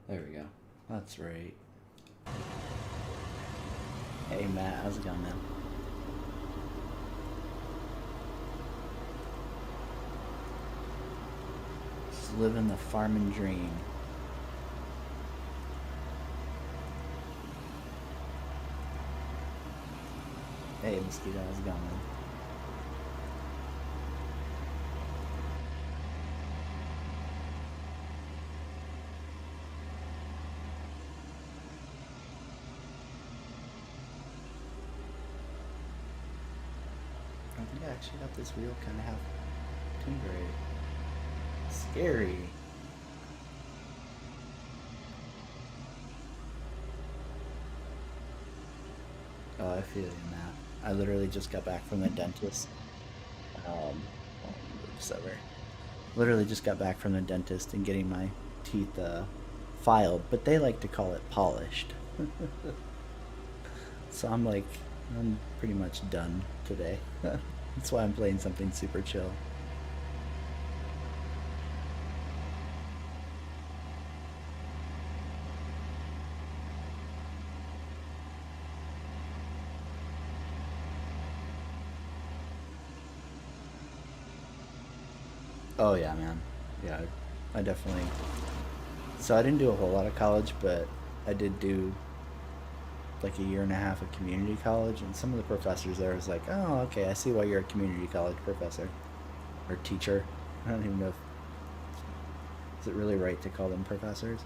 There we go. That's right. Hey Matt, how's it going, man? Just living the farming dream. Hey Mosquito, how's it going, man? I think I actually got this reel kind of half tuned right. Scary. Oh, I feel you, Matt. I literally just got back from the dentist. Oh, moves over. Literally just got back from the dentist and getting my teeth filed, but they like to call it polished. So I'm pretty much done today. That's why I'm playing something super chill. Oh yeah, man. Yeah, I definitely. So I didn't do a whole lot of college, but I did do like a year and a half of community college, and some of the professors there was like, "Oh, okay, I see why you're a community college professor or teacher." I don't even know if is it really right to call them professors,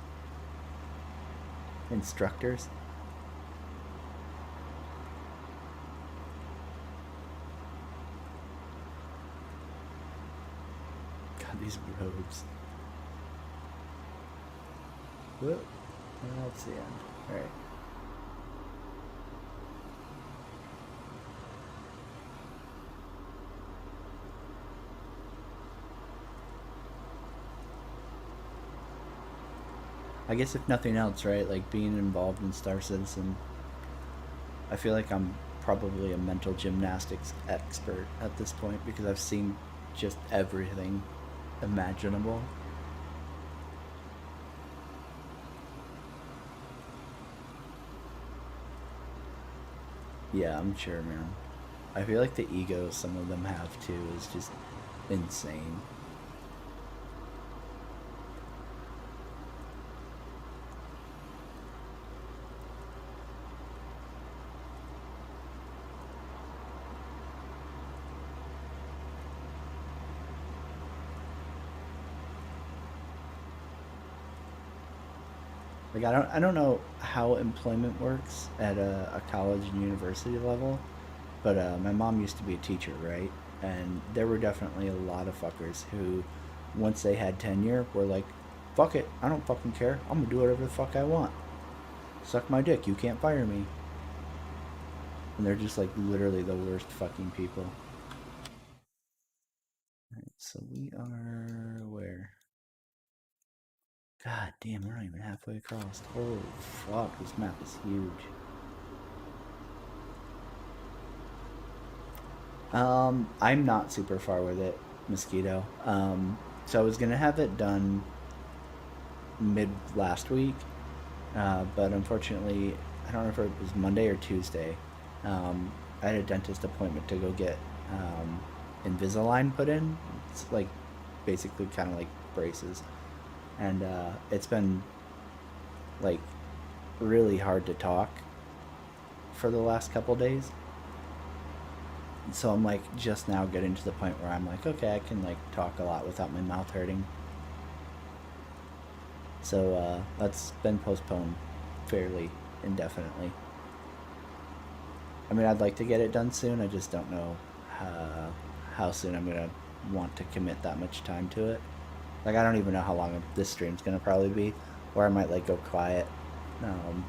instructors. God, these roads. Whoop. Well, that's the end. All right. I guess if nothing else, right? Like being involved in Star Citizen, I feel like I'm probably a mental gymnastics expert at this point because I've seen just everything imaginable. Yeah, I'm sure, man. I feel like the ego some of them have too is just insane. Like I don't know how employment works at a college and university level, but my mom used to be a teacher, right? And there were definitely a lot of fuckers who, once they had tenure, were like, "Fuck it, I don't fucking care. I'm gonna do whatever the fuck I want. Suck my dick. You can't fire me." And they're just like literally the worst fucking people. Alright, so we are where? God damn, we're not even halfway across. Holy fuck, this map is huge. I'm not super far with it, Mosquito. So I was gonna have it done mid last week, but unfortunately, I don't know if it was Monday or Tuesday. I had a dentist appointment to go get Invisalign put in. It's like basically kind of like braces, and it's been like really hard to talk for the last couple days. So I'm like just now getting to the point where I'm like, okay, I can like talk a lot without my mouth hurting. So that's been postponed fairly indefinitely. I mean, I'd like to get it done soon. I just don't know how soon I'm gonna want to commit that much time to it. Like, I don't even know how long this stream's gonna probably be, or I might like go quiet um,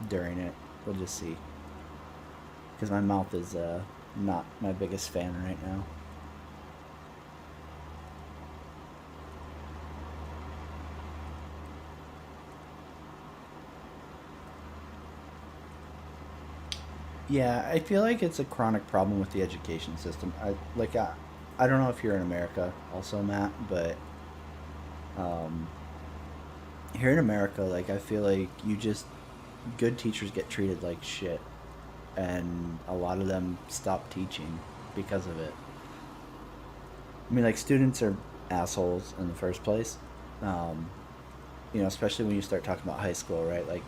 during it. We'll just see, because my mouth is not my biggest fan right now. Yeah, I feel like it's a chronic problem with the education system. I don't know if you're in America also, Matt, but um, here in America, like I feel like you just good teachers get treated like shit, and a lot of them stop teaching because of it. I mean, like students are assholes in the first place. Um, especially when you start talking about high school, right? Like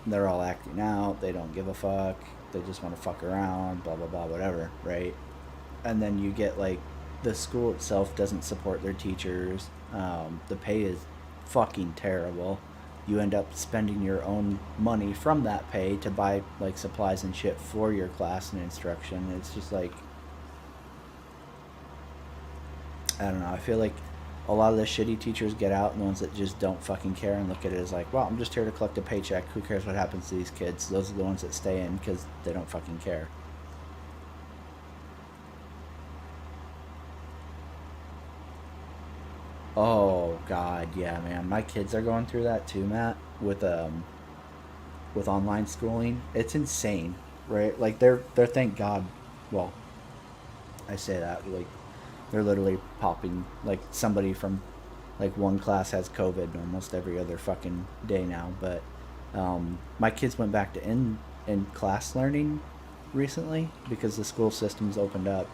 they're all acting out, they don't give a fuck, they just want to fuck around, blah blah blah, whatever, right? And then you get like the school itself doesn't support their teachers. The pay is fucking terrible. You end up spending your own money from that pay to buy like supplies and shit for your class and instruction. It's just like, I don't know. I feel like a lot of the shitty teachers get out, and the ones that just don't fucking care and look at it as like, well, I'm just here to collect a paycheck. Who cares what happens to these kids? Those are the ones that stay in because they don't fucking care. Oh God, yeah, man. My kids are going through that too, Matt. With online schooling, it's insane, right? Like they're thank God. Well, I say that like they're literally popping like somebody from like one class has COVID almost every other fucking day now. But my kids went back to in class learning recently because the school system's opened up.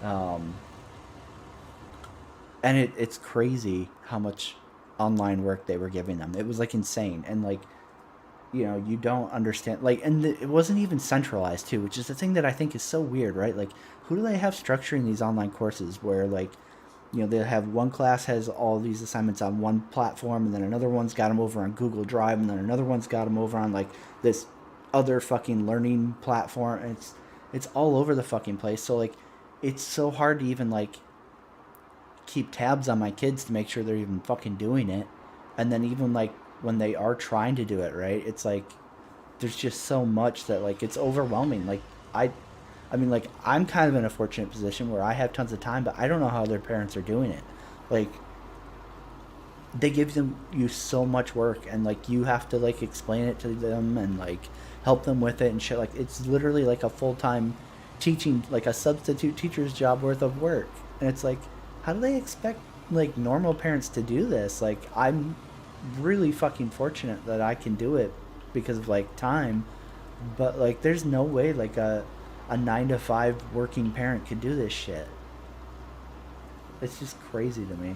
Um, and it's crazy how much online work they were giving them. It was like insane, and like you don't understand like, and it wasn't even centralized too, which is the thing that I think is so weird, right? Like, who do they have structuring these online courses where like they have one class has all these assignments on one platform, and then another one's got them over on Google Drive, and then another one's got them over on like this other fucking learning platform. It's all over the fucking place. So like, it's so hard to even like keep tabs on my kids to make sure they're even fucking doing it. And then even like when they are trying to do it, right? It's like there's just so much that like it's overwhelming. Like I I mean like I'm kind of in a fortunate position where I have tons of time, but I don't know how their parents are doing it. Like they give them you so much work, and like you have to like explain it to them and like help them with it and shit. Like it's literally like a full-time teaching, like a substitute teacher's job worth of work. And it's like, how do they expect like normal parents to do this? Like I'm really fucking fortunate that I can do it because of like time, but like there's no way like a 9 to 5 working parent could do this shit. It's just crazy to me.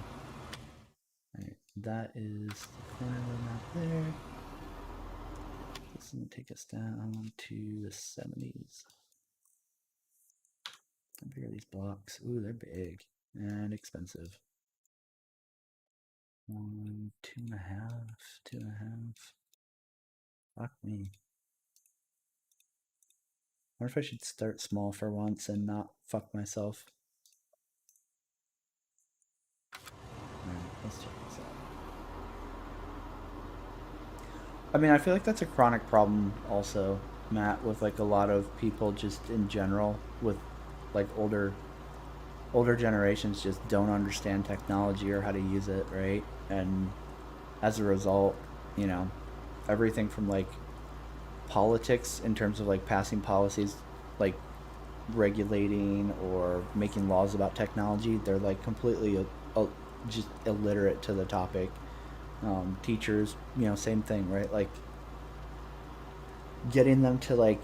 Alright, that is the corner of the map there. This is going to take us down to the 70s. How big are these blocks? Ooh, they're big and expensive. One, two and a half, two and a half. Fuck me. I wonder if I should start small for once and not fuck myself. Alright, let's check this out. I mean, I feel like that's a chronic problem also, Matt, with like a lot of people just in general with like older generations just don't understand technology or how to use it, right? And as a result, you know, everything from like politics in terms of like passing policies like regulating or making laws about technology, they're like completely just illiterate to the topic. Teachers, same thing, right? Like getting them to like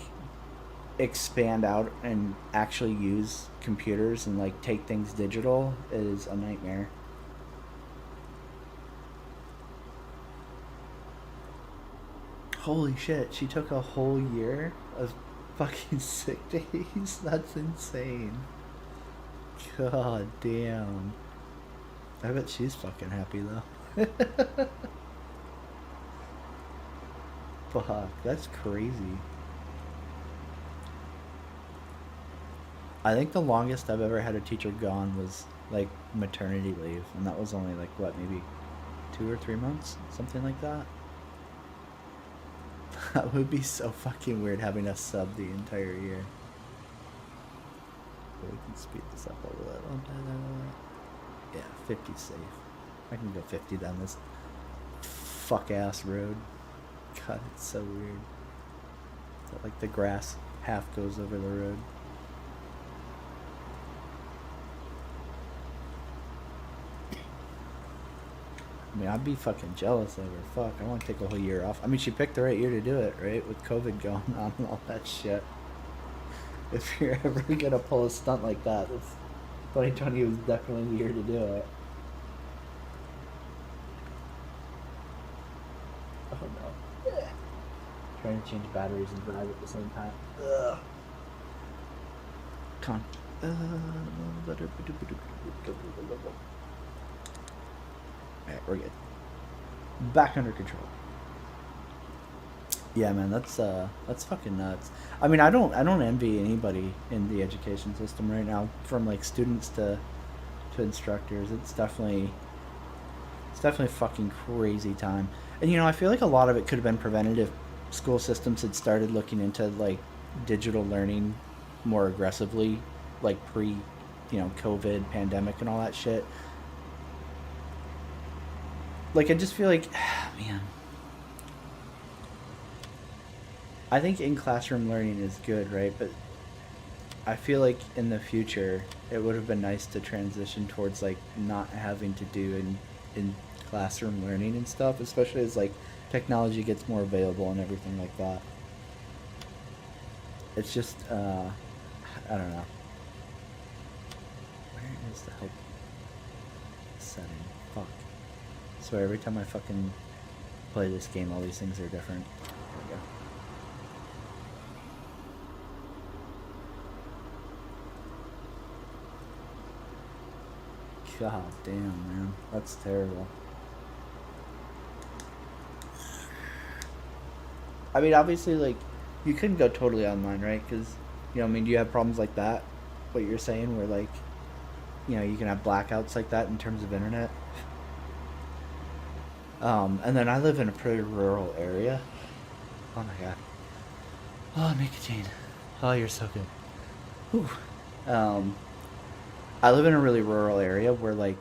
expand out and actually use computers and like take things digital is a nightmare. Holy shit, she took a whole year of fucking sick days? That's insane. God damn. I bet she's fucking happy though. Fuck, that's crazy. I think the longest I've ever had a teacher gone was like maternity leave, and that was only like what, maybe 2 or 3 months, something like that. That would be so fucking weird having a sub the entire year. But we can speed this up a little. Yeah, 50 safe. I can go 50 down this fuck ass road. God, it's so weird. That, like the grass half goes over the road. I mean, I'd be fucking jealous of her. Fuck, I want to take a whole year off. I mean, she picked the right year to do it, right? With COVID going on and all that shit. If you're ever gonna pull a stunt like that, 2020 was definitely the year to do it. Oh no. Trying to change batteries and drive at the same time. Ugh. Come on. Alright, we're good. Back under control. Yeah, man, that's fucking nuts. I mean, I don't envy anybody in the education system right now, from like students to instructors. It's definitely a fucking crazy time. And I feel like a lot of it could have been prevented if school systems had started looking into like digital learning more aggressively, like pre, COVID pandemic and all that shit. Like I just feel like, man, I think in classroom learning is good, right? But I feel like in the future it would have been nice to transition towards like not having to do in classroom learning and stuff, especially as like technology gets more available and everything like that. It's just I don't know. Where is the help setting? Fuck. I swear every time I fucking play this game all these things are different. There we go. God damn, man. That's terrible. I mean, obviously, like, you couldn't go totally online, right? Because, I mean, do you have problems like that? What you're saying, where, like, you can have blackouts like that in terms of internet? And then I live in a pretty rural area. Oh my god. Oh, nicotine. Oh, you're so good. Whew. Um, I live in a really rural area where, like,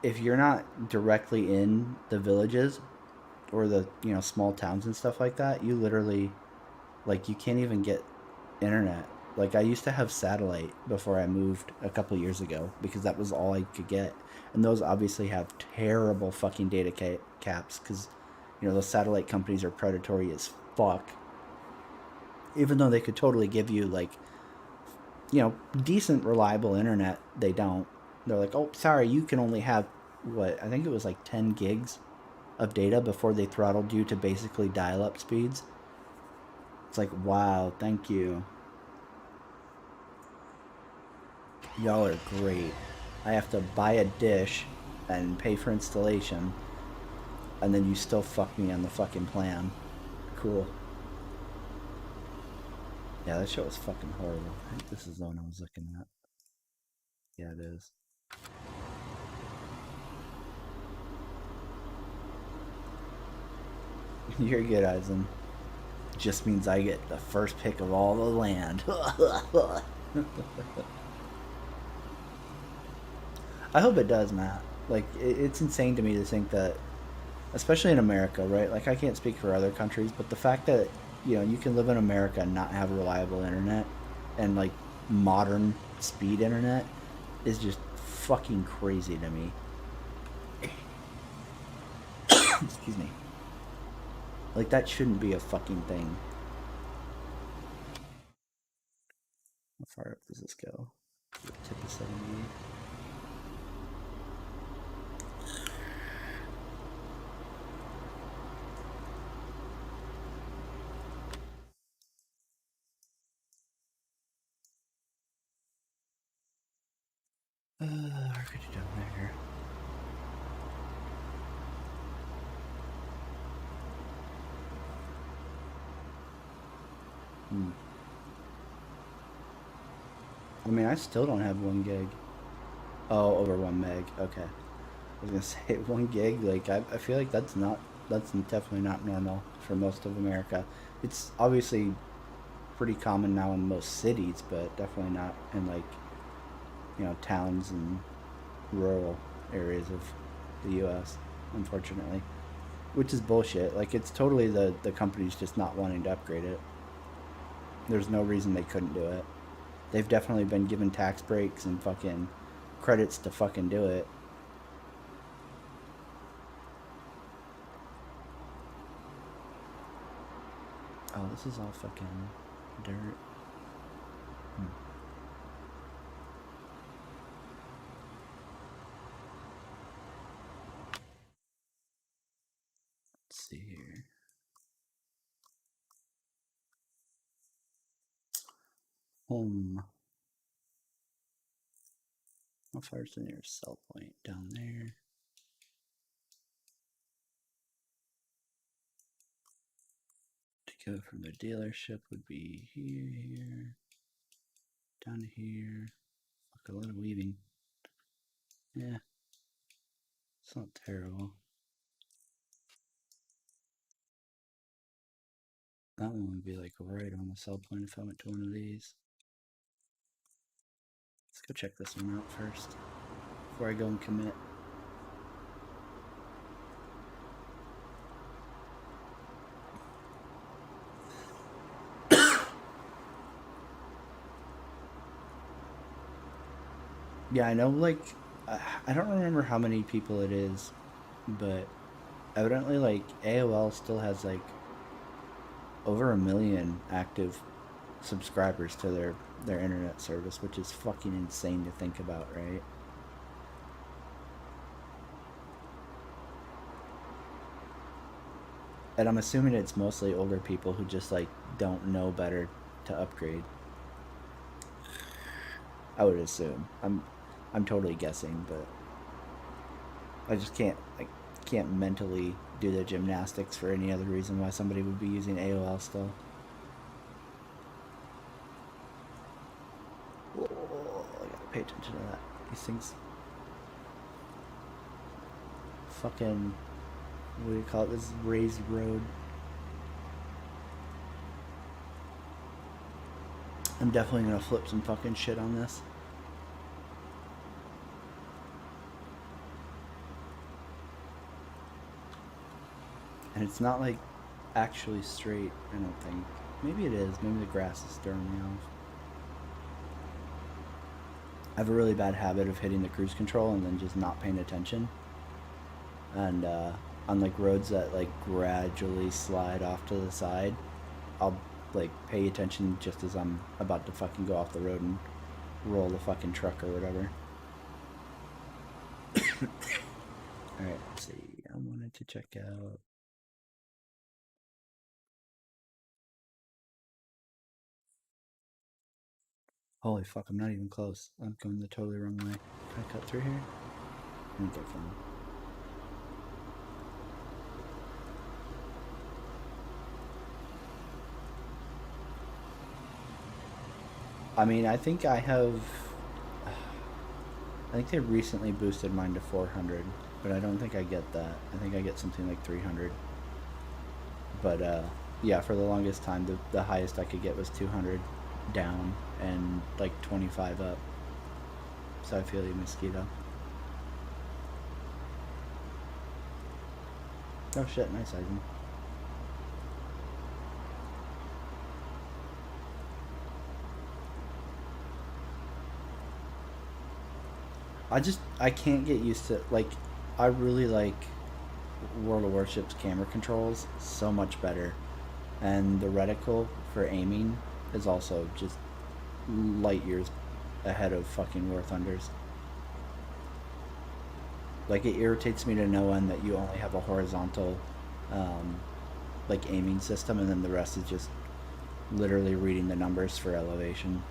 if you're not directly in the villages or the, small towns and stuff like that, you literally, like, you can't even get internet. Like I used to have satellite before I moved a couple years ago because that was all I could get, and those obviously have terrible fucking data caps because those satellite companies are predatory as fuck. Even though they could totally give you like decent reliable internet, they don't. They're like, oh, sorry, you can only have what I think it was like 10 gigs of data before they throttled you to basically dial up speeds. It's like, wow, thank you. Y'all are great. I have to buy a dish and pay for installation, and then you still fuck me on the fucking plan. Cool. Yeah, that show was fucking horrible. I think this is the one I was looking at. Yeah, it is. You're good, Eisen. Just means I get the first pick of all the land. I hope it does, Matt. Like, it's insane to me to think that, especially in America, right? Like, I can't speak for other countries, but the fact that, you can live in America and not have reliable internet and, like, modern speed internet is just fucking crazy to me. Excuse me. Like, that shouldn't be a fucking thing. How far up does this go? Tip of 70. Where could you down there? Hmm. I mean, I still don't have 1 gig. Oh, over 1 meg. Okay. I was gonna say 1 gig. Like, I feel like that's definitely not normal for most of America. It's obviously pretty common now in most cities, but definitely not in like towns and rural areas of the U.S. Unfortunately, which is bullshit. Like, it's totally the companies just not wanting to upgrade it. There's no reason they couldn't do it. They've definitely been given tax breaks and fucking credits to fucking do it. Oh, this is all fucking dirt. Hmm. Let's see here. Home. How far is the nearest sell point? Down there. To go from the dealership would be here, down to here. Fuck, a lot of weaving. Yeah, it's not terrible. That one would be like right on the sell point if I went to one of these. Let's go check this one out first before I go and commit. Yeah, I know, like, I don't remember how many people it is, but evidently, like, AOL still has, like, over 1 million active subscribers to their internet service, which is fucking insane to think about, right? And I'm assuming it's mostly older people who just like don't know better to upgrade. I would assume. I'm totally guessing, but I just can't mentally do the gymnastics for any other reason why somebody would be using AOL still. Oh, I gotta pay attention to that. These things fucking, what do you call it? This raised road. I'm definitely gonna flip some fucking shit on this. And it's not like actually straight, I don't think. Maybe it is. Maybe the grass is throwing me off. I have a really bad habit of hitting the cruise control and then just not paying attention. And on like roads that like gradually slide off to the side, I'll like pay attention just as I'm about to fucking go off the road and roll the fucking truck or whatever. Alright, let's see. I wanted to check out. Holy fuck, I'm not even close. I'm going the totally wrong way. Can I cut through here? I think I can. I mean, I think I have. I think they recently boosted mine to 400, but I don't think I get that. I think I get something like 300. But yeah, for the longest time, the highest I could get was 200 down and like 25 up. So I feel you, mosquito. Oh shit, nice Eisen. I can't get used to, like, I really like World of Warship's camera controls so much better. And the reticle for aiming is also just light years ahead of fucking War Thunders. Like, it irritates me to no end that you only have a horizontal, um, like, aiming system, and then the rest is just literally reading the numbers for elevation.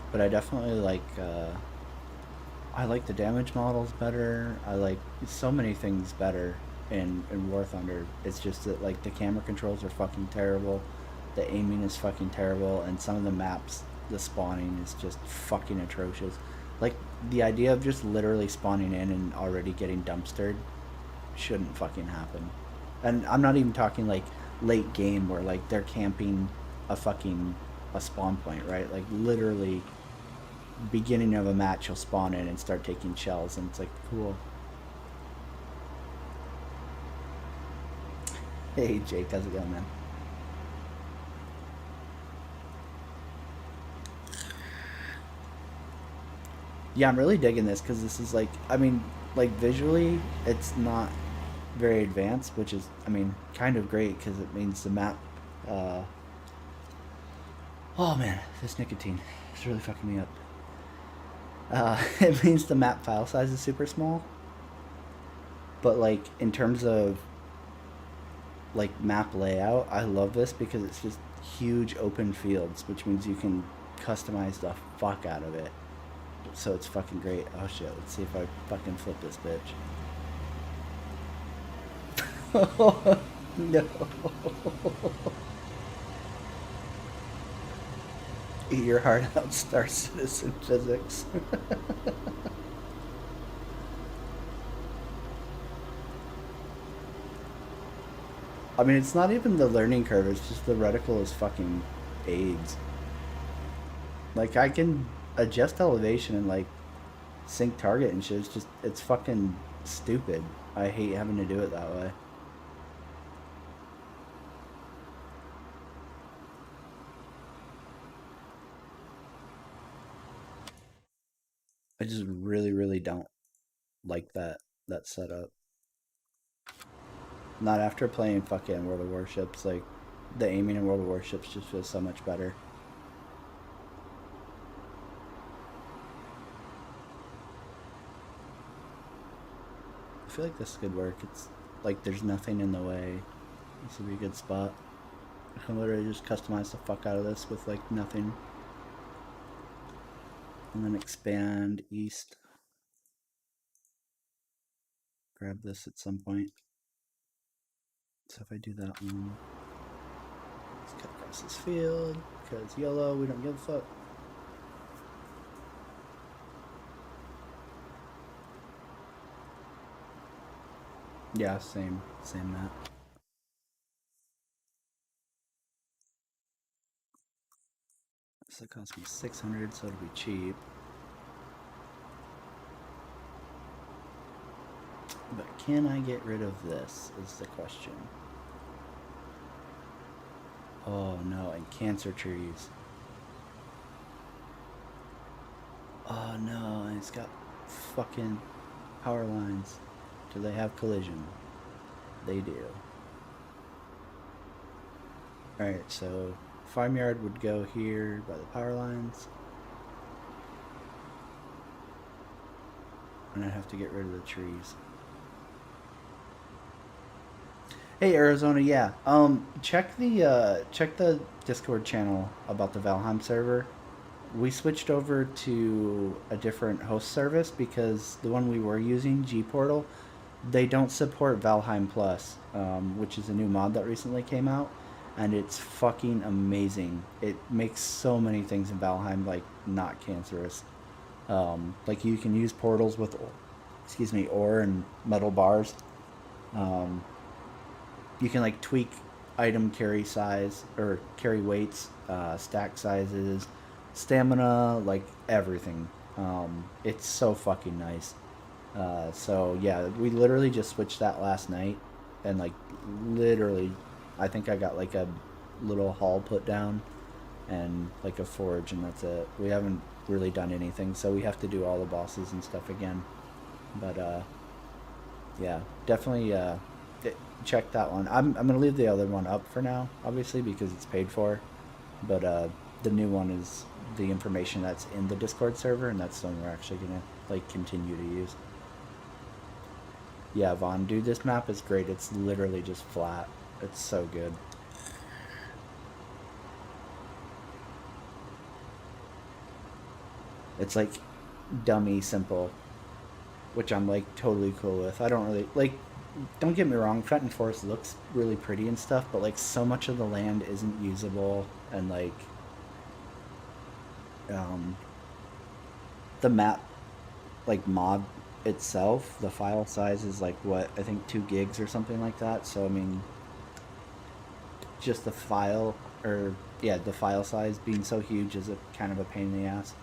But I definitely like I like the damage models better. I like so many things better in War Thunder. It's just that like the camera controls are fucking terrible, the aiming is fucking terrible, and some of the maps, the spawning is just fucking atrocious. Like the idea of just literally spawning in and already getting dumpstered shouldn't fucking happen. And I'm not even talking like late game where like they're camping a fucking a spawn point, right? Like literally beginning of a match, you'll spawn in and start taking shells, and it's like, cool. Hey Jake, how's it going, man? Yeah, I'm really digging this because this is like, I mean, like visually, it's not very advanced, which is, I mean, kind of great because it means the map. Uh, oh man, this nicotine is really fucking me up. It means the map file size is super small, but like in terms of like map layout, I love this because it's just huge open fields, which means you can customize the fuck out of it. So it's fucking great. Oh shit, let's see if I fucking flip this bitch. No. Eat your heart out, Star Citizen Physics. I mean, it's not even the learning curve, it's just the reticle is fucking AIDS. Like, I can adjust elevation and, like, sync target and shit. It's just, it's fucking stupid. I hate having to do it that way. I just really, really don't like that setup. Not after playing fucking World of Warships. Like, the aiming in World of Warships just feels so much better. I feel like this could work. It's like there's nothing in the way. This would be a good spot. I can literally just customize the fuck out of this with like nothing. And then expand east. Grab this at some point. So if I do that one, let's cut across this field. Because yellow, we don't give a fuck. Yeah, same map. So it cost me 600, so it'll be cheap. But can I get rid of this is the question. Oh no, and cancer trees. Oh no, and it's got fucking power lines. Do they have collision? They do. Alright, so farmyard would go here by the power lines. And I'd have to get rid of the trees. Hey Arizona, yeah. Check the Discord channel about the Valheim server. We switched over to a different host service because the one we were using, G Portal, they don't support Valheim Plus, which is a new mod that recently came out, and it's fucking amazing. It makes so many things in Valheim like not cancerous. Like you can use portals with, excuse me, ore and metal bars. Um, you can like tweak item carry size or carry weights, stack sizes, stamina, like everything. It's so fucking nice. So yeah, we literally just switched that last night, and like literally, I think I got like a little hall put down and like a forge, and that's it. We haven't really done anything, so we have to do all the bosses and stuff again. But yeah, definitely check that one. I'm gonna leave the other one up for now, obviously because it's paid for. But the new one is the information that's in the Discord server, and that's the one we're actually gonna like continue to use. Yeah, Vaughn, dude, this map is great. It's literally just flat. It's so good. It's like dummy simple, which I'm like totally cool with. I don't really like. Don't get me wrong, Fenton Forest looks really pretty and stuff, but like so much of the land isn't usable, and like um, the map like mod itself, the file size is like what I think 2 gigs or something like that. So I mean, just the file or yeah, the file size being so huge is a kind of a pain in the ass.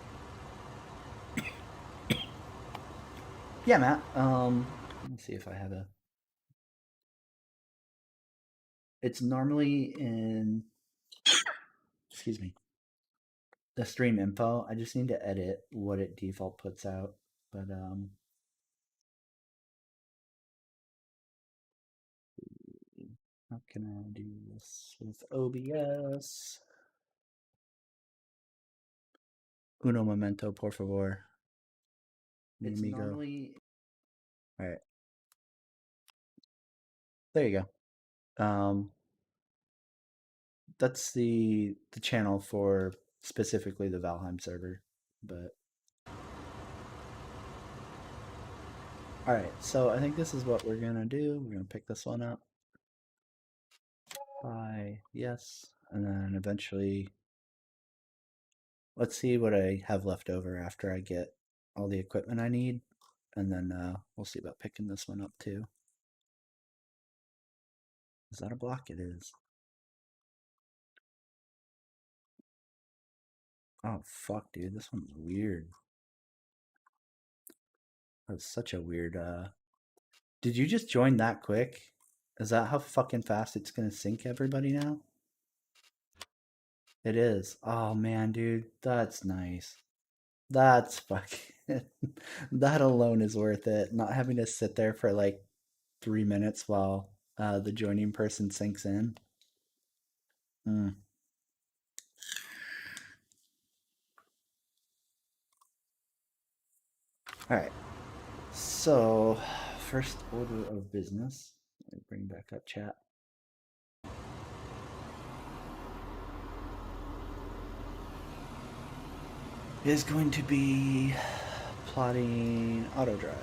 Yeah, Matt. Let me see if I have a. It's normally in. Excuse me. the stream info. I just need to edit what it default puts out. But how can I do this with OBS? Uno momento, por favor. It's amigo. Normally. All right. There you go. That's the channel for specifically the Valheim server, but all right. So I think this is what we're gonna do. We're gonna pick this one up. By yes, and then eventually, let's see what I have left over after I get all the equipment I need, and then we'll see about picking this one up too. Is that a block? It is. Oh fuck, dude, this one's weird. That's such a weird. Did you just join that quick? Is that how fucking fast it's gonna sync everybody now? It is. Oh man, dude, that's nice. That's fucking. That alone is worth it. Not having to sit there for like 3 minutes while the joining person sinks in. Mm. All right. So, first order of business. Let me bring back up chat. Is going to be plotting auto drive.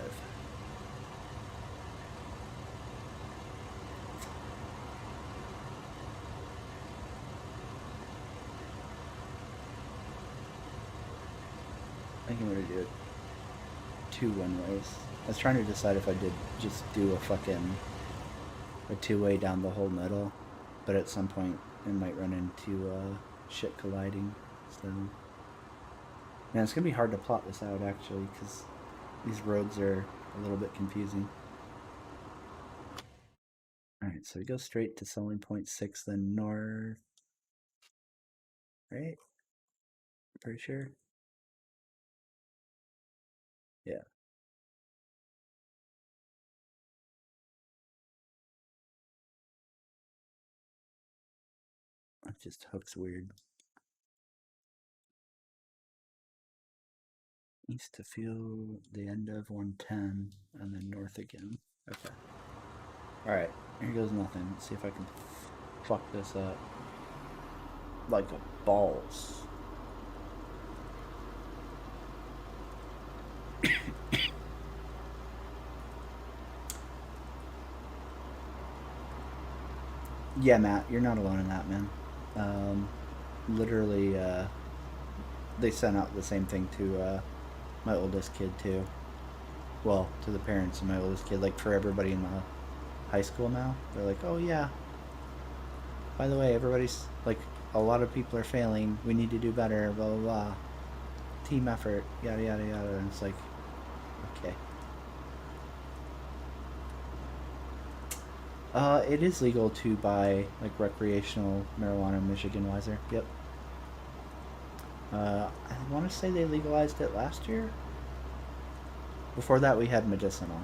I think I'm gonna do it 2 one-ways. I was trying to decide if I did just do a fucking a 2-way down the whole middle, but at some point it might run into shit colliding. So, man, it's gonna be hard to plot this out actually because these roads are a little bit confusing. All right, so we go straight to selling point 6, then north, right? Pretty sure. Yeah. It just hooks weird. East to feel the end of 110, and then north again. Okay. All right, here goes nothing. Let's see if I can fuck this up like a balls. Yeah, Matt, you're not alone in that, man. Literally, they sent out the same thing to my oldest kid too. Well, to the parents of my oldest kid, like for everybody in the high school now. They're like, oh yeah, by the way, everybody's like, a lot of people are failing. We need to do better. Blah blah blah. Team effort. Yada yada yada. And it's like, okay. It is legal to buy like recreational marijuana in Michigan, Wiser. Yep. I want to say they legalized it last year. Before that, we had medicinal.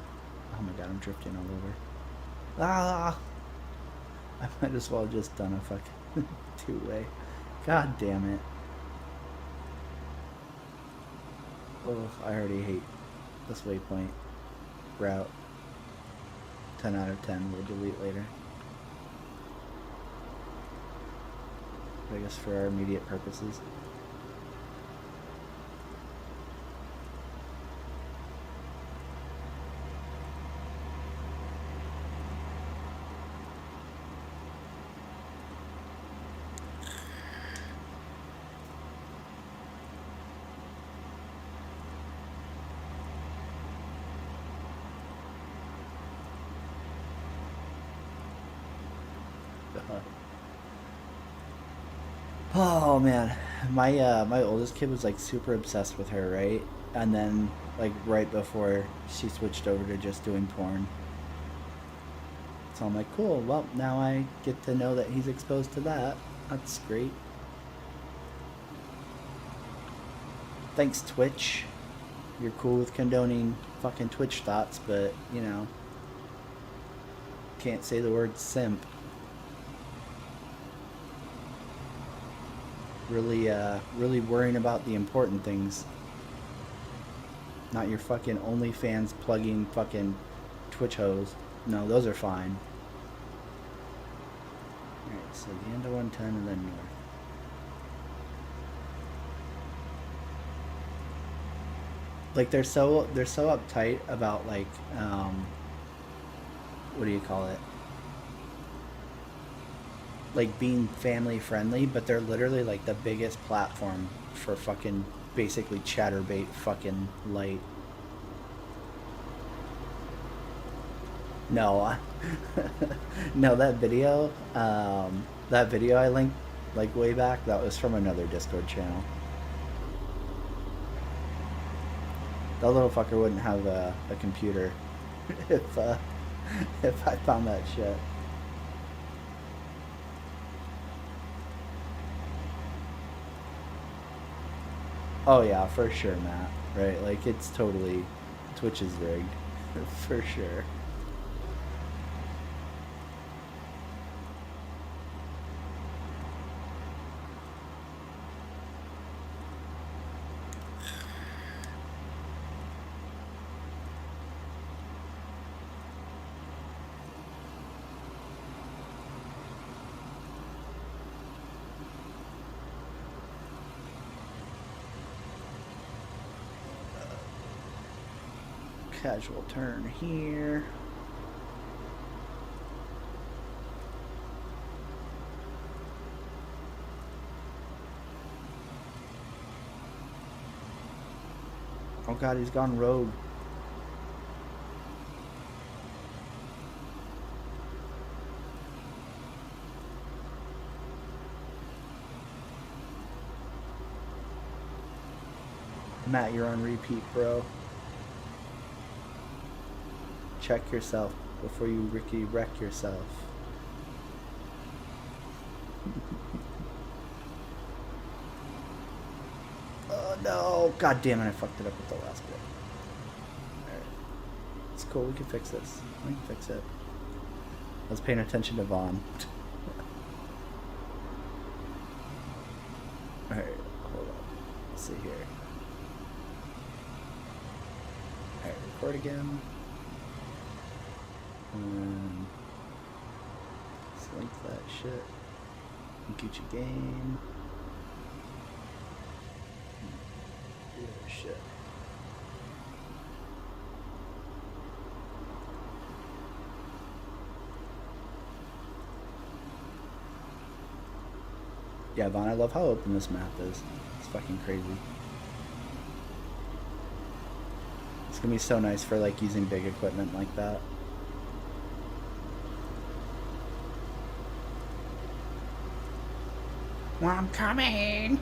Oh my god, I'm drifting all over. Ah! I might as well have just done a fucking 2-way. God damn it. Oh, I already hate this waypoint route. 10 out of 10 we'll delete later. I guess for our immediate purposes. Oh man, my oldest kid was like super obsessed with her, right? And then like right before she switched over to just doing porn. So I'm like, cool. Well, now I get to know that he's exposed to that. That's great. Thanks, Twitch. You're cool with condoning fucking Twitch thoughts, but, you know, can't say the word simp. Really worrying about the important things. Not your fucking OnlyFans plugging fucking Twitch hoes. No, those are fine. Alright, so the end of 110 and then north. Like they're so uptight about like what do you call it? Like being family friendly, but they're literally like the biggest platform for fucking basically chatterbait fucking light. No, no, that video I linked like way back, that was from another Discord channel. That little fucker wouldn't have a computer if I found that shit. Oh yeah, for sure, Matt. Right? Like it's totally Twitch is rigged, for sure. Casual turn here. Oh god, he's gone rogue. Matt, you're on repeat, bro. Check yourself before you Ricky wreck yourself. Oh no! God damn it, I fucked it up with the last bit. Alright. It's cool, we can fix this. We can fix it. I was paying attention to Vaughn. Alright, hold on. Let's see here. Alright, record again. Select that shit. Gucci game. Do that shit. Yeah, Vaughn, I love how open this map is. It's fucking crazy. It's gonna be so nice for like using big equipment like that. Well, I'm coming.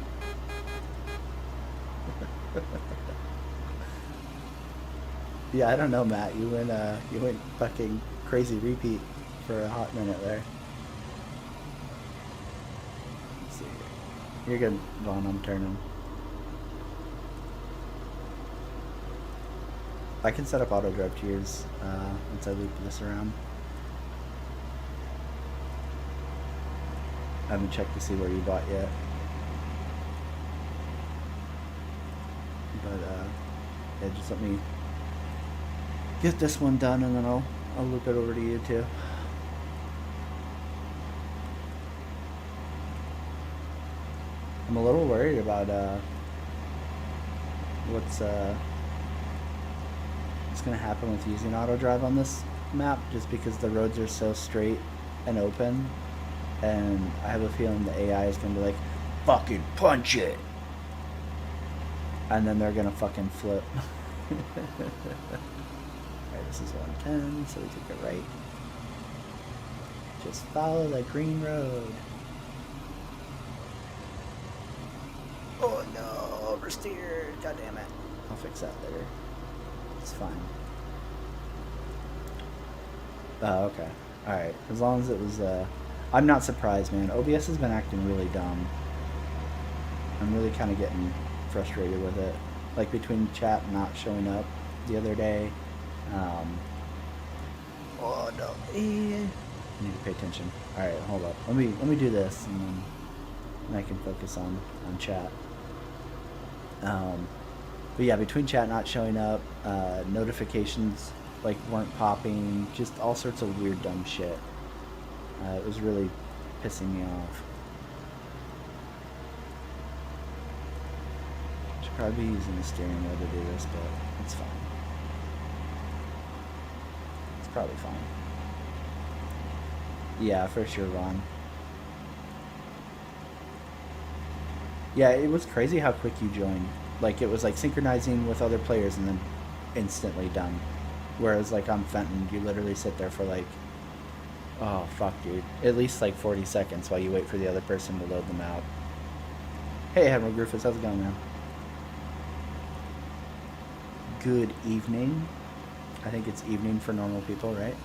Yeah, I don't know, Matt. You went fucking crazy repeat for a hot minute there. Let's see. You're good, Vaughn. I'm turning. I can set up auto drive tiers once I loop this around. I haven't checked to see where you bought yet. But yeah, just let me get this one done and then I'll loop it over to you too. I'm a little worried about what's gonna happen with using auto drive on this map, just because the roads are so straight and open, and I have a feeling the AI is gonna be like, fucking punch it, and then they're gonna fucking flip. Alright, this is 110, so we take it right. Just follow the green road. Oh no, oversteered. God damn it. I'll fix that later. It's fine. Oh, okay. Alright. As long as it was, I'm not surprised, man. OBS has been acting really dumb. I'm really kind of getting frustrated with it. like between chat not showing up the other day. Um, oh no, I need to pay attention. All right, hold up. Let me do this, and then I can focus on chat. Um, but yeah, between chat not showing up, notifications like weren't popping, just all sorts of weird dumb shit. It was really pissing me off. Should probably be using the steering wheel to do this, but it's fine. It's probably fine. Yeah, for sure, Ron. Yeah, it was crazy how quick you joined. Like it was like synchronizing with other players and then instantly done. Whereas like on Fenton, you literally sit there for like, oh fuck, dude, at least like 40 seconds while you wait for the other person to load them out. Hey, Admiral Griffiths, how's it going, man? Good evening. I think it's evening for normal people, right?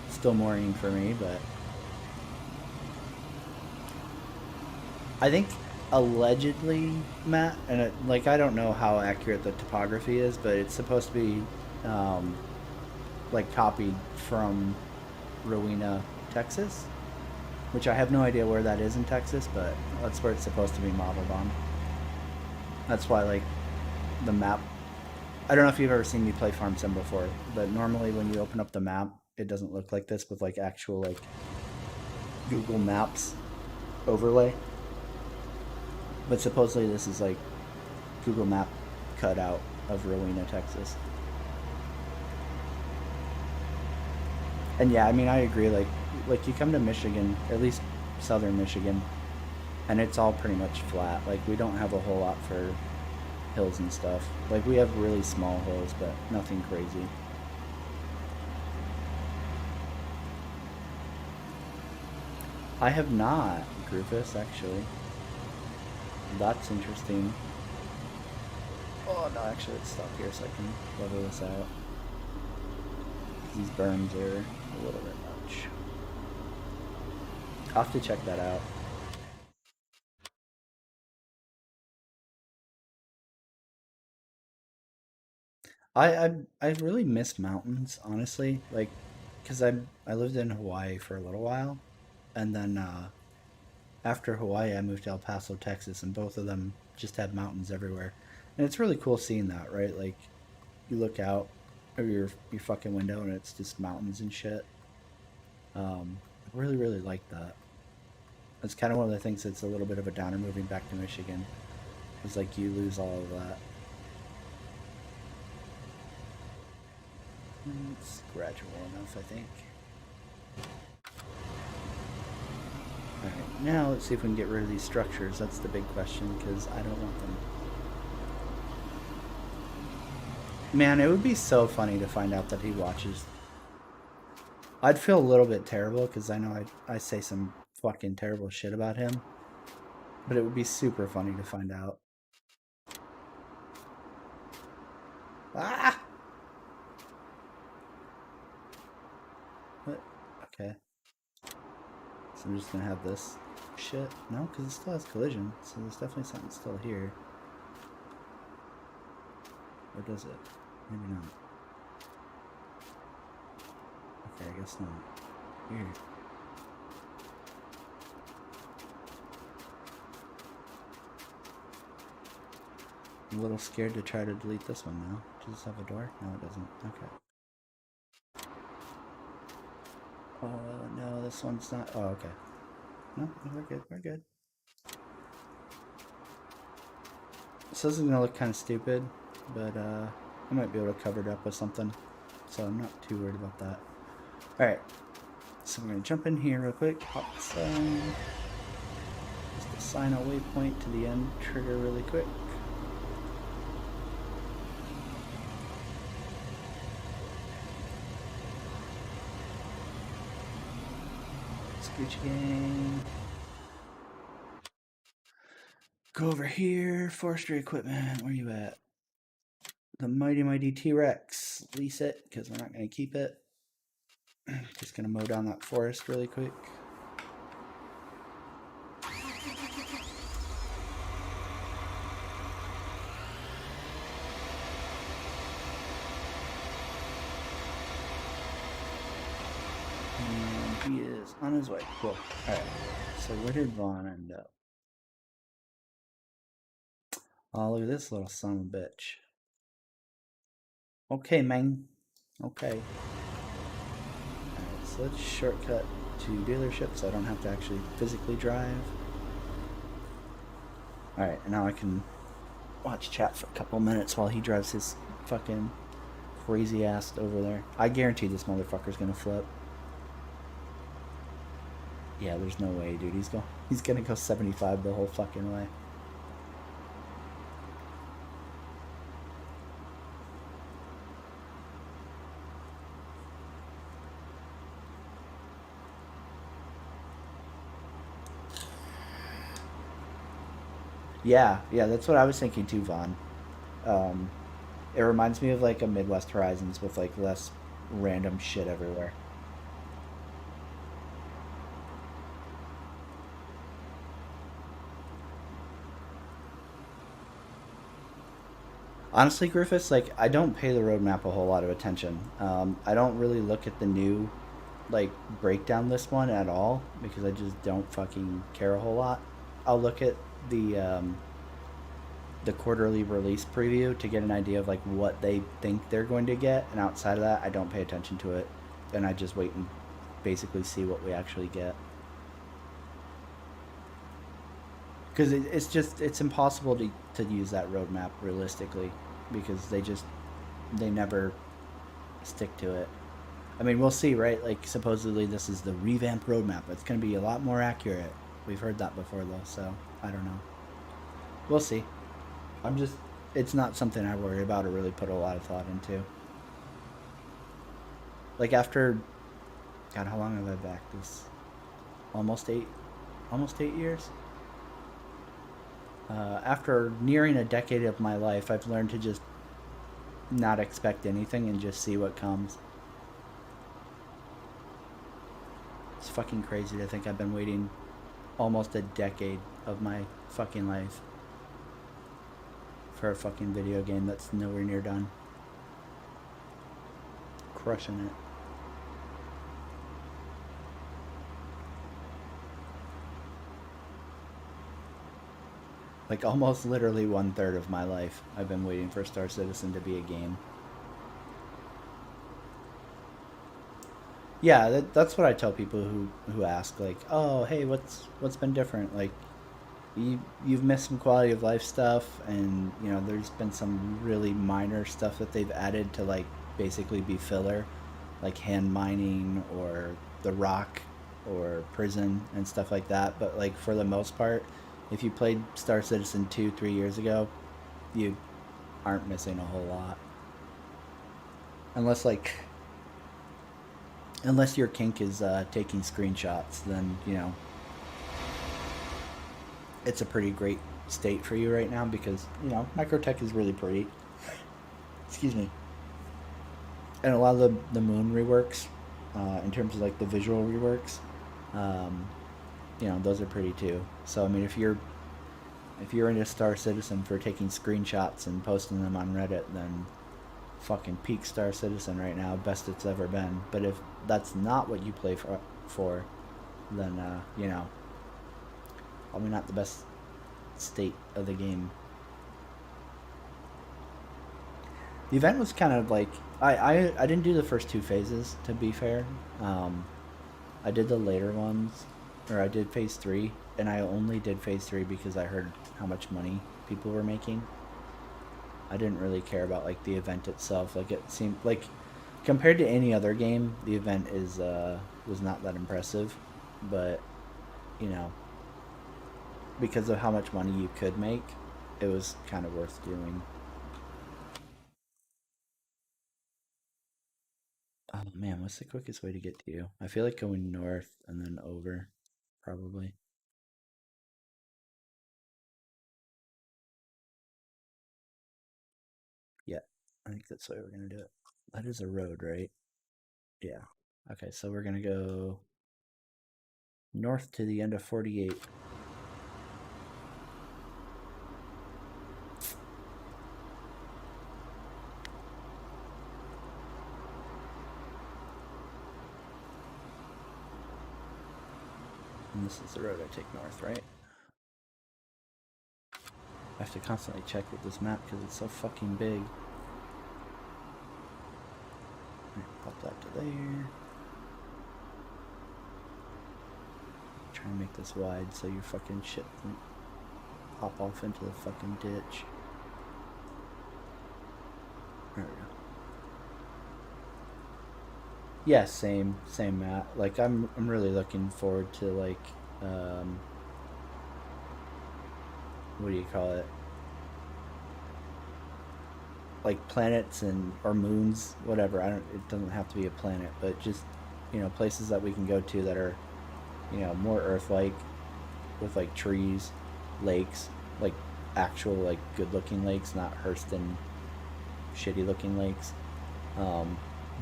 Still morning for me, but I think allegedly, Matt, and like I don't know how accurate the topography is, but it's supposed to be um, like copied from Rowena, Texas, which I have no idea where that is in Texas, but that's where it's supposed to be modeled on. That's why like the map. I don't know if you've ever seen me play Farm Sim before, but normally when you open up the map, it doesn't look like this with like actual like Google Maps overlay. But supposedly this is like Google Map cutout of Rowena, Texas. And yeah, I mean I agree. Like you come to Michigan, at least southern Michigan, and it's all pretty much flat. Like we don't have a whole lot for hills and stuff. Like we have really small hills, but nothing crazy. I have not, Rufus, actually. That's interesting. Oh no, actually let's stop here so I can level this out. These berms are a little bit much. I'll have to check that out. I really miss mountains, honestly. Like, cause I lived in Hawaii for a little while, and then after Hawaii, I moved to El Paso, Texas, and both of them just had mountains everywhere, and it's really cool seeing that, right? Like, you look out of your fucking window, and it's just mountains and shit. I really like that. It's kind of one of the things that's a little bit of a downer moving back to Michigan. It's like you lose all of that. It's gradual enough, I think. Alright, now let's see if we can get rid of these structures. That's the big question, because I don't want them. Man, it would be so funny to find out that he watches. I'd feel a little bit terrible, because I know I say some fucking terrible shit about him. But it would be super funny to find out. Ah! What? Okay. So I'm just gonna have this shit. No, because it still has collision. So there's definitely something still here. Or does it? Maybe not. Okay, I guess not. Here. I'm a little scared to try to delete this one now. Does this have a door? No, it doesn't. Okay. Oh, no, this one's not. Oh, okay. No, we're good. We're good. So this is gonna look kind of stupid, but I might be able to cover it up with something. So I'm not too worried about that. Alright. So we're gonna jump in here real quick. Hop sign. Just assign a waypoint to the end trigger really quick. Scooch gang. Go over here. Forestry equipment. Where you at? The mighty T-Rex. Lease it, because we're not going to keep it. Just going to mow down that forest really quick. on his way. Cool. All right. So where did Vaughn end up? Oh, look at this little son of a bitch. Okay, man. Okay. Alright, so let's shortcut to dealership so I don't have to actually physically drive. Alright, and now I can watch chat for a couple minutes while he drives his fucking crazy ass over there. I guarantee this motherfucker's gonna flip. Yeah, there's no way, dude. He's gonna go 75 the whole fucking way. Yeah, that's what I was thinking too, Vaughn. Um, it reminds me of like a Midwest Horizons with like less random shit everywhere. Honestly, Griffiths, like I don't pay the roadmap a whole lot of attention. I don't really look at the new like breakdown list one at all because I just don't fucking care a whole lot. I'll look at the quarterly release preview to get an idea of like what they think they're going to get, and outside of that, I don't pay attention to it, and I just wait and basically see what we actually get. Because it's just it's impossible to use that roadmap realistically because they never stick to it. I mean, we'll see, right? Like, supposedly this is the revamped roadmap. It's going to be a lot more accurate. We've heard that before, though, so I don't know. We'll see. I'm just, it's not something I worry about or really put a lot of thought into. Like, after, God, how long have I backed this? Almost eight, almost 8 years? After nearing a decade of my life, I've learned to just not expect anything and just see what comes. It's fucking crazy to think I've been waiting almost a decade of my fucking life for a fucking video game that's nowhere near done. Crushing it. Like almost literally 1/3 of my life, I've been waiting for Star Citizen to be a game. Yeah, that's what I tell people who ask like, "Oh, hey, what's been different?" Like, you've missed some quality of life stuff, and there's been some really minor stuff that they've added to like basically be filler, like hand mining or the rock or prison and stuff like that. But like for the most part, if you played Star Citizen 2 3 years ago, you aren't missing a whole lot, unless your kink is taking screenshots. Then it's a pretty great state for you right now because microtech is really pretty. Excuse me. And a lot of the moon reworks, in terms of like the visual reworks, um, those are pretty too. So I mean, if you're into Star Citizen for taking screenshots and posting them on Reddit, then fucking peak Star Citizen right now, best it's ever been. But if that's not what you play for then probably not the best state of the game. The event was kind of like I didn't do the first two phases to be fair. Um, I did the later ones, or I did phase three, and I only did phase three because I heard how much money people were making. I didn't really care about like the event itself. Like it seemed like compared to any other game, the event is was not that impressive, but you know because of how much money you could make, it was kind of worth doing. Oh man, what's the quickest way to get to you? I feel like going north and then over, probably. Yeah, I think that's the way we're gonna do it. That is a road, right? Yeah. Okay, so we're gonna go north to the end of 48. And this is the road I take north, right? I have to constantly check with this map because it's so fucking big. Right, pop that to there. Try and make this wide so your fucking shit doesn't pop off into the fucking ditch. There we go. Yeah, same map. Like I'm really looking forward to like what do you call it? Like planets and or moons, whatever. I don't. It doesn't have to be a planet, but just places that we can go to that are more Earth-like, with like trees, lakes, like actual like good-looking lakes, not Hurston shitty-looking lakes. Um,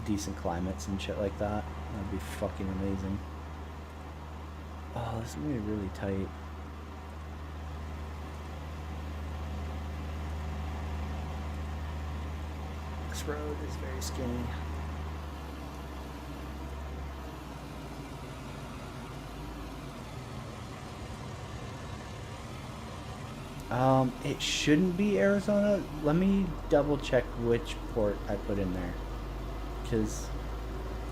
Decent climates and shit like that. That'd be fucking amazing. Oh, this is gonna be really tight. This road is very skinny. It shouldn't be Arizona. Let me double check which port I put in there. Because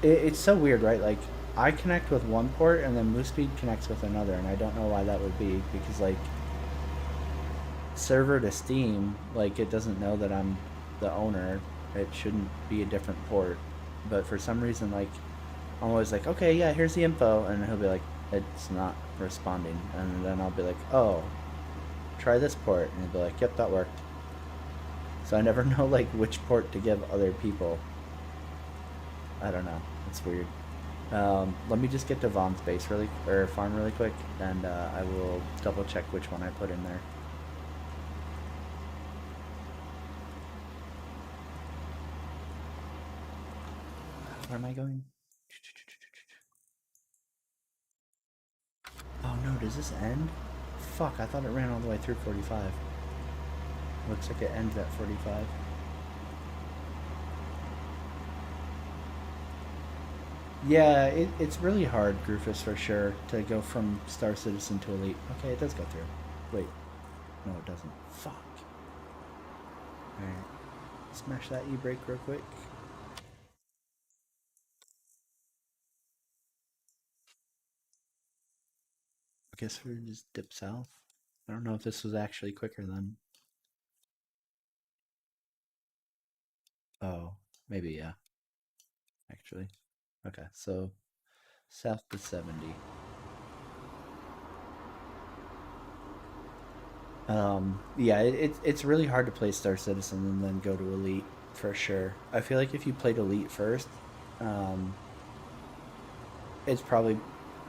it's so weird, right? Like, I connect with one port and then MooseSpeed connects with another, and I don't know why that would be. Because, like, server to Steam, like, it doesn't know that I'm the owner. It shouldn't be a different port. But for some reason, like, I'm always like, okay, yeah, here's the info. And he'll be like, it's not responding. And then I'll be like, oh, try this port. And he'll be like, yep, that worked. So I never know, like, which port to give other people. I don't know. It's weird. Let me just get to Von's base farm really quick, and I will double check which one I put in there. Where am I going? Oh no, does this end? Fuck, I thought it ran all the way through 45. Looks like it ends at 45. Yeah, it's really hard, Groofus, for sure, to go from Star Citizen to Elite. Okay, it does go through. Wait. No, it doesn't. Fuck. Alright. Smash that E-brake real quick. I guess we're just dip south. I don't know if this was actually quicker than... Oh, maybe, yeah. Actually. Okay, so south to 70. Yeah, it's really hard to play Star Citizen and then go to Elite, for sure. I feel like if you played Elite first, um, it's probably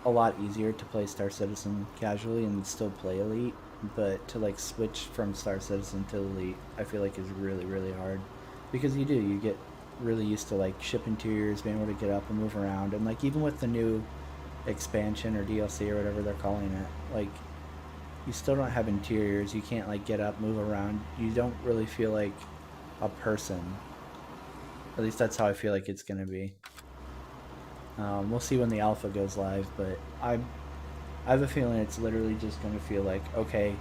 a lot easier to play Star Citizen casually and still play Elite. But to like switch from Star Citizen to Elite, I feel like is really really hard, because you get really used to like ship interiors, being able to get up and move around, and like even with the new expansion or DLC or whatever they're calling it, like you still don't have interiors. You can't like get up, move around. You don't really feel like a person. At least that's how I feel like it's gonna be. We'll see when the alpha goes live, but I have a feeling it's literally just gonna feel like, okay,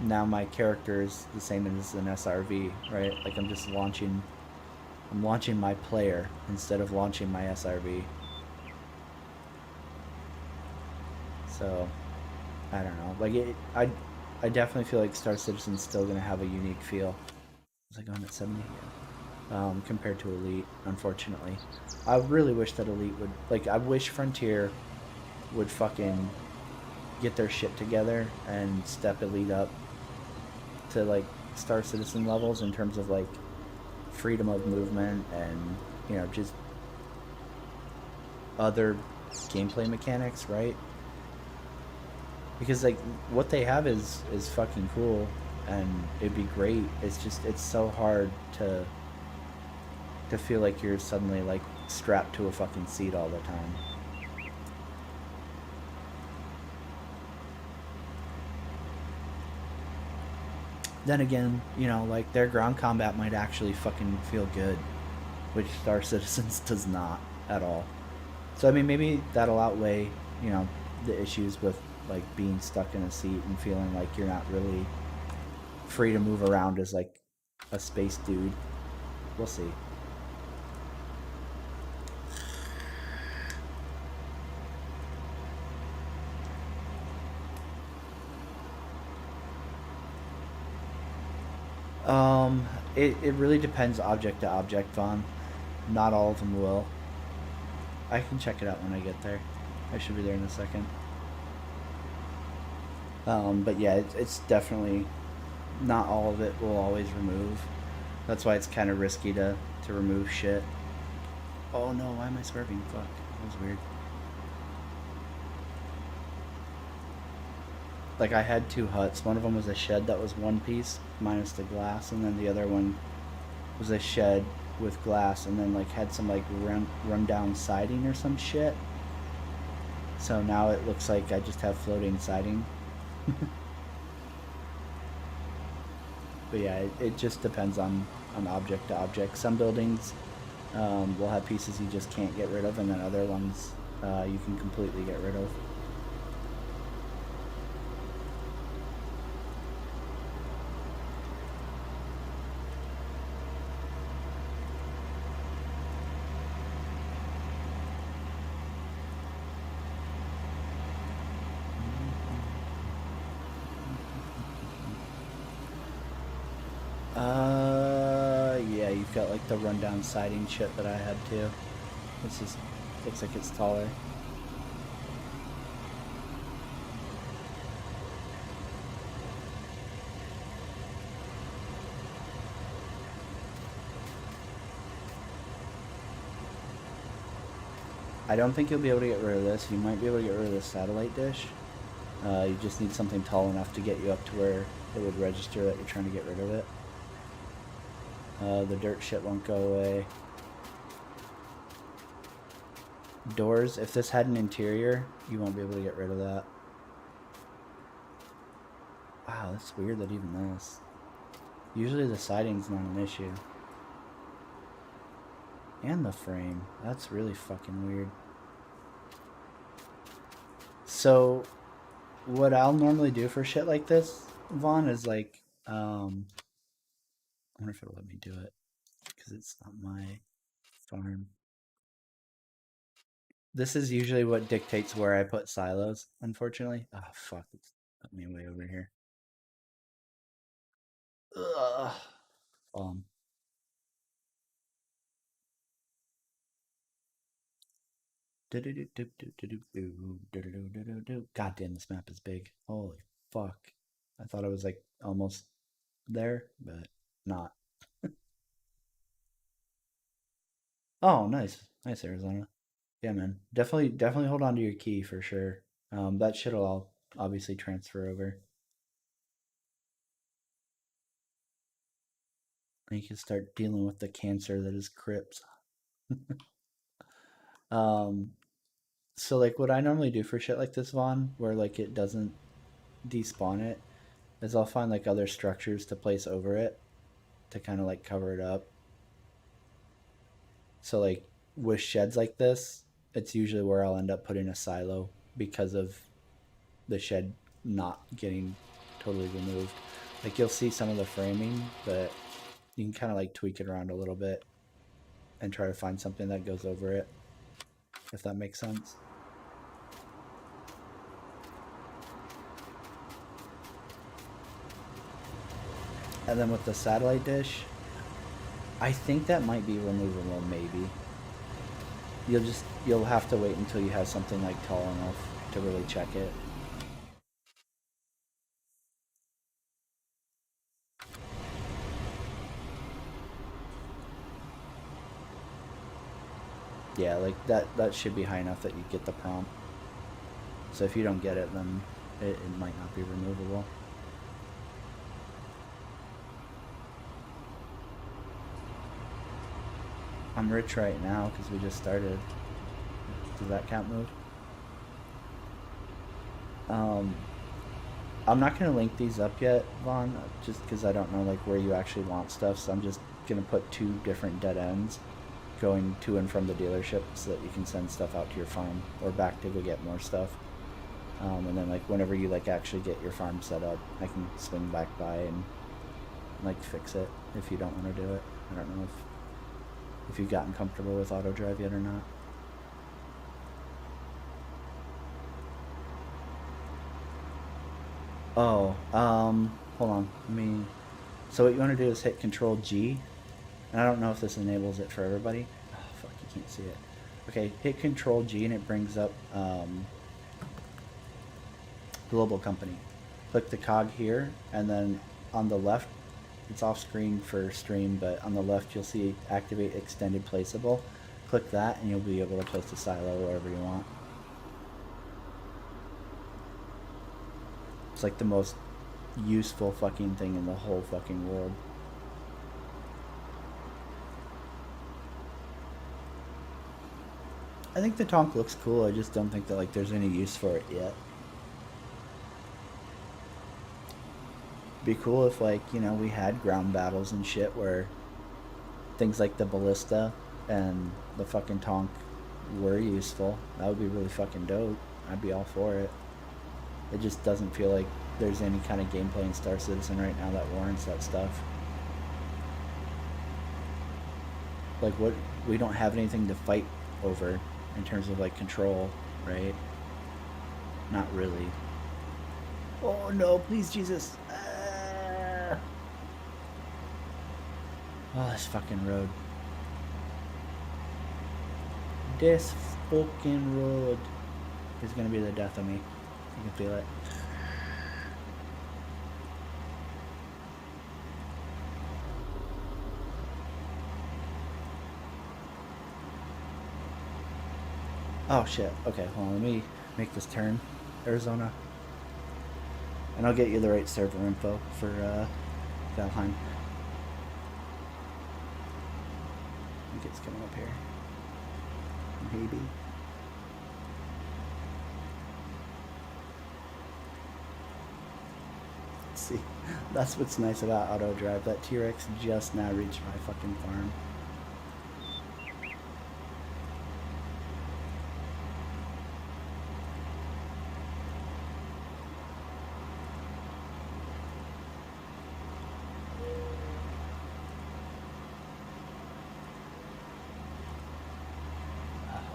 now my character is the same as an SRV, right? Like I'm launching my player instead of launching my SRV. So I don't know. Like I definitely feel like Star Citizen's still gonna have a unique feel. Was I going at 70? Yeah. Compared to Elite, unfortunately. I really wish that Elite would, like, I wish Frontier would fucking get their shit together and step Elite up to like Star Citizen levels in terms of like freedom of movement and just other gameplay mechanics, right? Because like what they have is fucking cool and it'd be great. It's just it's so hard to feel like you're suddenly like strapped to a fucking seat all the time. Then again, like their ground combat might actually fucking feel good, which Star Citizens does not at all. So I mean, maybe that'll outweigh, the issues with like being stuck in a seat and feeling like you're not really free to move around as like a space dude. We'll see. Um, it really depends object to object, Vaughn. Not all of them will. I can check it out when I get there. I should be there in a second. But yeah, it's definitely not all of it will always remove. That's why it's kind of risky to remove shit. Oh no, why am I swerving? Fuck, that was weird. Like I had two huts. One of them was a shed that was one piece minus the glass, and then the other one was a shed with glass, and then like had some like run down siding or some shit. So now it looks like I just have floating siding. But yeah, it just depends on object to object. Some buildings will have pieces you just can't get rid of, and then other ones you can completely get rid of. Yeah, you've got like the rundown siding shit that I had too. This is looks like it's taller. I don't think you'll be able to get rid of this. You might be able to get rid of the satellite dish. You just need something tall enough to get you up to where it would register that you're trying to get rid of it. The dirt shit won't go away. Doors, if this had an interior, you won't be able to get rid of that. Wow, that's weird that even this. Usually the siding's not an issue. And the frame. That's really fucking weird. So, what I'll normally do for shit like this, Vaughn, is like, I wonder if it'll let me do it because it's not my farm. This is usually what dictates where I put silos, unfortunately. Oh, fuck. It's put me way over here. Ugh. Um, God damn, this map is big. Holy fuck. I thought I was like almost there, but not. Oh, nice. Nice, Arizona. Yeah, man. Definitely hold on to your key for sure. That shit'll all obviously transfer over. And you can start dealing with the cancer that is crypts. Um, so like what I normally do for shit like this, Vaughn, where like it doesn't despawn it, is I'll find like other structures to place over it to kind of like cover it up. So like with sheds like this, it's usually where I'll end up putting a silo because of the shed not getting totally removed. Like you'll see some of the framing, but you can kind of like tweak it around a little bit and try to find something that goes over it, if that makes sense. And then with the satellite dish, I think that might be removable, maybe. You'll have to wait until you have something like tall enough to really check it. Yeah, like that should be high enough that you get the prompt. So if you don't get it, then it might not be removable. I'm rich right now because we just started. Does that count, move? Um, I'm not gonna link these up yet, Vaughn, just because I don't know like where you actually want stuff. So I'm just gonna put two different dead ends going to and from the dealership so that you can send stuff out to your farm or back to go get more stuff. And then like whenever you like actually get your farm set up, I can swing back by and like fix it if you don't want to do it. I don't know if you've gotten comfortable with auto drive yet or not. Oh, hold on. Let me. So what you want to do is hit Control G, and I don't know if this enables it for everybody. Oh fuck, you can't see it. Okay, hit Control G and it brings up global company. Click the cog here, and then on the left, it's off screen for stream, but on the left you'll see activate extended placeable. Click that and you'll be able to place a silo wherever you want. It's like the most useful fucking thing in the whole fucking world. I think the Tonk looks cool, I just don't think that like there's any use for it yet. Be cool if like, you know, we had ground battles and shit where things like the ballista and the fucking Tonk were useful. That would be really fucking dope. I'd be all for it. It just doesn't feel like there's any kind of gameplay in Star Citizen right now that warrants that stuff. Like what, we don't have anything to fight over in terms of like control, right? Not really. Oh no, please Jesus. Oh, this fucking road. This fucking road is gonna be the death of me. You can feel it. Oh shit. Okay, hold on. Let me make this turn. Arizona. And I'll get you the right server info for Valheim. I think it's coming up here. Maybe. Let's see. That's what's nice about auto drive. That T-Rex just now reached my fucking farm.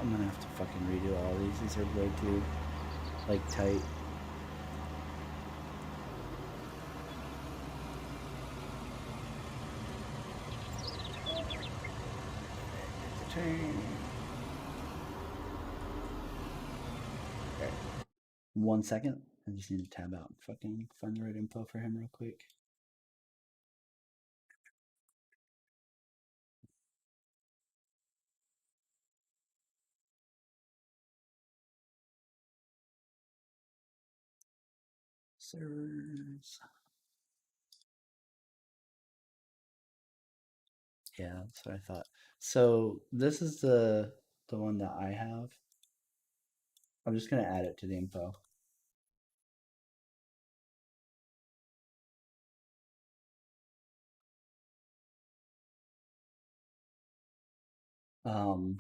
I'm gonna have to fucking redo all these. These are way too, like, tight. Turn. Okay. 1 second. I just need to tab out and fucking find the right info for him real quick. Servers. Yeah, that's what I thought. So this is the one that I have. I'm just gonna add it to the info. Um,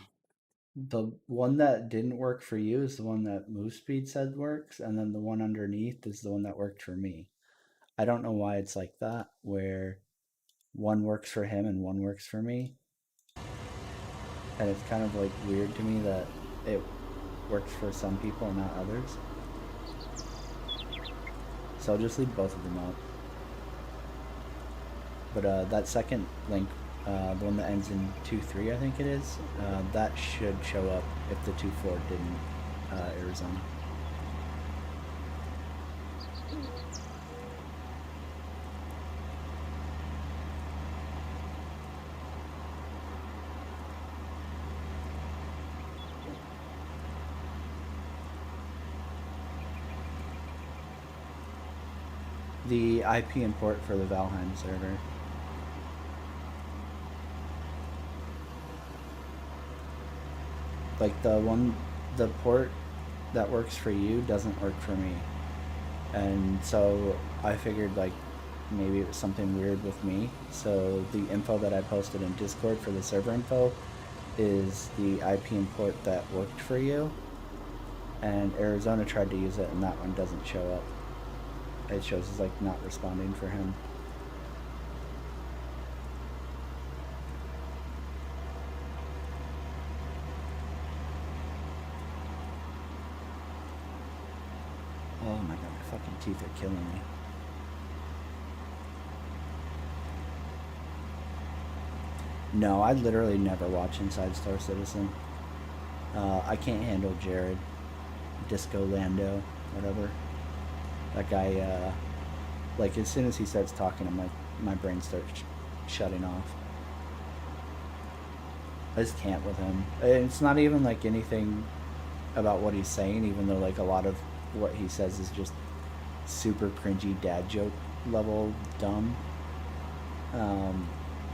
the one that didn't work for you is the one that move speed said works, and then the one underneath is the one that worked for me. I don't know why it's like that, where one works for him and one works for me. And it's kind of like weird to me that it works for some people and not others. So I'll just leave both of them up. But that second link, the one that ends in 2-3, I think it is, that should show up if the 2-4 didn't, Arizona. The IP import for the Valheim server. Like the port that works for you doesn't work for me. And so I figured like maybe it was something weird with me. So the info that I posted in Discord for the server info is the IP import that worked for you. and Arizona tried to use it, and that one doesn't show up. It shows as like not responding for him. Oh my god, my fucking teeth are killing me. No, I literally never watch Inside Star Citizen. I can't handle Jared. Disco Lando, whatever. That guy, like, as soon as he starts talking, my brain starts shutting off. I just can't with him. It's not even, like, anything about what he's saying, even though, like, a lot of what he says is just super cringy dad joke level dumb.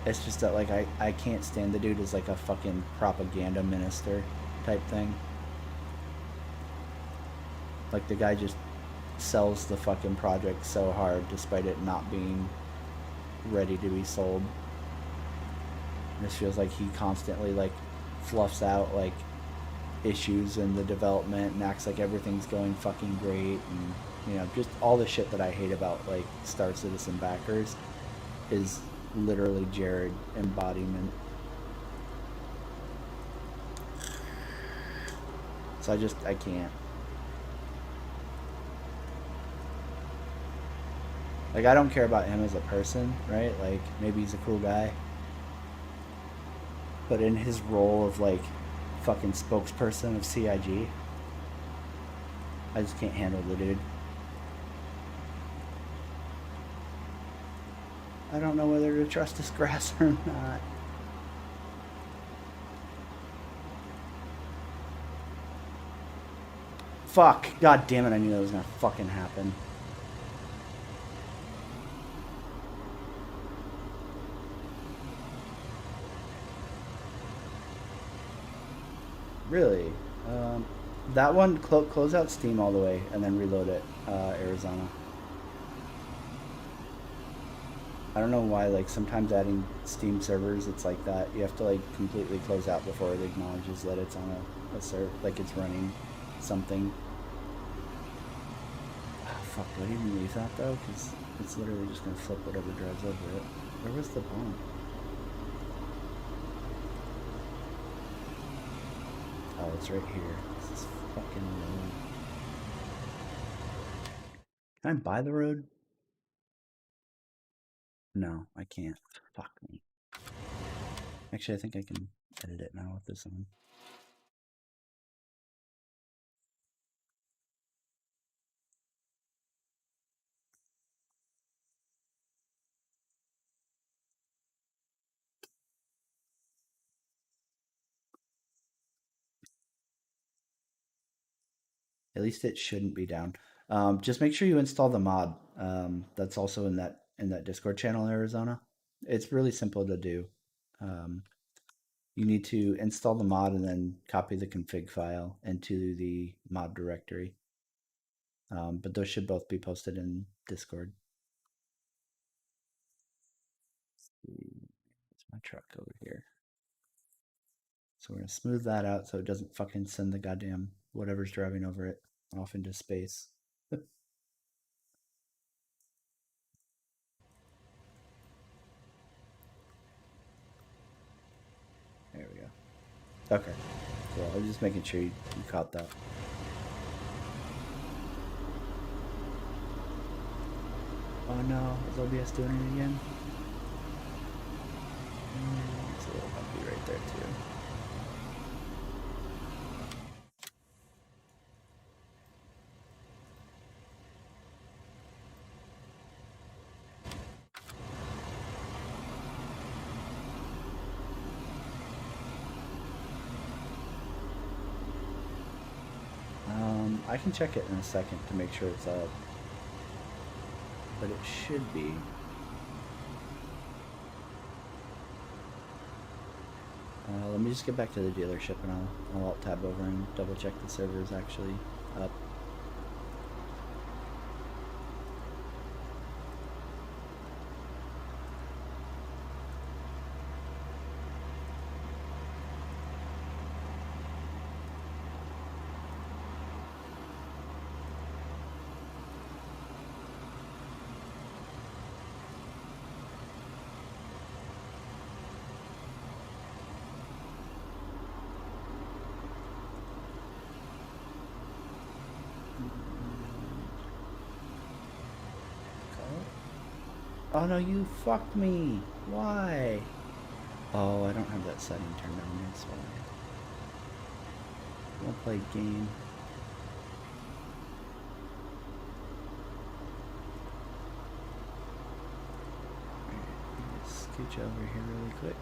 It's just that, like, I can't stand the dude as, like, a fucking propaganda minister type thing. Like, the guy just sells the fucking project so hard despite it not being ready to be sold. This feels like he constantly, like, fluffs out, like, issues in the development and acts like everything's going fucking great, and, you know, just all the shit that I hate about, like, Star Citizen backers is literally Jared embodiment. So I can't. Like, I don't care about him as a person, right? Like, maybe he's a cool guy. But in his role of, like, fucking spokesperson of CIG, I just can't handle the dude. I don't know whether to trust his grass or not. Fuck. God damn it, I knew that was gonna fucking happen. Really? That one, close out Steam all the way and then reload it, Arizona. I don't know why, like, sometimes adding Steam servers, it's like that. You have to, like, completely close out before it acknowledges that it's on a server, like it's running something. Oh, fuck, do I even leave that, though? Because it's literally just going to flip whatever drives over it. Where was the bomb? Oh, it's right here. This is fucking road. Can I buy the road? No, I can't. Fuck me. Actually, I think I can edit it now with this on. At least it shouldn't be down. Just make sure you install the mod. That's also in that Discord channel in Arizona. It's really simple to do. Um, you need to install the mod and then copy the config file into the mod directory. But those should both be posted in Discord. It's my truck over here. So we're gonna smooth that out so it doesn't fucking send the goddamn whatever's driving over it off into space. There we go. Okay. Cool. I was just making sure you caught that. Oh no, is OBS doing it again? It's a little bumpy right there too. I can check it in a second to make sure it's up. But it should be. Let me just get back to the dealership and I'll alt tab over and double check the server is actually up. Oh no, you fucked me. Why? Oh, I don't have that setting turned on. That's why. Won't play game. Scooch over here really quick.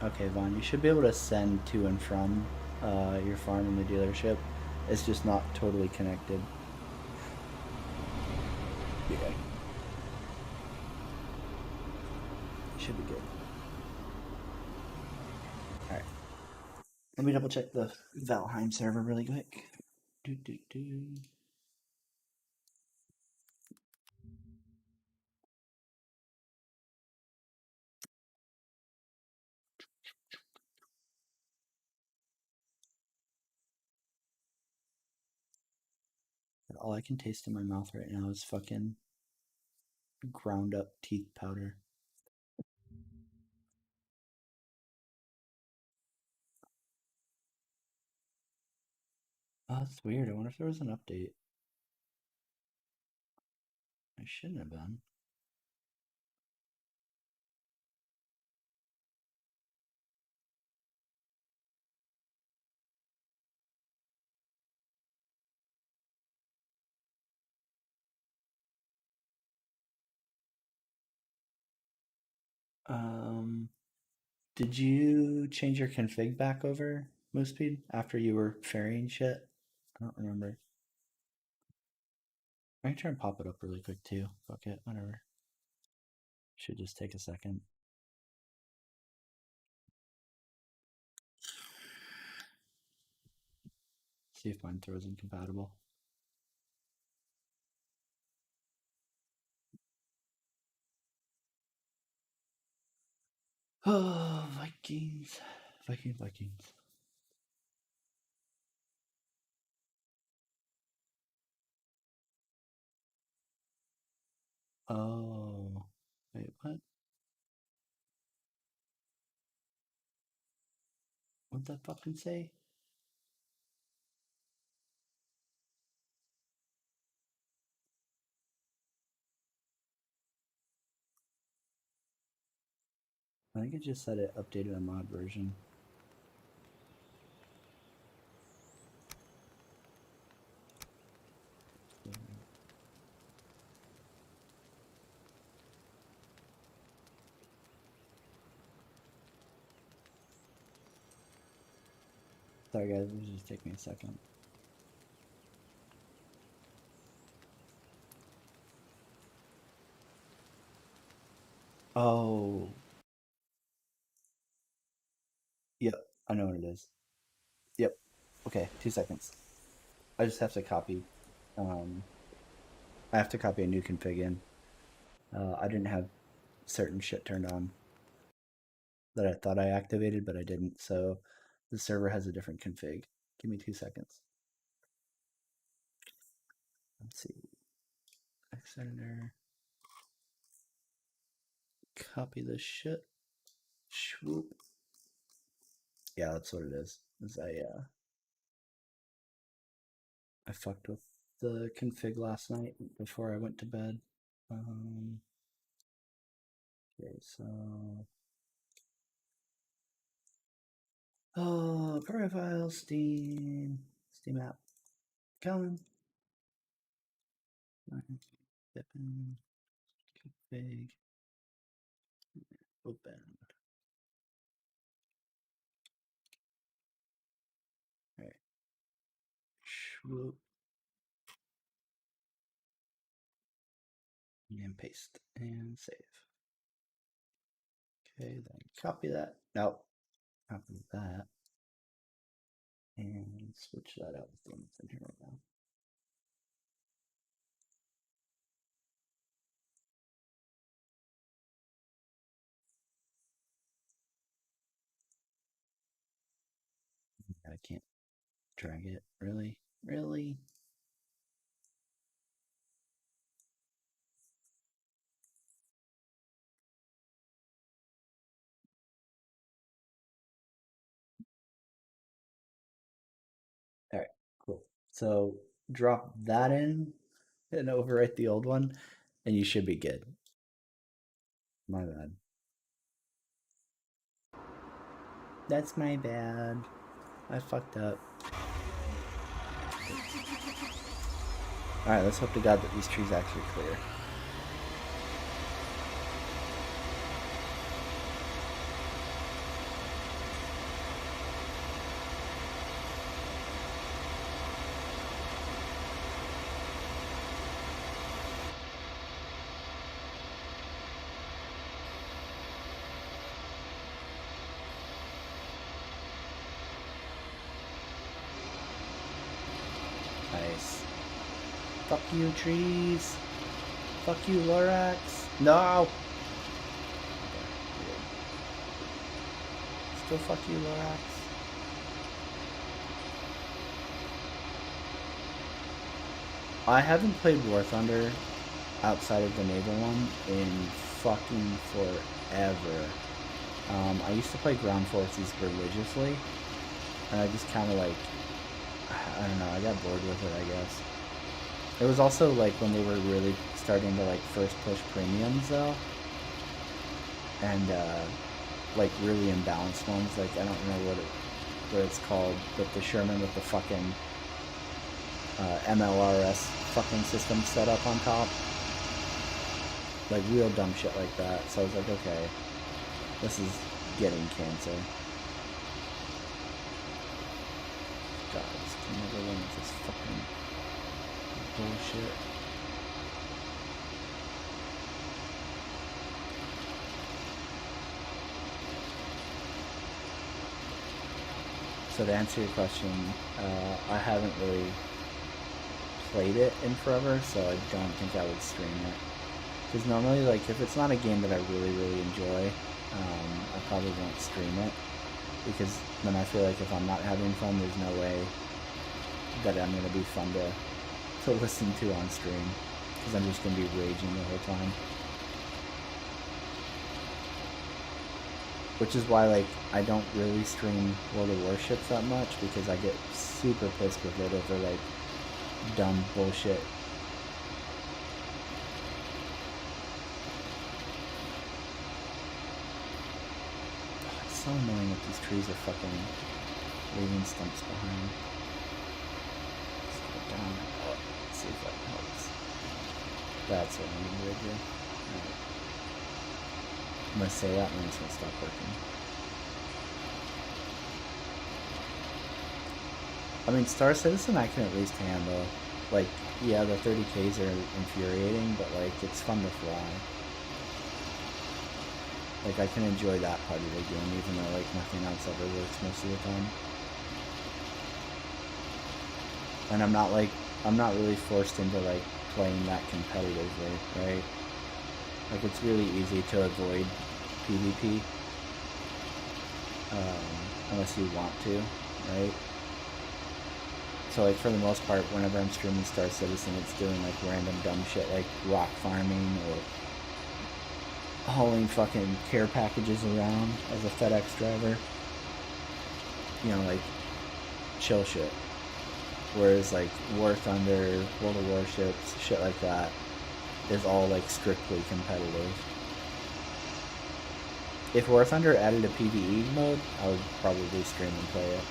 Okay, Vaughn, you should be able to send to and from your farm and the dealership. It's just not totally connected. Yeah. Should be good. Alright. Let me double check the Valheim server really quick. Do, do, do. All I can taste in my mouth right now is fucking ground up teeth powder. Oh, that's weird. I wonder if there was an update. I shouldn't have been. Um, did you change your config back over, Moospeed, after you were ferrying shit? I don't remember. I can try and pop it up really quick too. Fuck it, whatever. Should just take a second. See if mine throws incompatible. Oh, Vikings. Vikings. Oh. Wait, what? What'd that fucking say? I think it just said it updated a mod version. Sorry guys, this just take me a second. Oh. Yep, I know what it is. Yep. Okay, 2 seconds. I just have to copy. Um, I have to copy a new config in. I didn't have certain shit turned on that I thought I activated, but I didn't. So the server has a different config. Give me 2 seconds. Let's see. Xeditor. Copy this shit. Swoop. Yeah, that's what it is. I fucked with the config last night before I went to bed. Okay, so oh, profile, Steam app, coming. Config, open. All right, swoop and paste and save. Okay, then copy that. Nope, copy that and switch that out with the one that's in here right now. I can't drag it. Really? Really? All right, cool. So drop that in and overwrite the old one. And you should be good. My bad. That's my bad. I fucked up. Alright, let's hope to God that these trees actually clear. Nice. Fuck you, trees. Fuck you, Lorax. No! Okay, still fuck you, Lorax. I haven't played War Thunder outside of the naval one in fucking forever. I used to play ground forces religiously, and I just kind of like, I don't know, I got bored with it, I guess. It was also like when they were really starting to like first push premiums though, and like really imbalanced ones. Like I don't know what it's called, but the Sherman with the fucking MLRS fucking system set up on top, like real dumb shit like that. So I was like, okay, this is getting cancer. God, it's another one of this fucking bullshit. So to answer your question, I haven't really played it in forever, so I don't think I would stream it. Because normally, like, if it's not a game that I really enjoy, I probably won't stream it. Because then I feel like if I'm not having fun, there's no way that I'm going to be fun to listen to on stream. Because I'm just going to be raging the whole time. Which is why, like, I don't really stream World of Warships that much, because I get super pissed with it over, like, dumb bullshit. Oh, it's so annoying that these trees are fucking leaving stumps behind. Let's go down. Oh, let's see if that helps. That's what I'm gonna do. Alright. I'm gonna say that and then it's gonna stop working. I mean, Star Citizen I can at least handle. Like, yeah, the 30Ks are infuriating, but like, it's fun to fly. Like, I can enjoy that part of the game, even though like nothing else ever works most of the time. And I'm not really forced into like playing that competitively, right? Like, it's really easy to avoid PvP, unless you want to, right? So, like, for the most part, whenever I'm streaming Star Citizen, it's doing, like, random dumb shit, like rock farming or hauling fucking care packages around as a FedEx driver. You know, like, chill shit. Whereas, like, War Thunder, World of Warships, shit like that, is all like strictly competitive. If War Thunder added a PvE mode, I would probably stream and play it.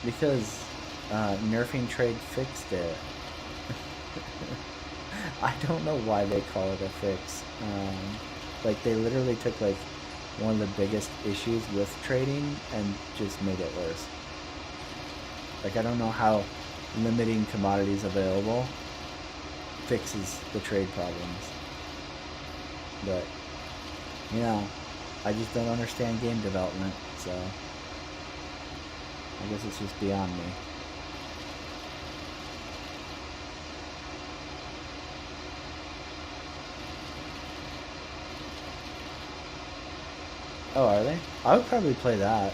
Because nerfing trade fixed it. I don't know why they call it a fix. Like, they literally took like one of the biggest issues with trading and just made it worse. Like, I don't know how limiting commodities available fixes the trade problems. But, you know, I just don't understand game development, so I guess it's just beyond me. Oh, are they? I would probably play that.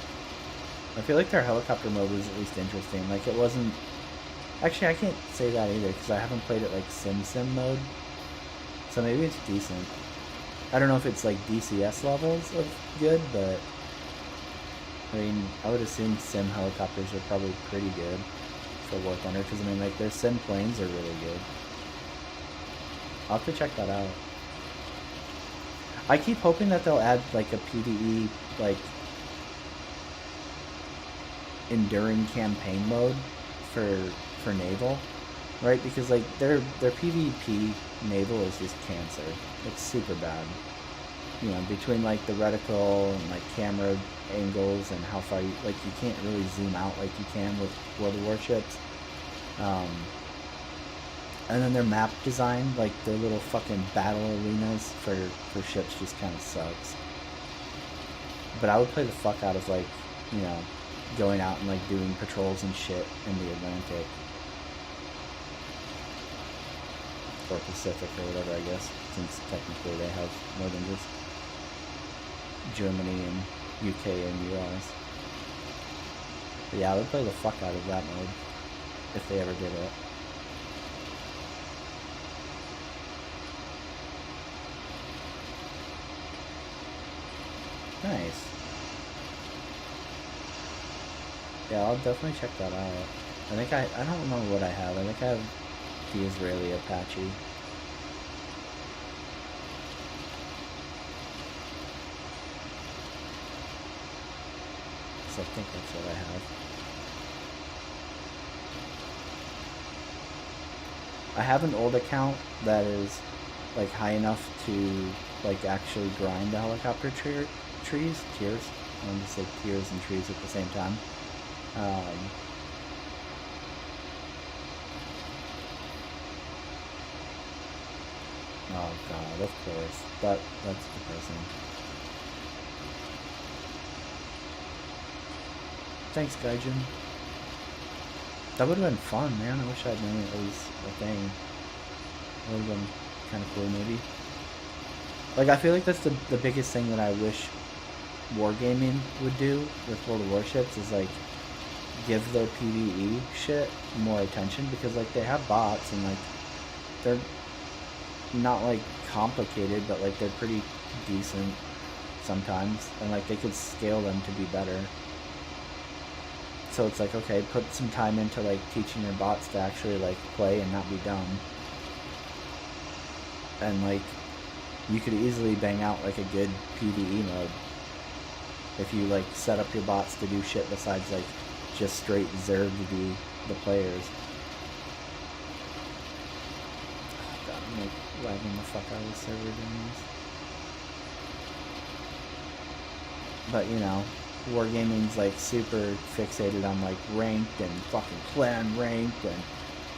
I feel like their helicopter mode was at least interesting. Like, it wasn't... Actually, I can't say that either, because I haven't played it like Sim mode. So maybe it's decent. I don't know if it's like DCS levels of good, but... I mean, I would assume Sim helicopters are probably pretty good. for War Thunder, because I mean, like, their sim planes are really good. I'll have to check that out. I keep hoping that they'll add like a PvE, like, enduring campaign mode for naval, right? Because like their PvP naval is just cancer. It's super bad. You know, between like the reticle and like camera angles and how far you can't really zoom out like you can with World of Warships. And then their map design, like their little fucking battle arenas for ships just kind of sucks. But I would play the fuck out of like, you know, going out and like doing patrols and shit in the Atlantic. Or Pacific or whatever, I guess, since technically they have more than just Germany and UK and US. But yeah, I would play the fuck out of that mode if they ever did it. Nice. Yeah, I'll definitely check that out. I think I don't remember what I have. I think I have the Israeli Apache. So I think that's what I have. I have an old account that is like high enough to like actually grind the helicopter tiers. I want to say tiers and trees at the same time. Oh god, of course. That's depressing. Thanks, Gaijin. That would have been fun, man. I wish I'd known it was a thing. That would have been kind of cool, maybe. Like, I feel like that's the biggest thing that I wish Wargaming would do with World of Warships is, like, give their PvE shit more attention, because, like, they have bots, and, like, they're not, like, complicated, but, like, they're pretty decent sometimes, and, like, they could scale them to be better. So it's like, okay, put some time into, like, teaching your bots to actually, like, play and not be dumb. And, like, you could easily bang out, like, a good PvE mode if you, like, set up your bots to do shit besides, like, just straight Zerg to be the players. Oh god, I'm, like, lagging the fuck out of the server doing this. But, you know, Wargaming's, like, super fixated on, like, ranked and fucking clan ranked and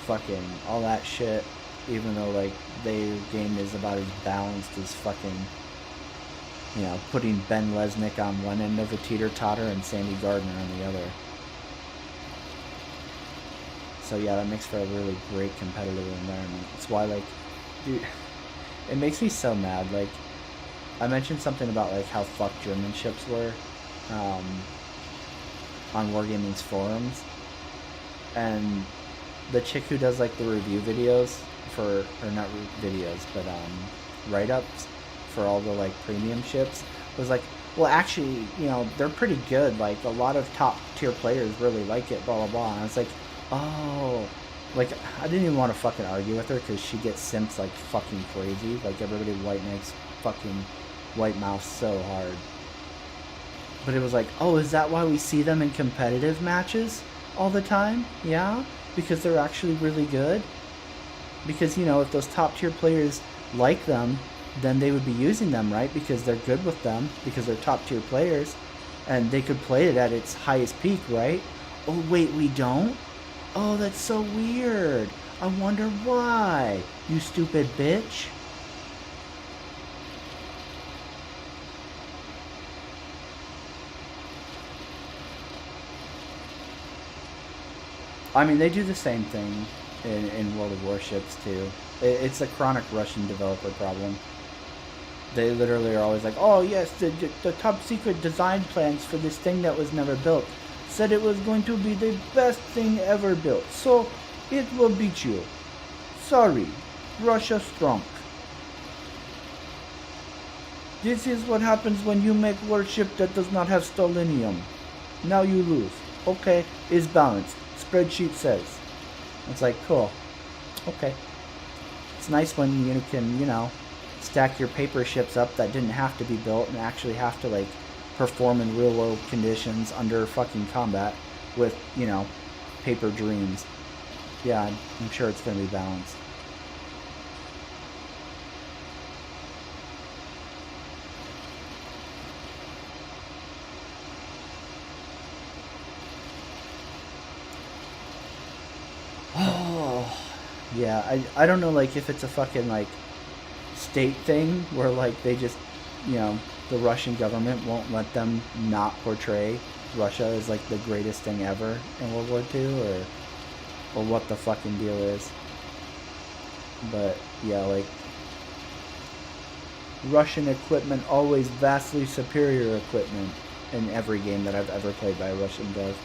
fucking all that shit, even though, like, their game is about as balanced as fucking, you know, putting Ben Lesnick on one end of a teeter-totter and Sandy Gardner on the other. So yeah, that makes for a really great competitive environment. It's why, like, dude, it makes me so mad. Like, I mentioned something about, like, how fucked German ships were on Wargaming's forums, and the chick who does, like, the review videos for, or not videos, but write-ups for all the, like, premium ships was like, well, actually, you know, they're pretty good, like, a lot of top tier players really like it, blah blah blah. And I was like, oh, like, I didn't even want to fucking argue with her because she gets simps like fucking crazy. Like, everybody white knights fucking white mouse so hard. But it was like, oh, is that why we see them in competitive matches all the time? Yeah? Because they're actually really good? Because, you know, if those top tier players like them, then they would be using them, right? Because they're good with them, because they're top tier players, and they could play it at its highest peak, right? Oh, wait, we don't? Oh, that's so weird. I wonder why, you stupid bitch. I mean, they do the same thing in World of Warships, too. It's a chronic Russian developer problem. They literally are always like, oh, yes, the top secret design plans for this thing that was never built said it was going to be the best thing ever built, so it will beat you. Sorry, Russia strong. This is what happens when you make warship that does not have stellinium. Now you lose. Okay, it's balanced. Spreadsheet says. It's like, cool. Okay. It's nice when you can, stack your paper ships up that didn't have to be built and actually have to, like, perform in real world conditions under fucking combat with, paper dreams. Yeah, I'm sure it's going to be balanced. Oh, yeah. I don't know, like, if it's a fucking, like, state thing where, like, they just, the Russian government won't let them not portray Russia as, like, the greatest thing ever in World War II, or what the fucking deal is. But, yeah, like, Russian equipment always vastly superior equipment in every game that I've ever played by a Russian dev.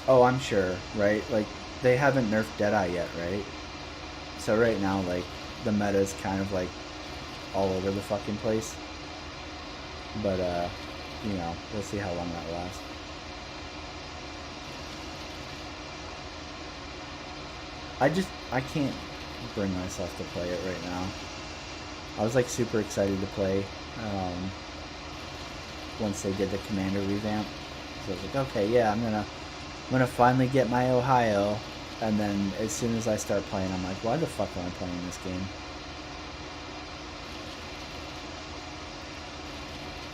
Oh, I'm sure, right? Like, they haven't nerfed Deadeye yet, right? So right now, like, the meta's kind of, like, all over the fucking place. But, we'll see how long that lasts. I can't bring myself to play it right now. I was, like, super excited to play once they did the Commander revamp. So I was like, okay, yeah, I'm gonna finally get my Ohio. And then as soon as I start playing, I'm like, why the fuck am I playing this game?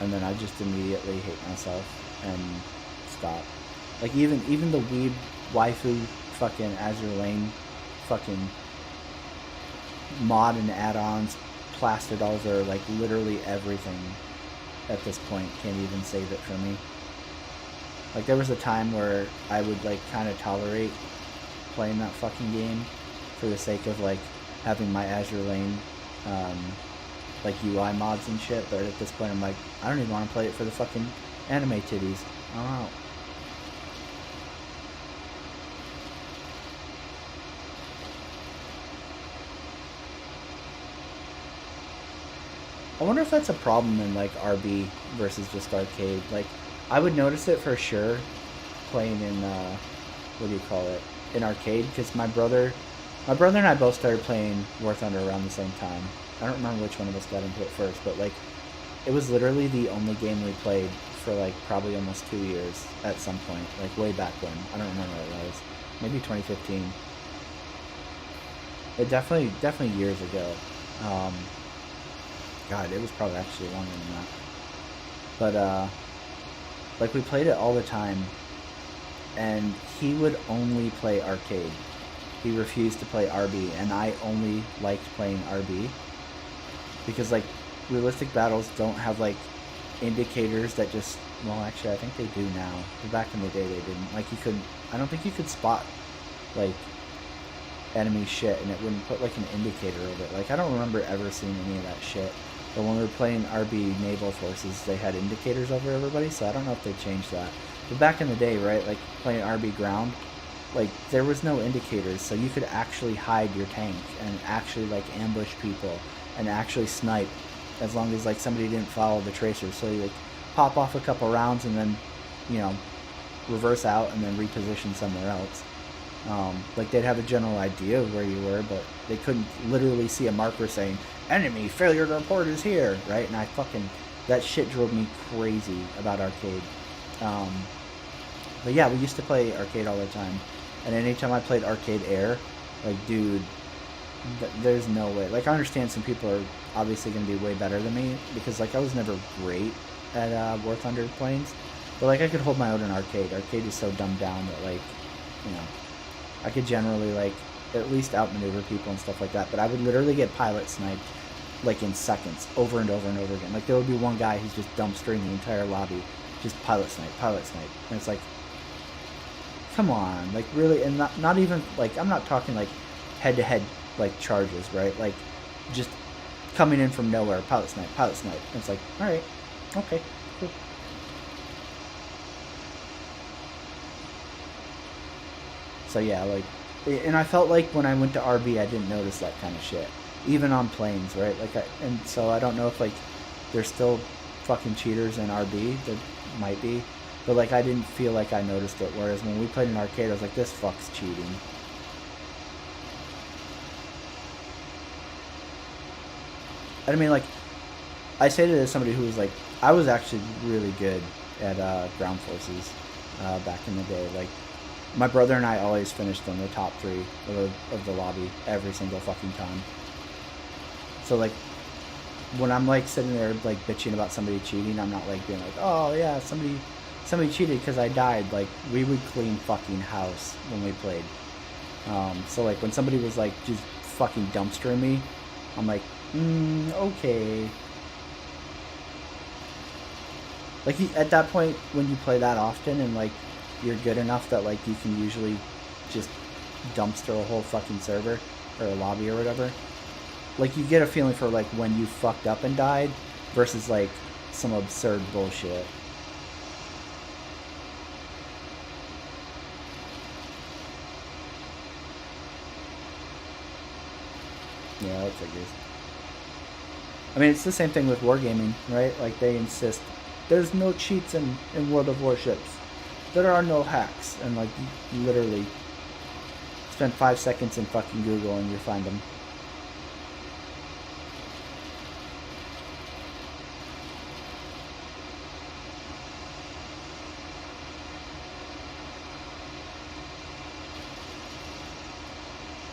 And then I just immediately hate myself and stop. Like, even the weeb waifu fucking Azure Lane fucking mod and add-ons plastered all over, like, literally everything at this point can't even save it for me. Like, there was a time where I would, like, kind of tolerate playing that fucking game for the sake of, like, having my Azure Lane like UI mods and shit, but at this point I'm like, I don't even want to play it for the fucking anime titties. I don't know. I wonder if that's a problem in, like, RB versus just arcade. Like, I would notice it for sure playing in what do you call it, in arcade, because my brother and I both started playing War Thunder around the same time. I don't remember which one of us got into it first, but, like, it was literally the only game we played for, like, probably almost 2 years at some point, like, way back when. I don't remember what it was. Maybe 2015. It definitely years ago. God, it was probably actually longer than that. But, like, we played it all the time, and he would only play arcade. He refused to play RB, and I only liked playing RB. Because, like, realistic battles don't have, like, indicators that just, well, actually, I think they do now. But back in the day, they didn't. Like, I don't think you could spot, like, enemy shit, and it wouldn't put, like, an indicator of it. Like, I don't remember ever seeing any of that shit. But when we were playing RB Naval Forces, they had indicators over everybody, so I don't know if they changed that. But back in the day, right, like, playing RB Ground, like, there was no indicators, so you could actually hide your tank and actually, like, ambush people and actually snipe, as long as, like, somebody didn't follow the tracers. So you, like, pop off a couple rounds and then, reverse out and then reposition somewhere else. Like, they'd have a general idea of where you were, but they couldn't literally see a marker saying, enemy failure to report is here, right? And that shit drove me crazy about arcade. But yeah, we used to play arcade all the time. And anytime I played Arcade Air, like, dude, there's no way. Like, I understand some people are obviously going to be way better than me, because, like, I was never great at War Thunder planes. But, like, I could hold my own in arcade. Arcade is so dumbed down that, like, I could generally, like, at least outmaneuver people and stuff like that. But I would literally get pilot sniped, like, in seconds, over and over and over again. Like, there would be one guy who's just dumpstering the entire lobby, just pilot snipe. And it's like, come on, like, really? And not even, like, I'm not talking, like, head-to-head, like, charges, right? Like, just coming in from nowhere, pilot snipe. And it's like, alright, okay, cool. So yeah, like, and I felt like when I went to RB, I didn't notice that kind of shit. even on planes, right? And so I don't know if like there's still fucking cheaters in RB. There might be, but like I didn't feel like I noticed it. Whereas when we played in arcade, I was like, this fuck's cheating. And I mean, like, I say to somebody who was like, I was actually really good at ground forces back in the day. Like, my brother and I always finished in the top three of the lobby every single fucking time. So like, when I'm like sitting there like bitching about somebody cheating, I'm not like being like, oh yeah, somebody cheated because I died. Like, we would clean fucking house when we played. So like when somebody was like just fucking dumpstering me, I'm like, okay. Like at that point, when you play that often and like you're good enough that like you can usually just dumpster a whole fucking server or a lobby or whatever. Like you get a feeling for like when you fucked up and died versus like some absurd bullshit. Yeah, that figures. I mean, it's the same thing with wargaming, right? Like they insist there's no cheats in World of Warships. There are no hacks, and like you literally spend 5 seconds in fucking Google and you find them.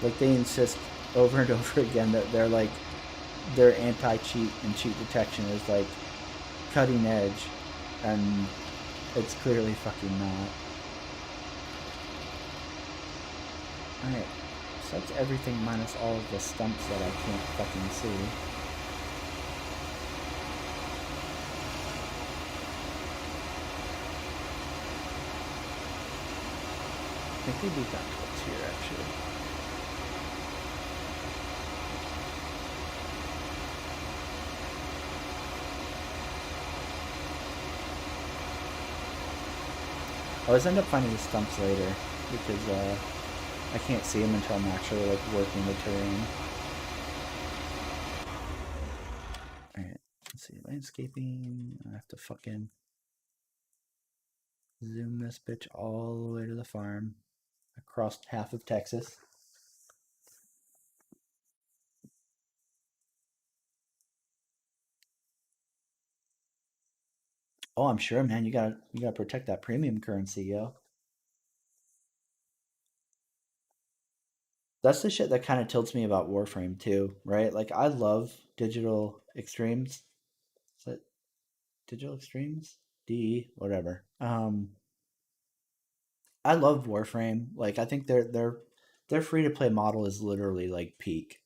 Like they insist over and over again that they're like their anti-cheat and cheat detection is like cutting edge, and it's clearly fucking not. Alright, so that's everything minus all of the stumps that I can't fucking see. I think we've got towards here actually. I always end up finding the stumps later because I can't see them until I'm actually like working the terrain. Alright, let's see. Landscaping. I have to fucking zoom this bitch all the way to the farm across half of Texas. Oh, I'm sure, man. You gotta protect that premium currency, yo. That's the shit that kind of tilts me about Warframe too, right? Like I love digital extremes. Is that digital extremes? D whatever. I love Warframe. Like I think their free to play model is literally like peak.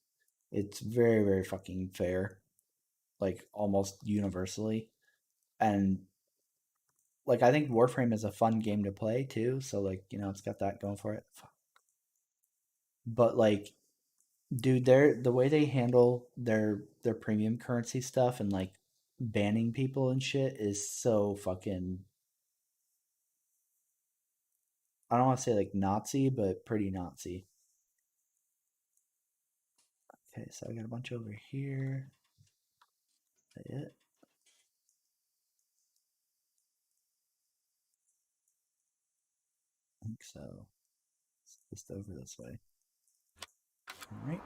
It's very very fucking fair, like almost universally. And like I think Warframe is a fun game to play too. So like it's got that going for it. But like dude, the way they handle their premium currency stuff and like banning people and shit is so fucking, I don't want to say like Nazi, but pretty Nazi. Okay, so I got a bunch over here. Is that it? I think so. It's just over this way. All right.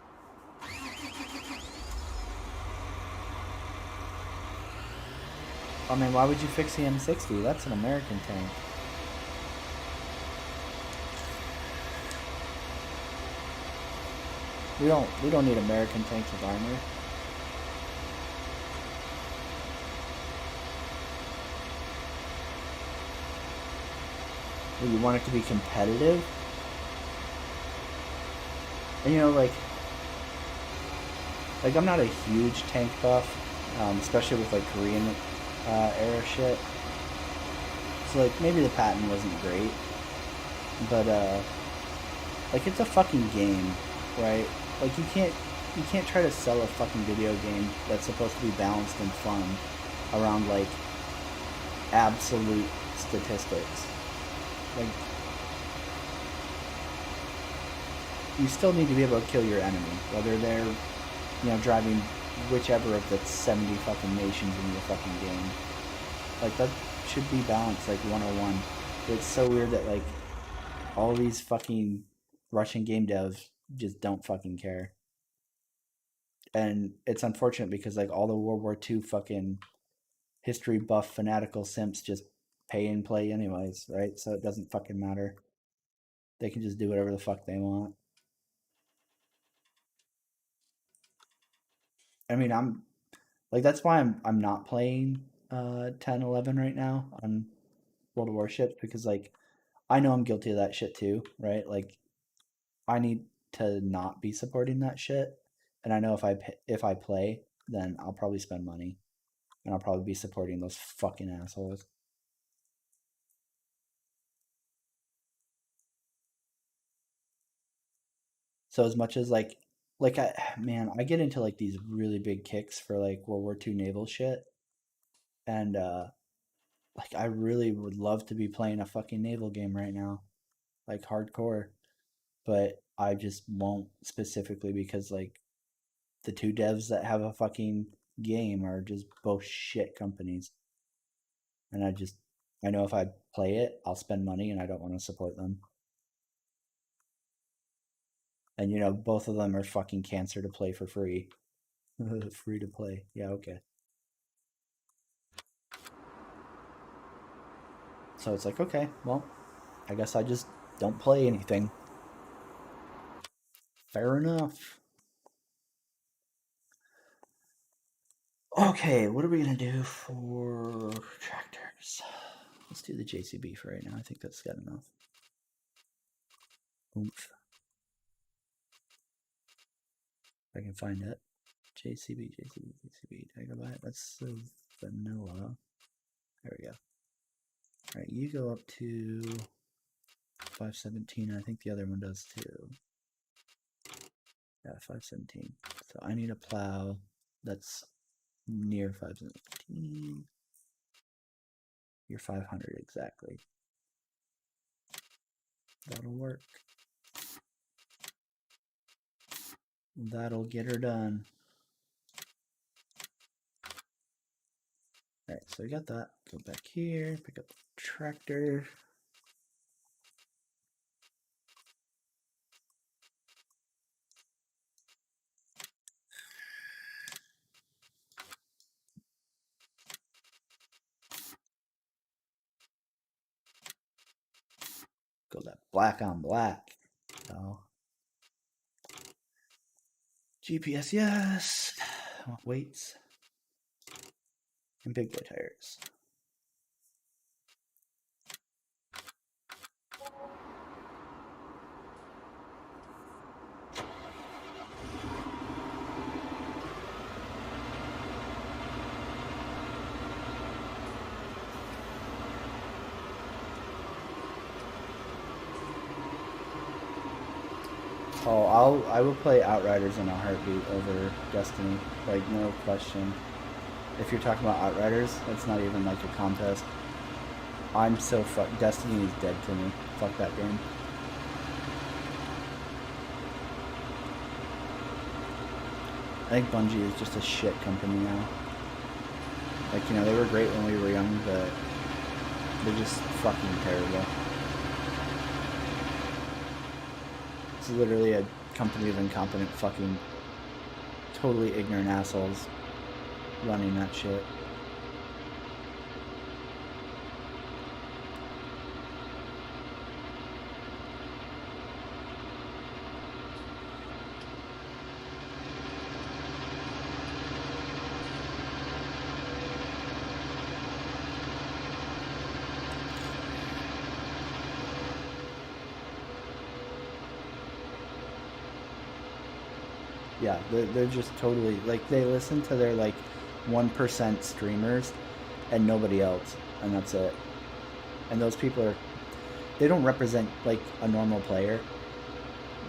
I mean, why would you fix the M60? That's an American tank. We don't need American tanks with armor. Well, you want it to be competitive, and like I'm not a huge tank buff, especially with like Korean era shit. So like maybe the patent wasn't great, but like it's a fucking game, right? Like you can't try to sell a fucking video game that's supposed to be balanced and fun around like absolute statistics. Like you still need to be able to kill your enemy, whether they're driving whichever of the 70 fucking nations in your fucking game. Like, that should be balanced, like 101. But it's so weird that, like, all these fucking Russian game devs just don't fucking care. And it's unfortunate because, like, all the World War II fucking history buff fanatical simps just pay and play anyways, right? So it doesn't fucking matter. They can just do whatever the fuck they want. I mean, I'm like that's why I'm not playing 10 11 right now on World of Warships because like I know I'm guilty of that shit too, right? Like I need to not be supporting that shit, and I know if I play, then I'll probably spend money, and I'll probably be supporting those fucking assholes. So as much as like I man, I get into like these really big kicks for like World War II naval shit, and like I really would love to be playing a fucking naval game right now, like hardcore, but I just won't specifically because like the two devs that have a fucking game are just both shit companies, and I know if I play it, I'll spend money, and I don't want to support them. And both of them are fucking cancer to play for free. Free to play. Yeah, okay. So it's like, okay, well, I guess I just don't play anything. Fair enough. Okay, what are we gonna do for tractors? Let's do the JCB for right now. I think that's good enough. Oomph. If I can find it. JCB, JCB, JCB. Did I go by it? That's the vanilla. There we go. Alright, you go up to 517. I think the other one does too. Yeah, 517. So I need a plow that's near 517. You're 500 exactly. That'll work. That'll get her done. Alright, so we got that. Go back here, pick up the tractor. Go that black on black. So GPS, yes. Weights and big boy tires. Oh, I will play Outriders in a heartbeat over Destiny, like no question. If you're talking about Outriders, that's not even like a contest. I'm so Destiny is dead to me. Fuck that game. I think Bungie is just a shit company now. Like, they were great when we were young, but they're just fucking terrible. It's literally a company of incompetent fucking totally ignorant assholes running that shit. Yeah, they're just totally like they listen to their like 1% streamers and nobody else, and that's it. And those people they don't represent like a normal player.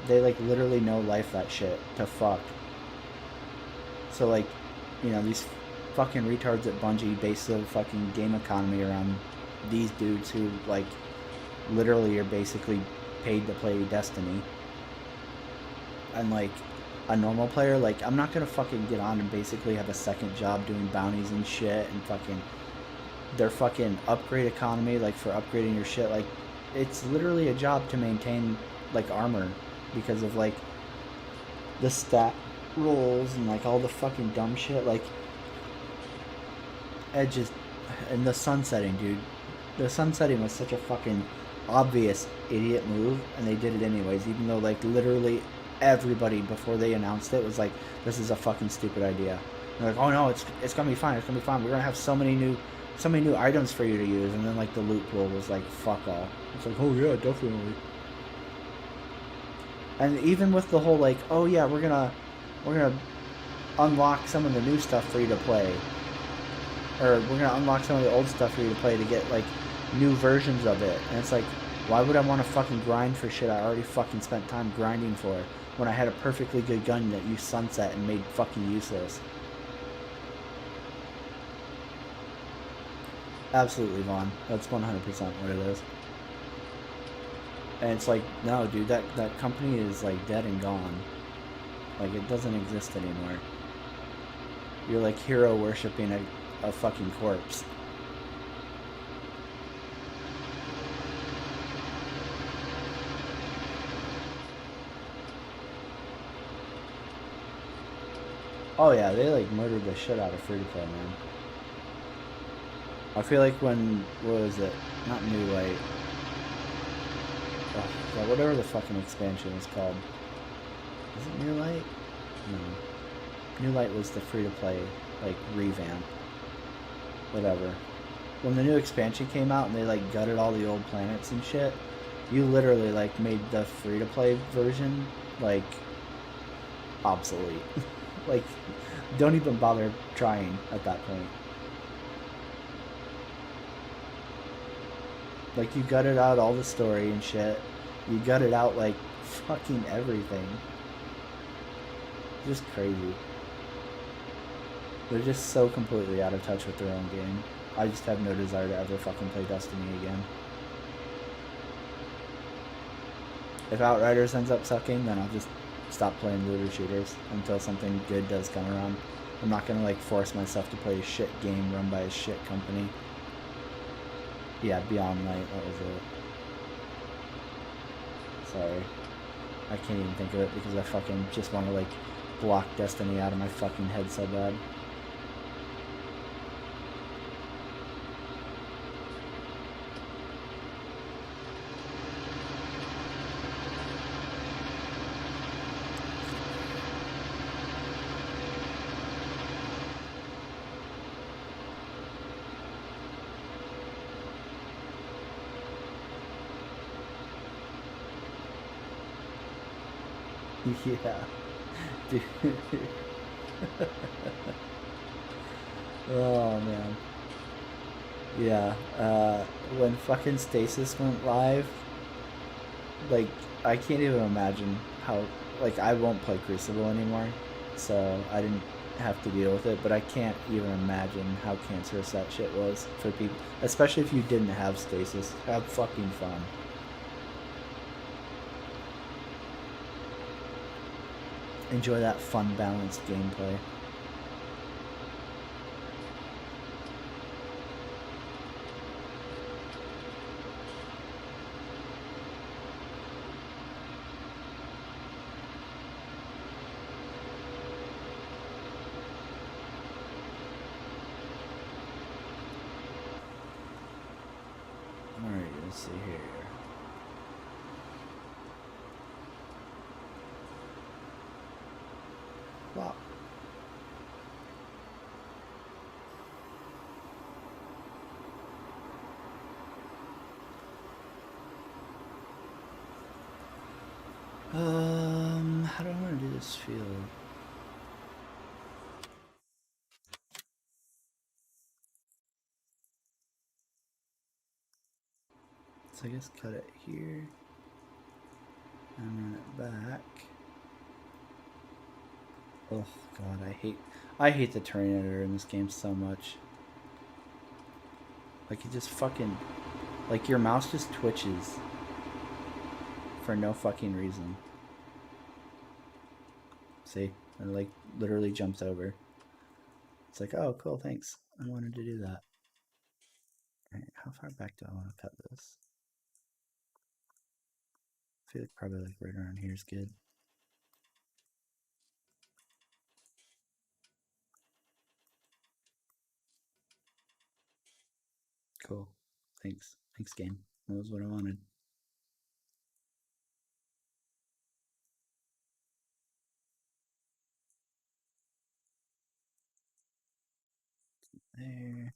They like literally know life that shit to fuck. So like, these fucking retards at Bungie base the fucking game economy around these dudes who like literally are basically paid to play Destiny. And like a normal player, like, I'm not gonna fucking get on and basically have a second job doing bounties and shit and fucking their fucking upgrade economy, like, for upgrading your shit. Like, it's literally a job to maintain, like, armor because of, like, the stat rolls and, like, all the fucking dumb shit. Like, it just... And the sunsetting, dude. The sunsetting was such a fucking obvious idiot move, and they did it anyways, even though, like, literally everybody before they announced it was like, this is a fucking stupid idea. And they're like, oh no, it's gonna be fine, it's gonna be fine. We're gonna have so many new items for you to use. And then, like, the loot pool was like, fuck all. It's like, oh yeah, definitely. And even with the whole, like, oh yeah, we're gonna unlock some of the new stuff for you to play, or we're gonna unlock some of the old stuff for you to play to get, like, new versions of it. And it's like, why would I want to fucking grind for shit I already fucking spent time grinding for when I had a perfectly good gun that you sunset and made fucking useless? Absolutely, Vaughn. That's 100% what it is. And it's like, no, dude, that company is, like, dead and gone. Like, it doesn't exist anymore. You're, like, hero worshipping a fucking corpse. Oh yeah, they, like, murdered the shit out of free to play, man. I feel like when, what was it? Not New Light. Oh, yeah, whatever the fucking expansion is called. Is it New Light? No. New Light was the free to play, like, revamp. Whatever. When the new expansion came out and they, like, gutted all the old planets and shit, you literally, like, made the free to play version, like, obsolete. Like, don't even bother trying at that point. Like, you gutted out all the story and shit. You gutted out, like, fucking everything. Just crazy. They're just so completely out of touch with their own game. I just have no desire to ever fucking play Destiny again. If Outriders ends up sucking, then I'll just stop playing looter shooters until something good does come around. I'm not gonna, like, force myself to play a shit game run by a shit company. Yeah, Beyond Light, that was it. Sorry. I can't even think of it because I fucking just want to, like, block Destiny out of my fucking head so bad. Yeah. Dude. Oh, man. Yeah. When fucking Stasis went live, like, I can't even imagine how... Like, I won't play Crucible anymore, so I didn't have to deal with it, but I can't even imagine how cancerous that shit was for people. Especially if you didn't have Stasis. Have fucking fun. Enjoy that fun, balanced gameplay. Alright, let's see here. Wow. How do I want to do this field? So I guess cut it here and run it back. Oh god, I hate the terrain editor in this game so much. Like, it just fucking, like, your mouse just twitches for no fucking reason. See, it like literally jumps over. It's like, oh, cool, thanks. I wanted to do that. All right, how far back do I want to cut this? I feel like probably like right around here is good. Cool. Thanks. Thanks, game. That was what I wanted. There.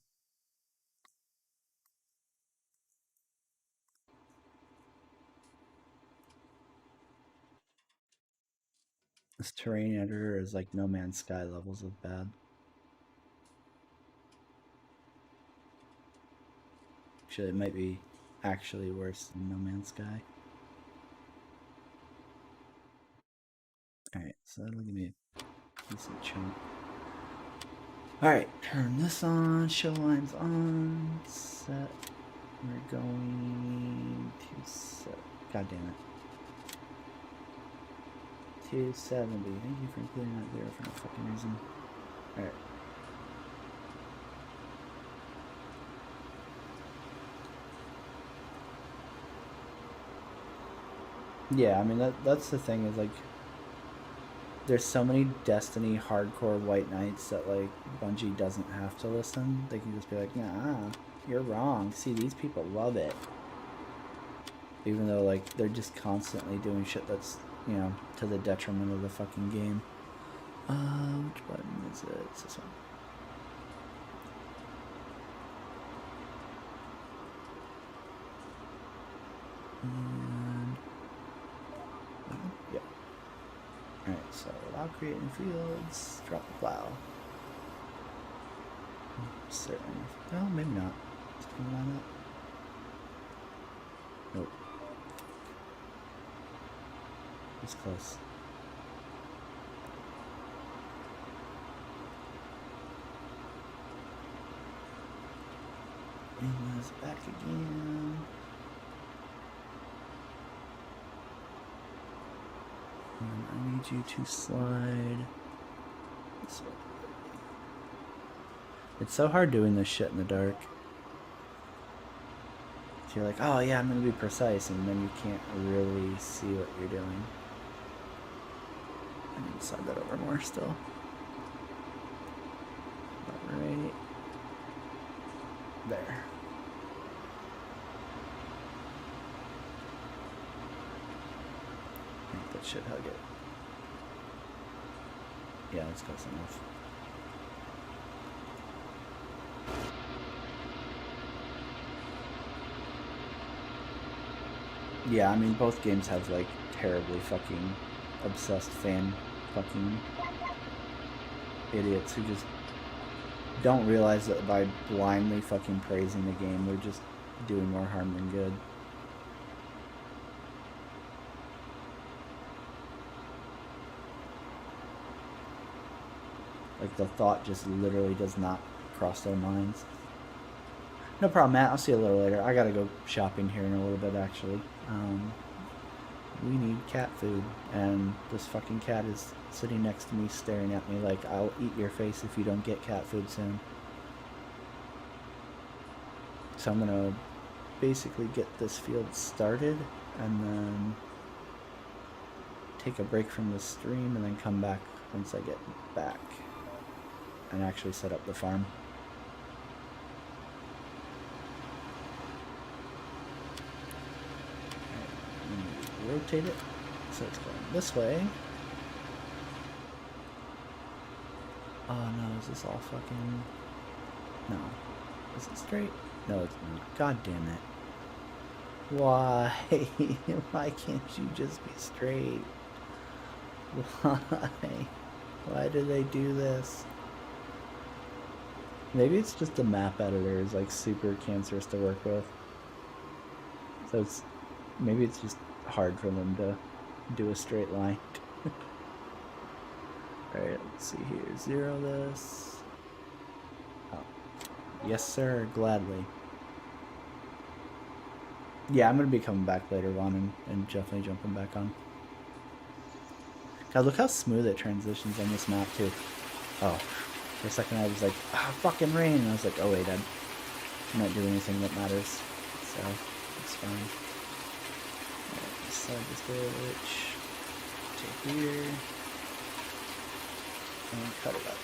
This terrain editor is like No Man's Sky levels of bad. Actually, it might be actually worse than No Man's Sky. Alright, so that'll give me a decent chunk. Alright, turn this on, show lines on, set. We're going to set. God damn it. 270. Thank you for including that there for no fucking reason. Alright. Yeah, I mean that's the thing is like there's so many Destiny hardcore white knights that like Bungie doesn't have to listen. They can just be like, nah, you're wrong. See, these people love it. Even though like they're just constantly doing shit that's, you know, to the detriment of the fucking game. Which button is it? It's this one. And yep. Alright, so without creating fields, drop the plow. Certain. No, maybe not. It's coming on up. Nope. It's close. And it's back again. And I need you to slide this way. It's so hard doing this shit in the dark. You're like, oh yeah, I'm gonna be precise, and then you can't really see what you're doing. I need to slide that over more still. Right there. I think that should hug it. Yeah, that's close enough. Yeah, I mean, both games have like terribly fucking obsessed fan fucking idiots who just don't realize that by blindly fucking praising the game, they're just doing more harm than good. Like the thought just literally does not cross their minds. No problem, Matt. I'll see you a little later. I gotta go shopping here in a little bit, actually. We need cat food, and this fucking cat is sitting next to me staring at me like, I'll eat your face if you don't get cat food soon. So I'm gonna basically get this field started, and then take a break from the stream, and then come back once I get back, and actually set up the farm. Rotate it so it's going this way. Oh no, is this all fucking... No. Is it straight? No, it's not. God damn it. Why? Why can't you just be straight? Why? Why do they do this? Maybe it's just the map editor is like super cancerous to work with. So it's... Maybe it's just hard for them to do a straight line. Alright, let's see here. Zero this. Oh. Yes, sir. Gladly. Yeah, I'm going to be coming back later on and definitely jumping back on. God, look how smooth it transitions on this map too. Oh, for a second I was like, ah, fucking rain. And I was like, oh wait, I'm not doing anything that matters. So, it's fine. Alright, slide this bitch to here. And cut it up.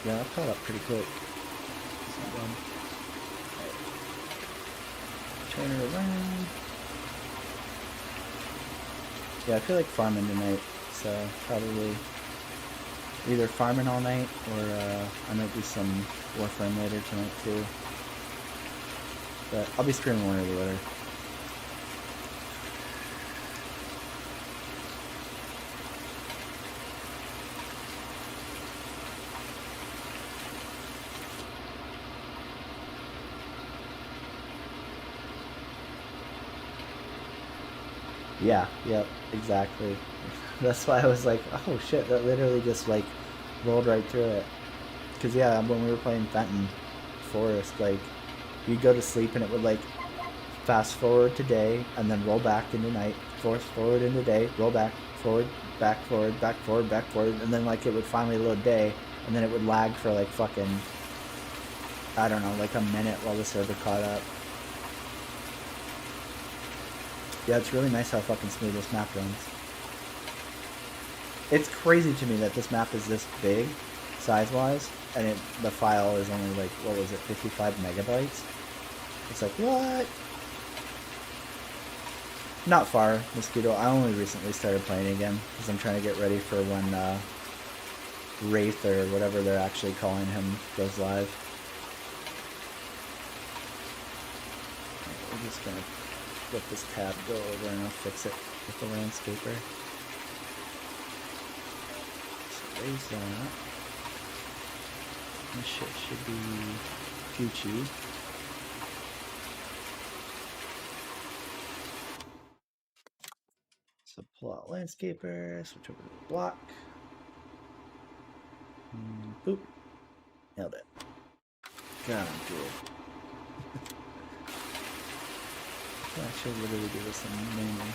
Yeah, I'll cut up pretty quick. Right. Turn it around. Yeah, I feel like farming tonight, so probably either farming all night or I might do some Warframe later tonight too. But I'll be streaming one or the other. Yeah, yep, exactly. That's why I was like, oh shit, that literally just like rolled right through it. Cause yeah, when we were playing Fenton Forest, like you'd go to sleep and it would like fast forward to day and then roll back into night, fast forward into day, roll back, forward, back forward, back forward, back forward, and then like it would finally load day, and then it would lag for like fucking, I don't know, like a minute while the server caught up. Yeah, it's really nice how fucking smooth this map runs. It's crazy to me that this map is this big, size-wise, and the file is only like, what was it, 55 megabytes? It's like, what? Not far, Mosquito. I only recently started playing again, because I'm trying to get ready for when Wraith, or whatever they're actually calling him, goes live. We're just gonna let this tab go over and I'll fix it with the landscaper. So raise that. This shit should be Gucci. So pull out landscaper, switch over to the block. Boop. Nailed it. God, I'm good. I should literally do this in manual.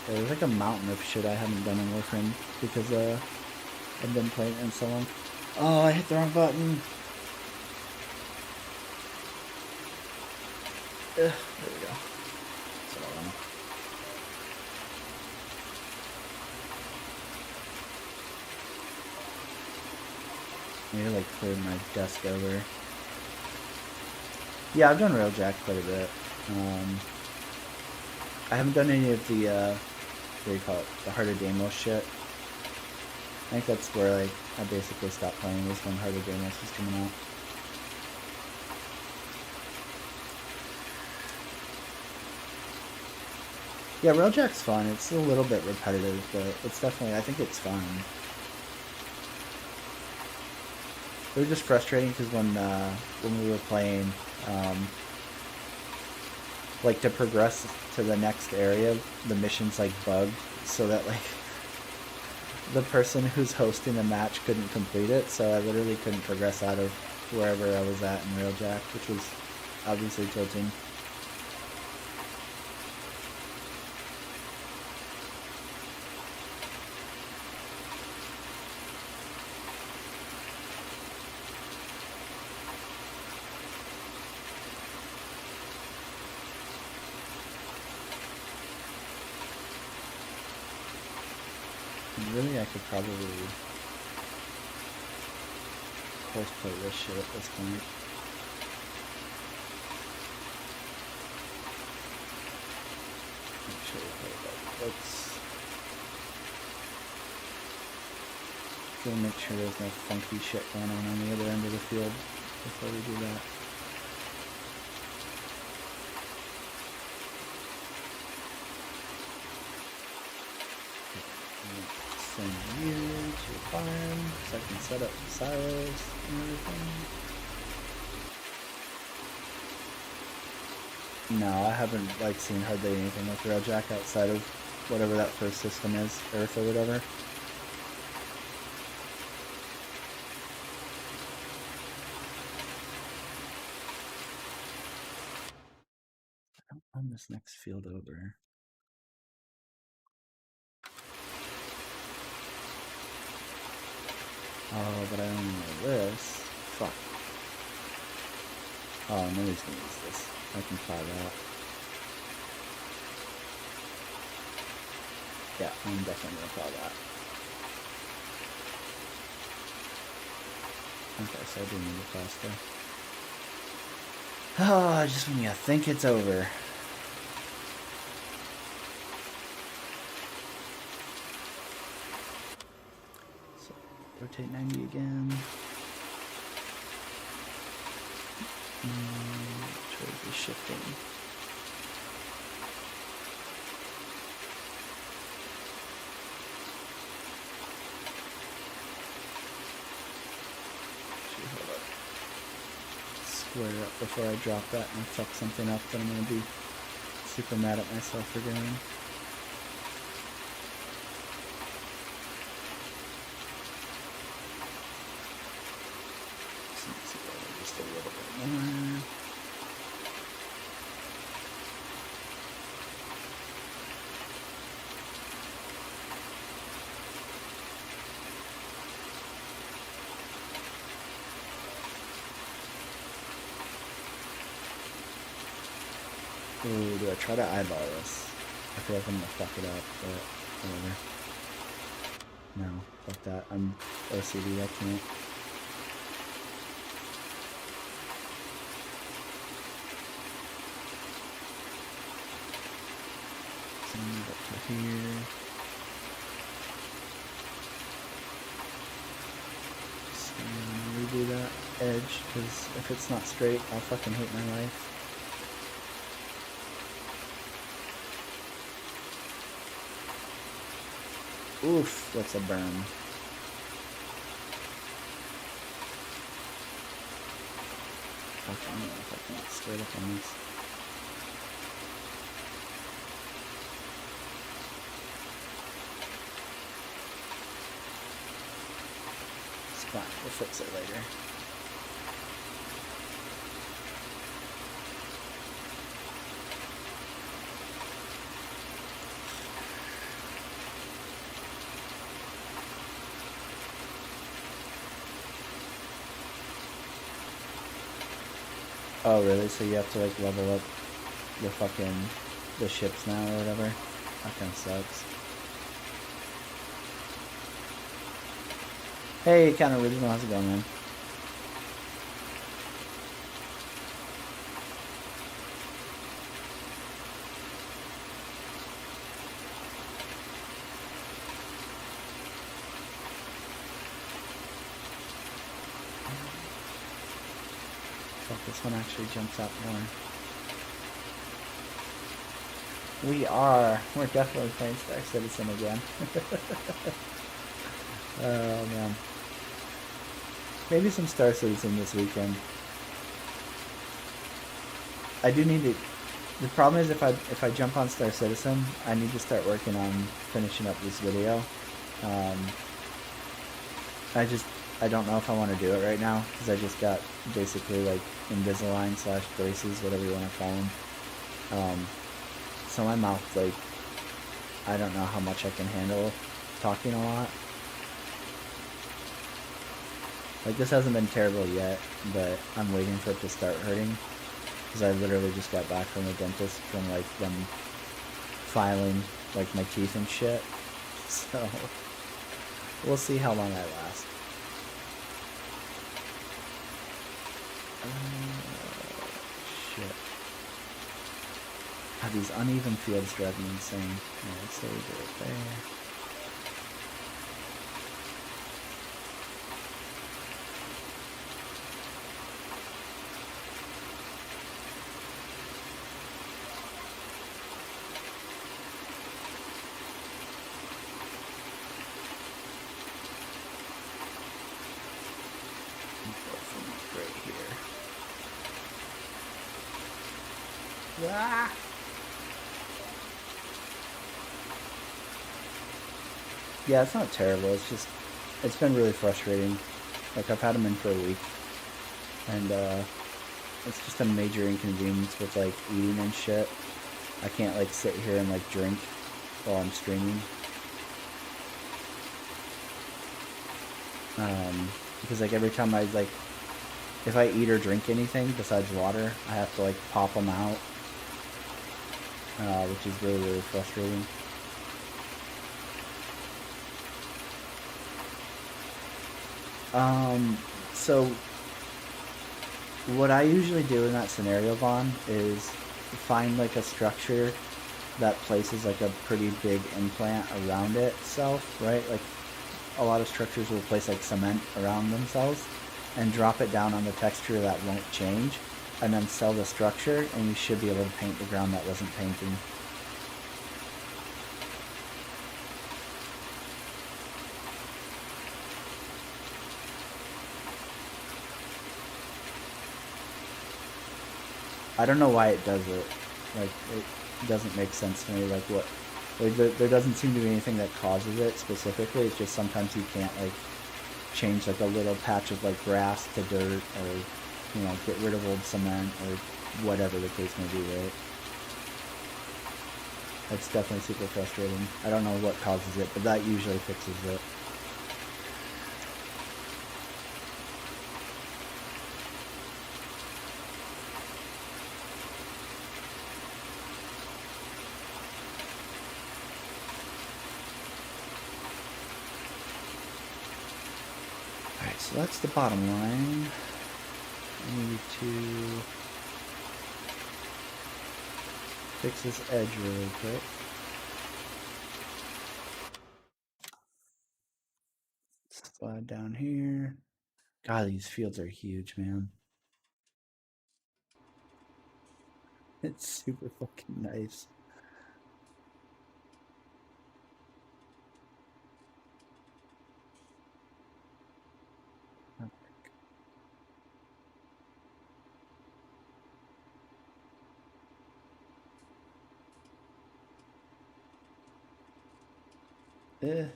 Yeah, there's like a mountain of shit I haven't done in Warframe because I've been playing it so long. Oh, I hit the wrong button. There we go. That's what I want. I need to like clear my desk over. Yeah, I've done Railjack quite a bit. I haven't done any of the what do you call it? The harder Deimos shit. I think that's where like I basically stopped playing, was when harder Deimos was coming out. Yeah, Railjack's fun. It's a little bit repetitive, but it's definitely, I think it's fun. It was just frustrating because when we were playing, like to progress to the next area, the mission's like bugged, so that like the person who's hosting the match couldn't complete it, so I literally couldn't progress out of wherever I was at in Railjack, which was obviously tilting. Really, I could probably cosplay this shit at this point. Let's make sure there's no funky shit going on the other end of the field before we do that. Send you to a farm so I can set up silos and everything. No, I haven't like seen hardly anything with Railjack outside of whatever that first system is, Earth or whatever. I don't own this next field over. Oh, but I only know this. Fuck. Oh, nobody's gonna use this. I can plow that. Yeah, I'm definitely gonna plow that. Okay, so I do need a plow still. Oh, just when you think it's over. So, rotate 90 again. Try the shifting. Square up before I drop that and fuck something up that I'm gonna be super mad at myself for doing. Just a little bit more. Ooh, do I try to eyeball this? I feel like I'm gonna fuck it up, but whatever. No, fuck that. I'm OCD, I can't. So move up to here. Just gonna redo that edge, because if it's not straight, I'll fucking hate my life. Oof, that's a burn. Fuck, I don't know if I can get straight up on this. It's fine, we'll fix it later. Oh really? So you have to like level up the ships now or whatever? That kinda sucks. Hey, kinda original, how's it going, man? Fuck, this one actually jumps out more. We're definitely playing Star Citizen again. Oh man. Maybe some Star Citizen this weekend. I do need to. The problem is if I jump on Star Citizen, I need to start working on finishing up this video. I don't know if I want to do it right now because I just got basically like Invisalign / braces, whatever you want to call them. So my mouth, like, I don't know how much I can handle talking a lot. Like, this hasn't been terrible yet, but I'm waiting for it to start hurting. Because I literally just got back from the dentist from, like, them filing, like, my teeth and shit. So, we'll see how long I last. Shit. God, these uneven fields drive me insane. Alright, so we do it there. Right here. Ah! Yeah, it's not terrible. It's just, it's been really frustrating. Like, I've had them in for a week, and it's just a major inconvenience with, like, eating and shit. I can't, like, sit here and, like, drink while I'm streaming. Because, like, every time I, like, if I eat or drink anything besides water, I have to, like, pop them out, which is really, really frustrating. So what I usually do in that scenario, Vaughn, is find like a structure that places like a pretty big implant around itself, right? Like a lot of structures will place like cement around themselves and drop it down on the texture that won't change, and then sell the structure, and you should be able to paint the ground that wasn't painting. I don't know why it does it. Like, it doesn't make sense to me. Like, what? Like, there doesn't seem to be anything that causes it specifically. It's just sometimes you can't, like, change, like, a little patch of, like, grass to dirt, or, you know, get rid of old cement, or whatever the case may be, right? It's definitely super frustrating. I don't know what causes it, but that usually fixes it. Alright, so that's the bottom line. I need to fix this edge really quick. Slide down here. God, these fields are huge, man. It's super fucking nice. Eh.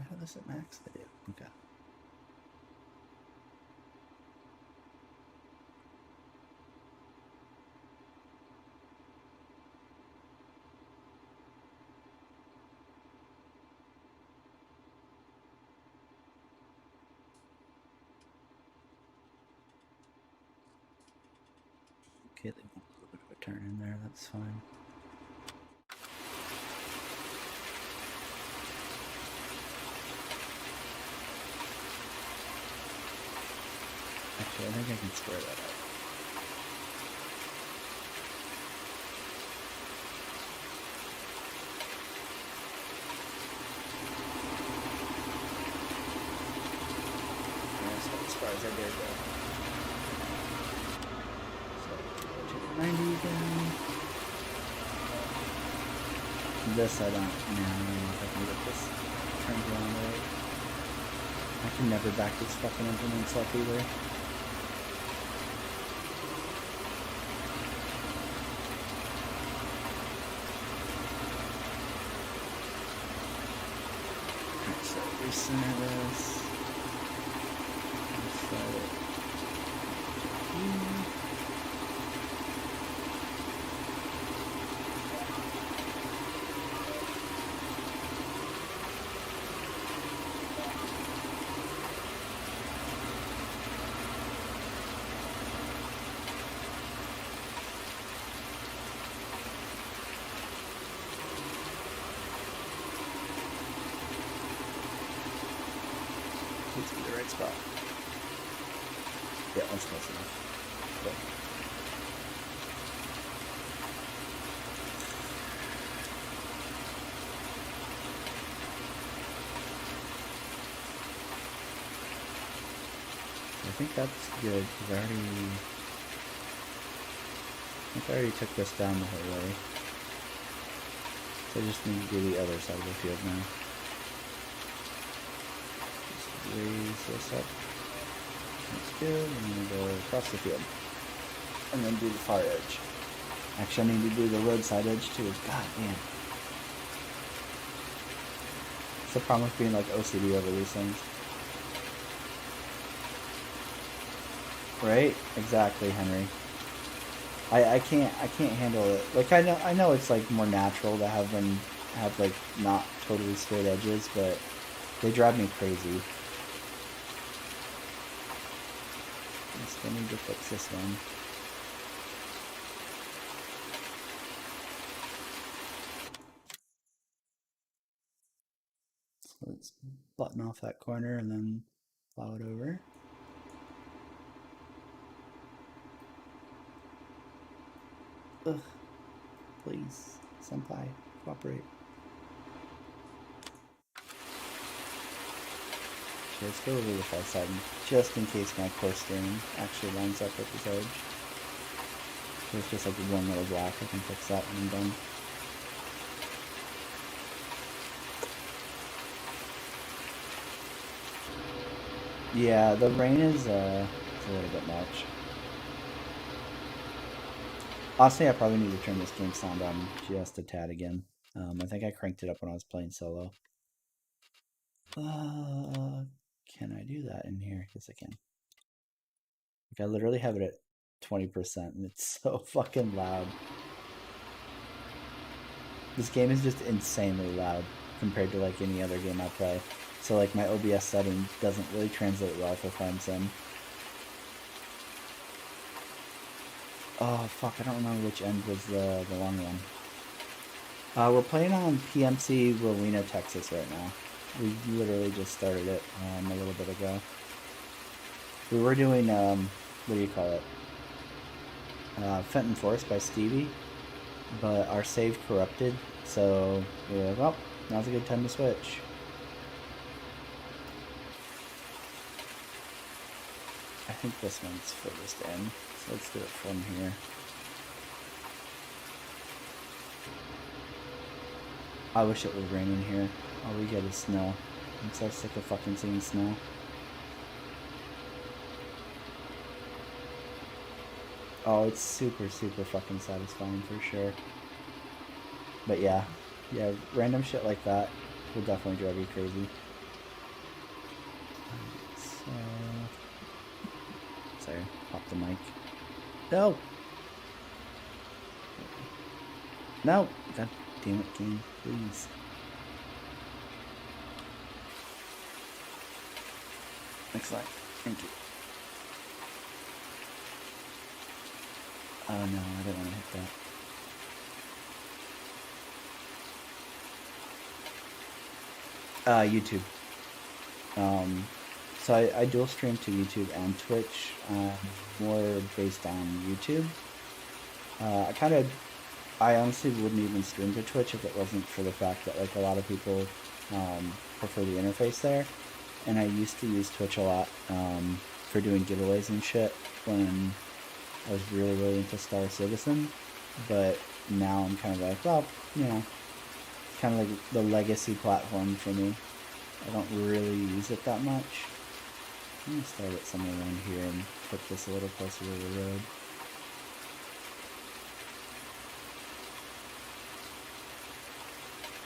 How does it max it? Okay. Okay, they want a little bit of a turn in there. That's fine. Actually, I think I can square that up. That's as far as I dare go. So, 290 again. This I don't know if I can get this turned around right. I can never back these fucking implements up either. Alright, so recenter this. Slide it here. Needs to be the right spot. Yeah, that's close enough. Cool. I think that's good, because I already took this down the whole way. So I just need to do the other side of the field now. raise this up. That's good. I'm gonna go across the field. And then do the far edge. Actually, I need to do the roadside edge too. God damn. It's the problem with being like OCD over these things. Right? Exactly, Henry. I can't handle it. Like I know it's like more natural to have them have like not totally straight edges, but they drive me crazy. I still need to fix this one. So let's button off that corner and then plow it over. Ugh. Please, senpai, cooperate. Let's go over the far side just in case my core steering actually lines up with this edge. There's just like one little block. I can fix that when I'm done. Yeah, the rain is a little bit much. Honestly, I probably need to turn this game sound on just a tad again. I think I cranked it up when I was playing solo. Can I do that in here? Yes, I can. Like, I literally have it at 20% and it's so fucking loud. This game is just insanely loud compared to like any other game I play. So like my OBS setting doesn't really translate well for farm sim. Oh fuck, I don't remember which end was the long one. We're playing on PMC Rowena, Texas right now. We literally just started it a little bit ago. We were doing, what do you call it? Fenton Forest by Stevie, but our save corrupted, so we were like, well, now's a good time to switch. I think this one's furthest in, so let's do it from here. I wish it would rain in here. All we get is snow. I'm so sick of fucking seeing snow. Oh, it's super, super fucking satisfying for sure. But yeah, random shit like that will definitely drive you crazy. So, sorry, pop the mic. No! No! God damn it, game, please. Excellent, thank you. Oh no, I don't want to hit that. YouTube. So I dual stream to YouTube and Twitch, more based on YouTube. I honestly wouldn't even stream to Twitch if it wasn't for the fact that like a lot of people prefer the interface there. And I used to use Twitch a lot for doing giveaways and shit when I was really, really into Star Citizen. But now I'm kind of like, well, you know, kind of like the legacy platform for me. I don't really use it that much. I'm going to start it somewhere around here and put this a little closer to the road.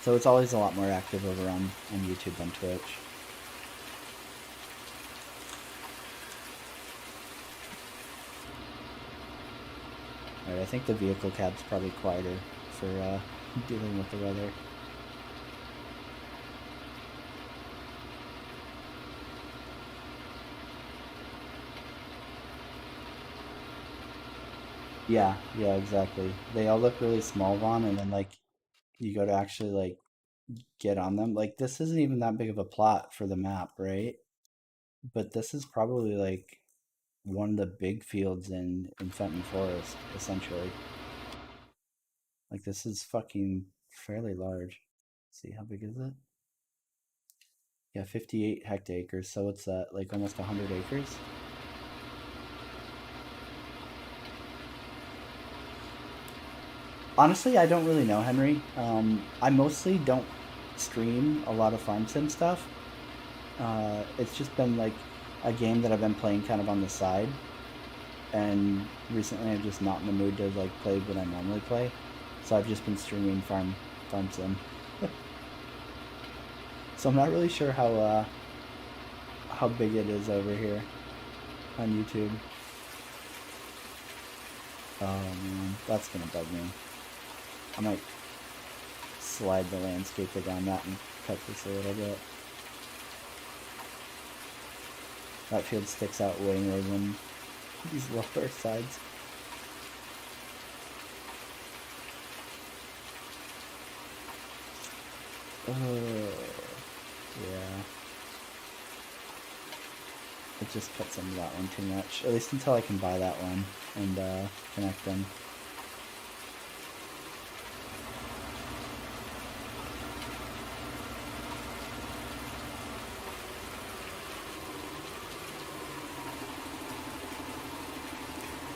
So it's always a lot more active over on YouTube than Twitch. Alright, I think the vehicle cab's probably quieter for dealing with the weather. Yeah, exactly. They all look really small, Vaughn, and then like you go to actually like get on them. Like this isn't even that big of a plot for the map, right? But this is probably like one of the big fields in Fenton Forest, essentially. Like this is fucking fairly large. Let's see, how big is it? Yeah, 58 hectares. So it's like almost 100 acres. Honestly, I don't really know, Henry. I mostly don't stream a lot of farm sim stuff. It's just been like a game that I've been playing kind of on the side, and recently I'm just not in the mood to like play what I normally play, so I've just been streaming Farm Sim. So I'm not really sure how big it is over here on YouTube. Oh man, that's gonna bug me. I might slide the landscape around that and cut this a little bit. That field sticks out way more than these lower sides. Oh, yeah. It just cuts into that one too much. At least until I can buy that one and connect them.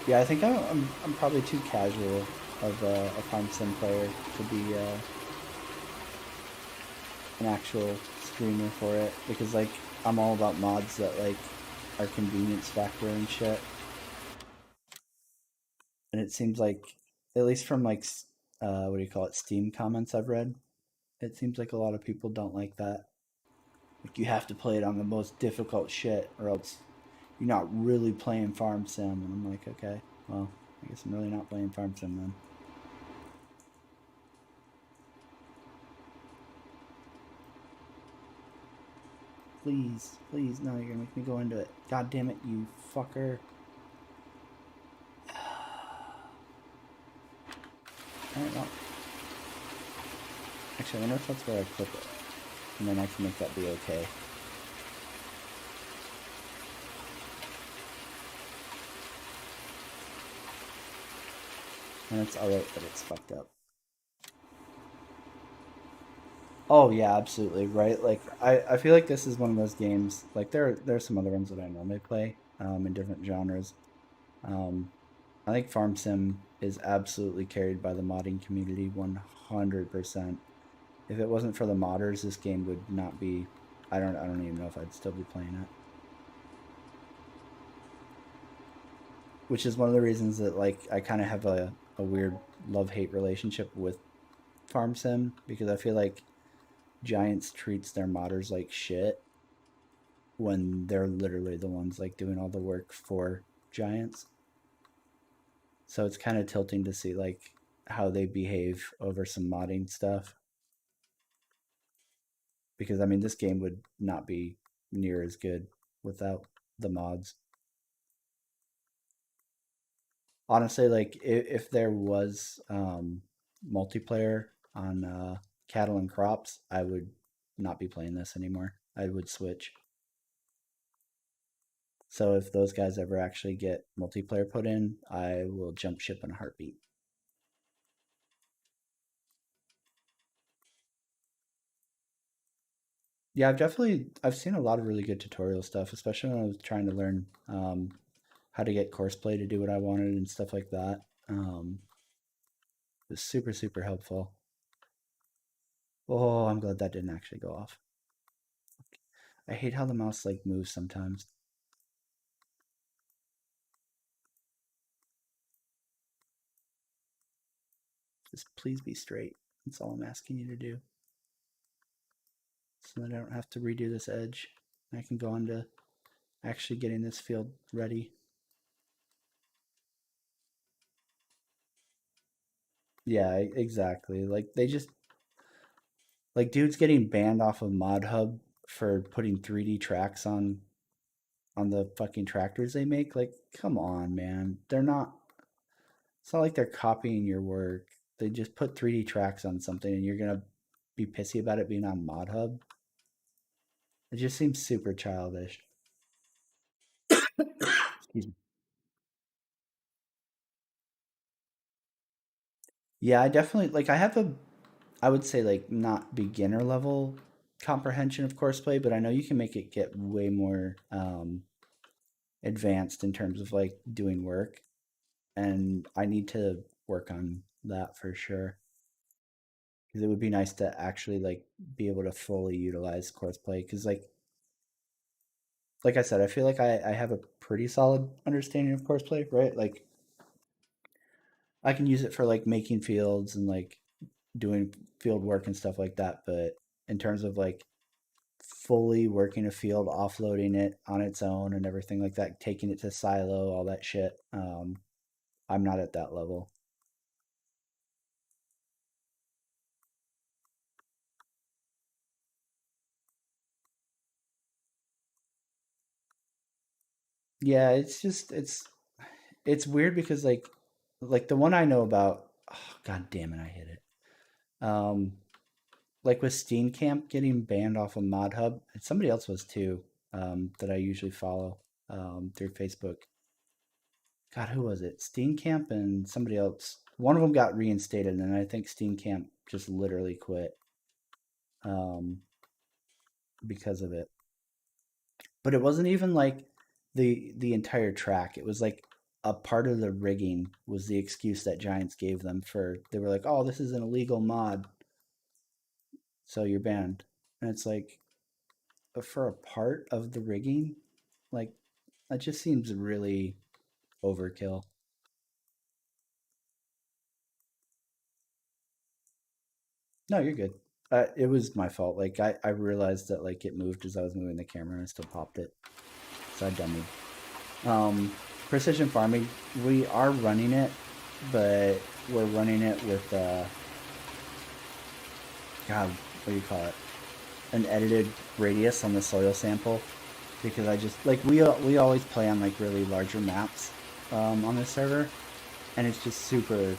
Yeah, I think I'm probably too casual of a farm sim player to be an actual streamer for it because like I'm all about mods that like are convenience factor and shit. And it seems like at least from like what do you call it, Steam comments I've read, it seems like a lot of people don't like that. Like you have to play it on the most difficult shit or else you're not really playing farm sim. And I'm like, okay, well, I guess I'm really not playing farm sim then. Please, please, no, you're gonna make me go into it. God damn it, you fucker. Alright, well, actually, I wonder if that's where I clip it. And then I can make that be okay. And it's alright that it's fucked up. Oh yeah, absolutely, right? Like I feel like this is one of those games, like there's some other ones that I normally play in different genres. Um, I think Farm Sim is absolutely carried by the modding community 100%. If it wasn't for the modders, this game would not be. I don't even know if I'd still be playing it. Which is one of the reasons that like I kind of have a weird love-hate relationship with Farm Sim because I feel like Giants treats their modders like shit when they're literally the ones like doing all the work for Giants. So it's kind of tilting to see like how they behave over some modding stuff because I mean this game would not be near as good without the mods. Honestly, like if there was multiplayer on cattle and crops, I would not be playing this anymore. I would switch. So if those guys ever actually get multiplayer put in, I will jump ship in a heartbeat. Yeah, I've seen a lot of really good tutorial stuff, especially when I was trying to learn how to get courseplay to do what I wanted and stuff like that. It was super helpful. Oh, I'm glad that didn't actually go off. I hate how the mouse like moves sometimes. Just please be straight. That's all I'm asking you to do. So that I don't have to redo this edge. I can go on to actually getting this field ready. Yeah, exactly. Like they just like dude's getting banned off of Mod Hub for putting 3D tracks on the fucking tractors they make. Like, come on, man. They're not. It's not like they're copying your work. They just put 3D tracks on something, and you're gonna be pissy about it being on Mod Hub. It just seems super childish. Excuse me. Yeah, I definitely like. I have a. I would say like not beginner level comprehension of courseplay, but I know you can make it get way more advanced in terms of like doing work, and I need to work on that for sure. Because it would be nice to actually like be able to fully utilize courseplay. Because like like I said, I feel like I have a pretty solid understanding of courseplay, right? Like I can use it for like making fields and like doing field work and stuff like that. But in terms of like fully working a field, offloading it on its own and everything like that, taking it to silo, all that shit, I'm not at that level. Yeah, it's just it's weird because like the one I know about, oh, god damn it, I hit it. Like with Steam Camp getting banned off of Mod Hub, and somebody else was too, that I usually follow through Facebook. God, who was it? Steam Camp and somebody else. One of them got reinstated, and I think Steam Camp just literally quit um, because of it. But it wasn't even like the entire track. It was like a part of the rigging was the excuse that Giants gave them for. They were like, "Oh, this is an illegal mod, so you're banned." And it's like, for a part of the rigging, like that just seems really overkill. No, you're good. It was my fault. Like I realized that like it moved as I was moving the camera and I still popped it. So I dummy. Um, Precision farming, we are running it, but we're running it with God, what do you call it? An edited radius on the soil sample because I just like we always play on like really larger maps on this server, and it's just super.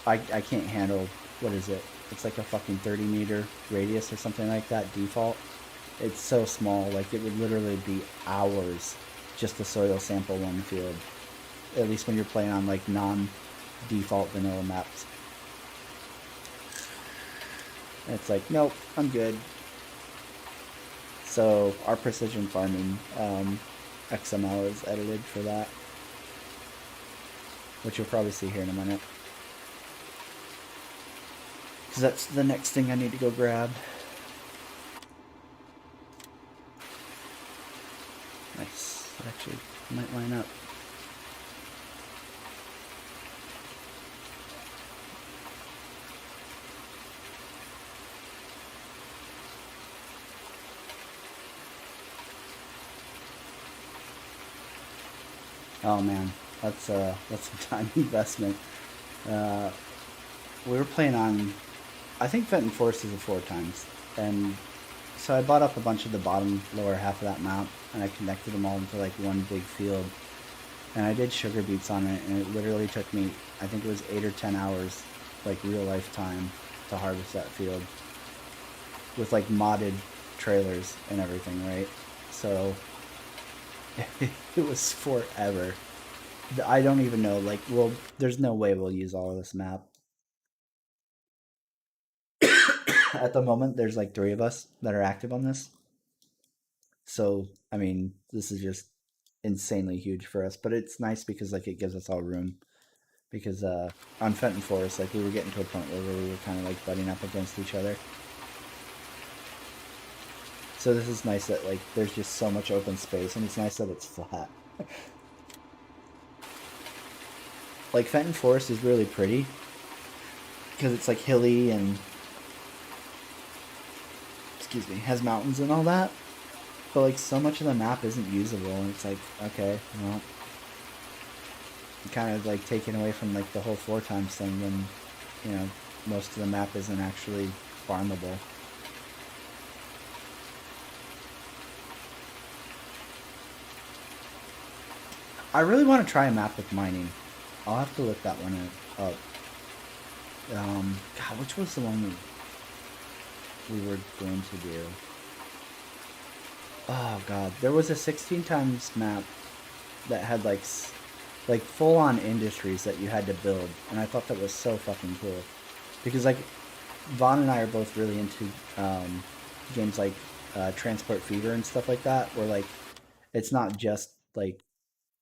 I can't handle what is it? It's like a fucking 30-meter radius or something like that default. It's so small, like it would literally be hours just to soil sample one field. At least when you're playing on like non-default vanilla maps. And it's like, nope, I'm good. So our precision farming XML is edited for that, which you'll probably see here in a minute. Because that's the next thing I need to go grab. Nice. That actually might line up. Oh man, that's some time investment. Uh, we were playing on, I think Fenton Forest is a four times, and so I bought up a bunch of the bottom lower half of that map, and I connected them all into like one big field, and I did sugar beets on it, and it literally took me, I think it was 8 or 10 hours, like real life time, to harvest that field with like modded trailers and everything, right? So it was forever. I don't even know. Like, well, there's no way we'll use all of this map. At the moment, there's like three of us that are active on this. So, I mean, this is just insanely huge for us. But it's nice because like it gives us all room. Because on Fenton Forest, like we were getting to a point where we were kind of like butting up against each other. So this is nice that like there's just so much open space, and it's nice that it's flat. Like Fenton Forest is really pretty because it's like hilly and excuse me has mountains and all that. But like so much of the map isn't usable, and it's like okay, well, kind of like taken away from like the whole four times thing when you know most of the map isn't actually farmable. I really want to try a map with mining. I'll have to look that one up. God, which was the one we were going to do? Oh God, there was a 16 times map that had like full on industries that you had to build, and I thought that was so fucking cool because like Vaughn and I are both really into games like Transport Fever and stuff like that, where like it's not just like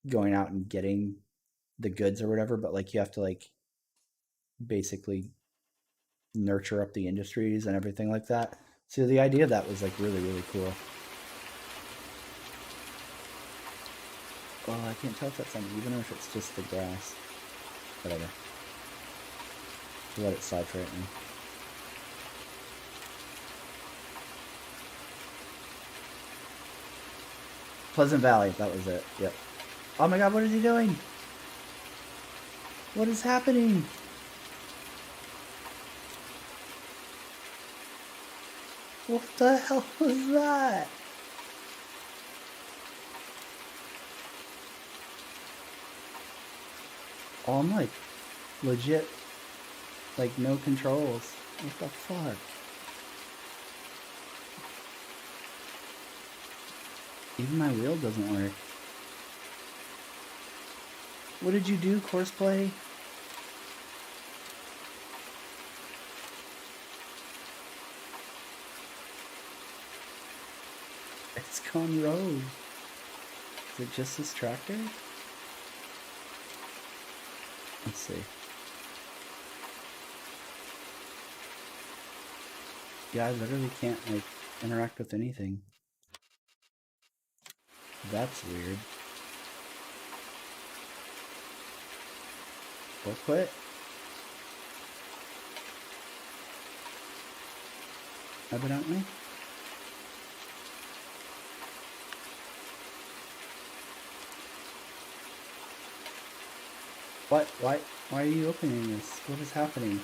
going out and getting the goods or whatever, but like you have to like basically nurture up the industries and everything like that. So the idea of that was like really really cool. Well, I can't tell if that's uneven or if it's just the grass. Whatever. Let it slide for right now. Pleasant Valley, that was it. Yep. Oh my god, what is he doing? What is happening? What the hell was that? Oh, I'm like legit, like no controls. What the fuck? Even my wheel doesn't work. What did you do, Courseplay? It's gone rogue. Is it just this tractor? Let's see. Yeah, I literally can't like interact with anything. That's weird. Or quit. Evidently. What? Why are you opening this? What is happening?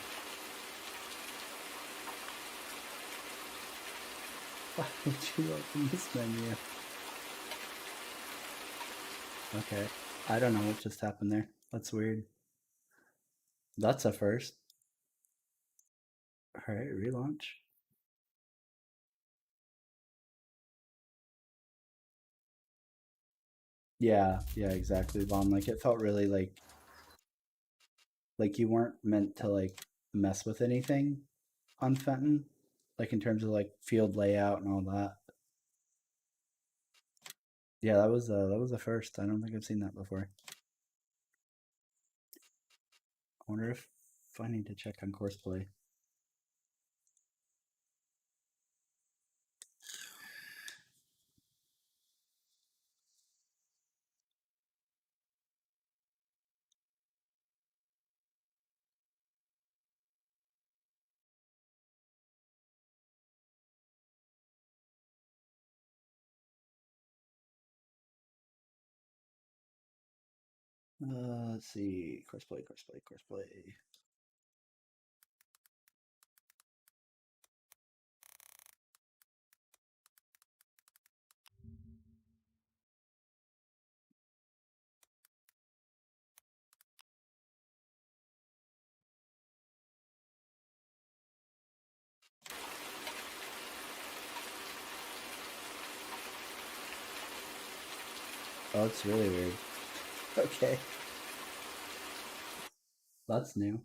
Why would you open this menu? Okay. I don't know what just happened there. That's weird. That's a first. Alright, relaunch. Yeah, exactly, Vaughn. Like it felt really like you weren't meant to like mess with anything on Fenton. Like in terms of like field layout and all that. Yeah, that was a first. I don't think I've seen that before. I wonder if I need to check on Courseplay. Let's see. Courseplay. Oh, it's really weird. Okay. That's new.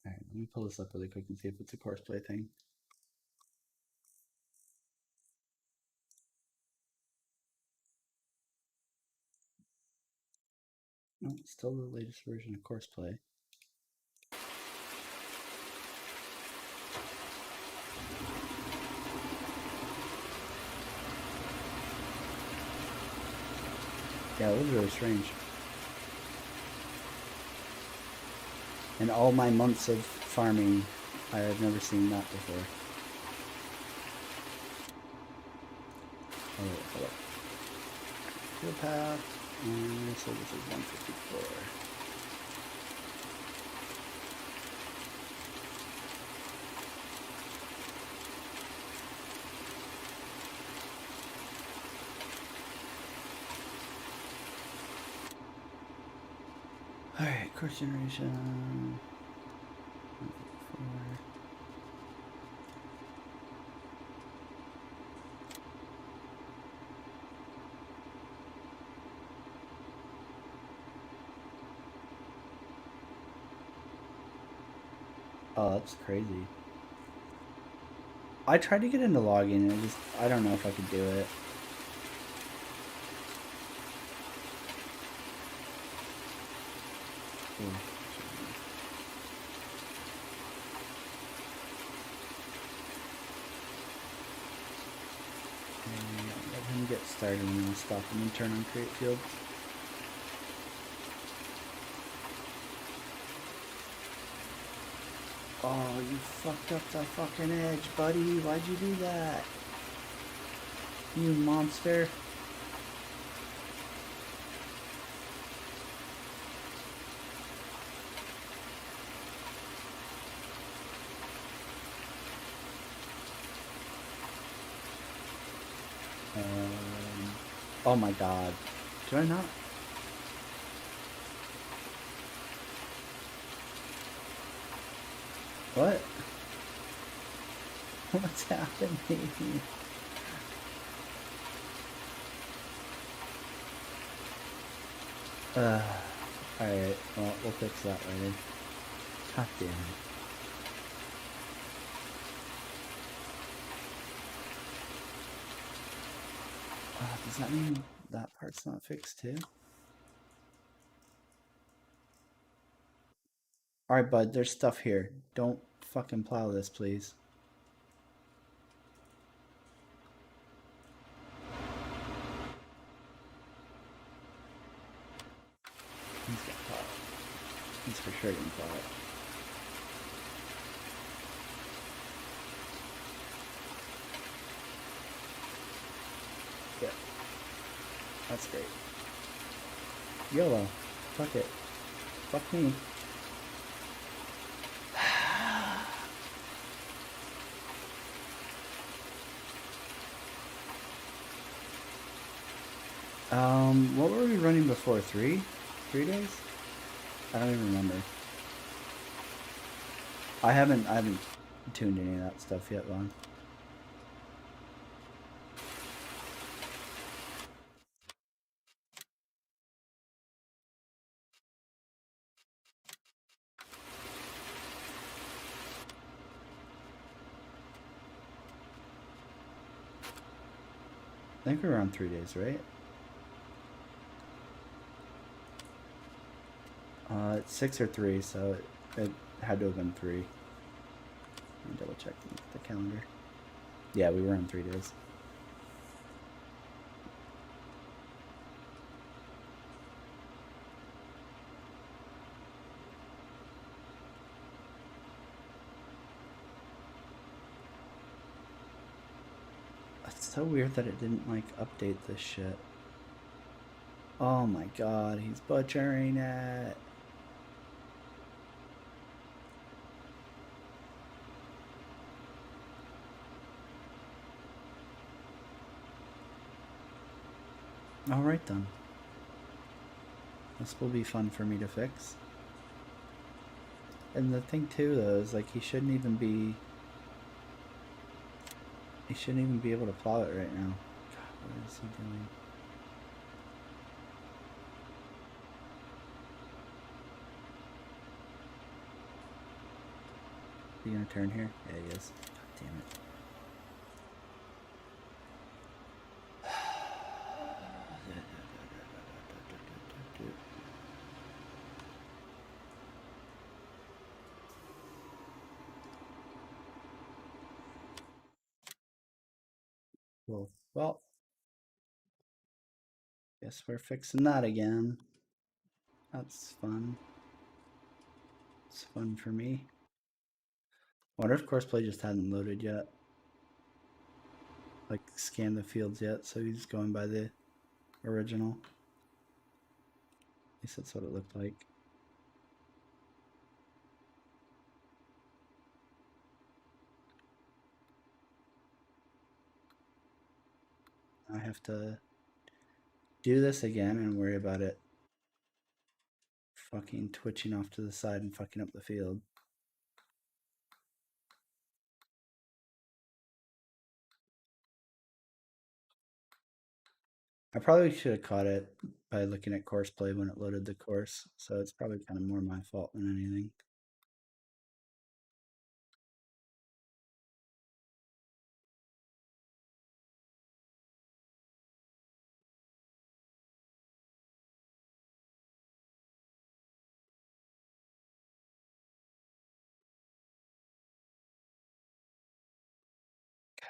Alright, let me pull this up really quick and see if it's a Courseplay thing. No, it's still the latest version of Courseplay. Yeah, it was really strange. In all my months of farming, I have never seen that before. Oh, wait, hold up. Field path, and so this is 154. Alright, course generation. 154. Oh, that's crazy. I tried to get into login and I don't know if I could do it. Ooh. Let him get started and then I'll stop and then turn on create field. Oh, you fucked up the fucking edge, buddy. Why'd you do that? You monster. Oh my god. Did I not? What? What's happening? Alright, well, we'll fix that later. God damn it. Does that mean that part's not fixed too? Alright, bud, there's stuff here. Don't fucking plow this, please. He's gonna plow it. He's for sure gonna plow it. Yeah. That's great. YOLO. Fuck it. Fuck me. What were we running before? 3? 3 days? I don't even remember. I haven't tuned any of that stuff yet, Vaughn. I think we're around 3 days, right? It's 6 or 3, so it had to have been 3. Let me double check the calendar. Yeah, we were on 3 days. It's so weird that it didn't, like, update this shit. Oh my god, he's butchering it. Alright then. This will be fun for me to fix. And the thing too, though, is like he shouldn't even be able to plow it right now. God, what is he doing? Are you gonna turn here? Yeah, he is. God damn it. Cool. Well, guess we're fixing that again. That's fun. It's fun for me. Wonder if Courseplay just hadn't loaded yet. Like, scanned the fields yet, so he's going by the original. At least that's what it looked like. I have to do this again and worry about it fucking twitching off to the side and fucking up the field. I probably should have caught it by looking at Courseplay when it loaded the course, so it's probably kind of more my fault than anything.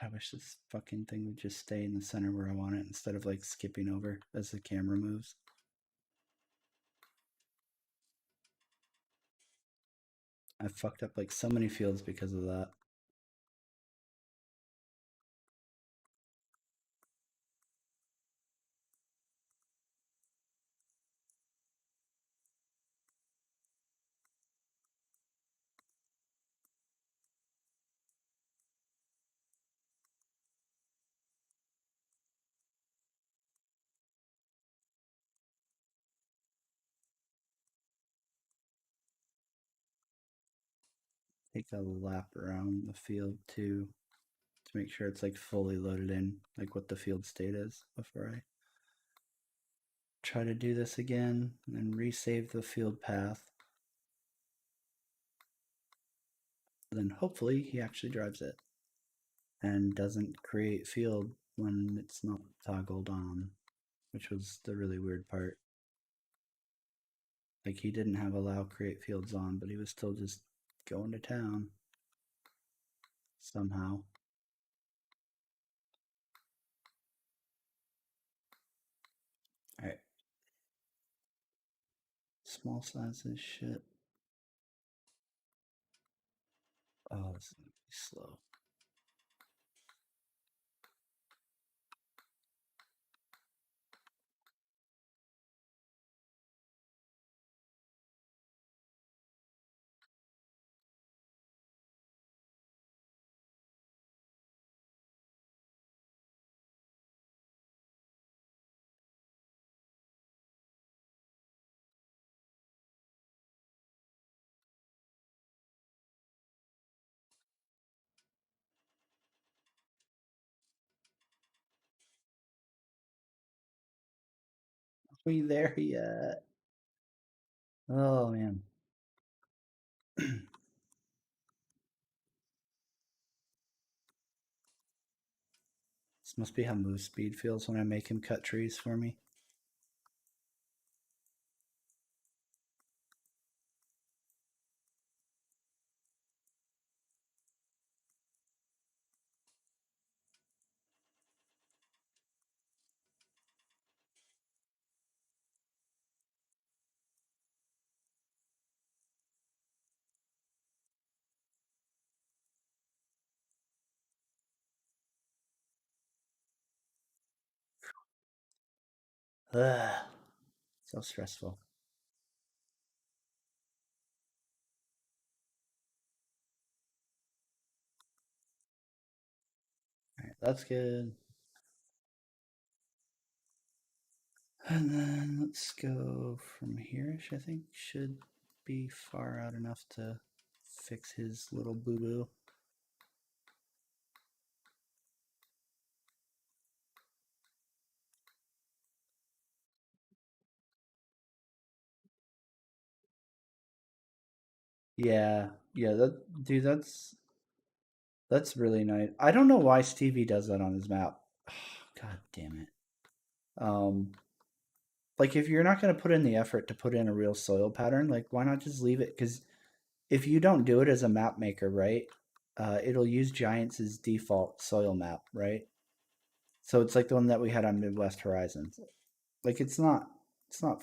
I wish this fucking thing would just stay in the center where I want it instead of like skipping over as the camera moves. I fucked up like so many fields because of that. Take a lap around the field too to make sure it's like fully loaded in, like what the field state is before I try to do this again and then resave the field path. Then hopefully he actually drives it and doesn't create field when it's not toggled on, which was the really weird part. Like he didn't have allow create fields on, but he was still just going to town somehow. All right. Small sizes shit. Oh, this is gonna be slow. Are we there yet? Oh man. This must be how move speed feels when I make him cut trees for me. Ugh, so stressful. All right, that's good. And then let's go from here. I think should be far out enough to fix his little boo-boo. Yeah, that dude, that's really nice. I don't know why Stevie does that on his map. God damn it. Um, like if you're not gonna put in the effort to put in a real soil pattern, like why not just leave it? Because if you don't do it as a map maker, right, it'll use Giants' default soil map, right? So it's like the one that we had on Midwest Horizons. Like it's not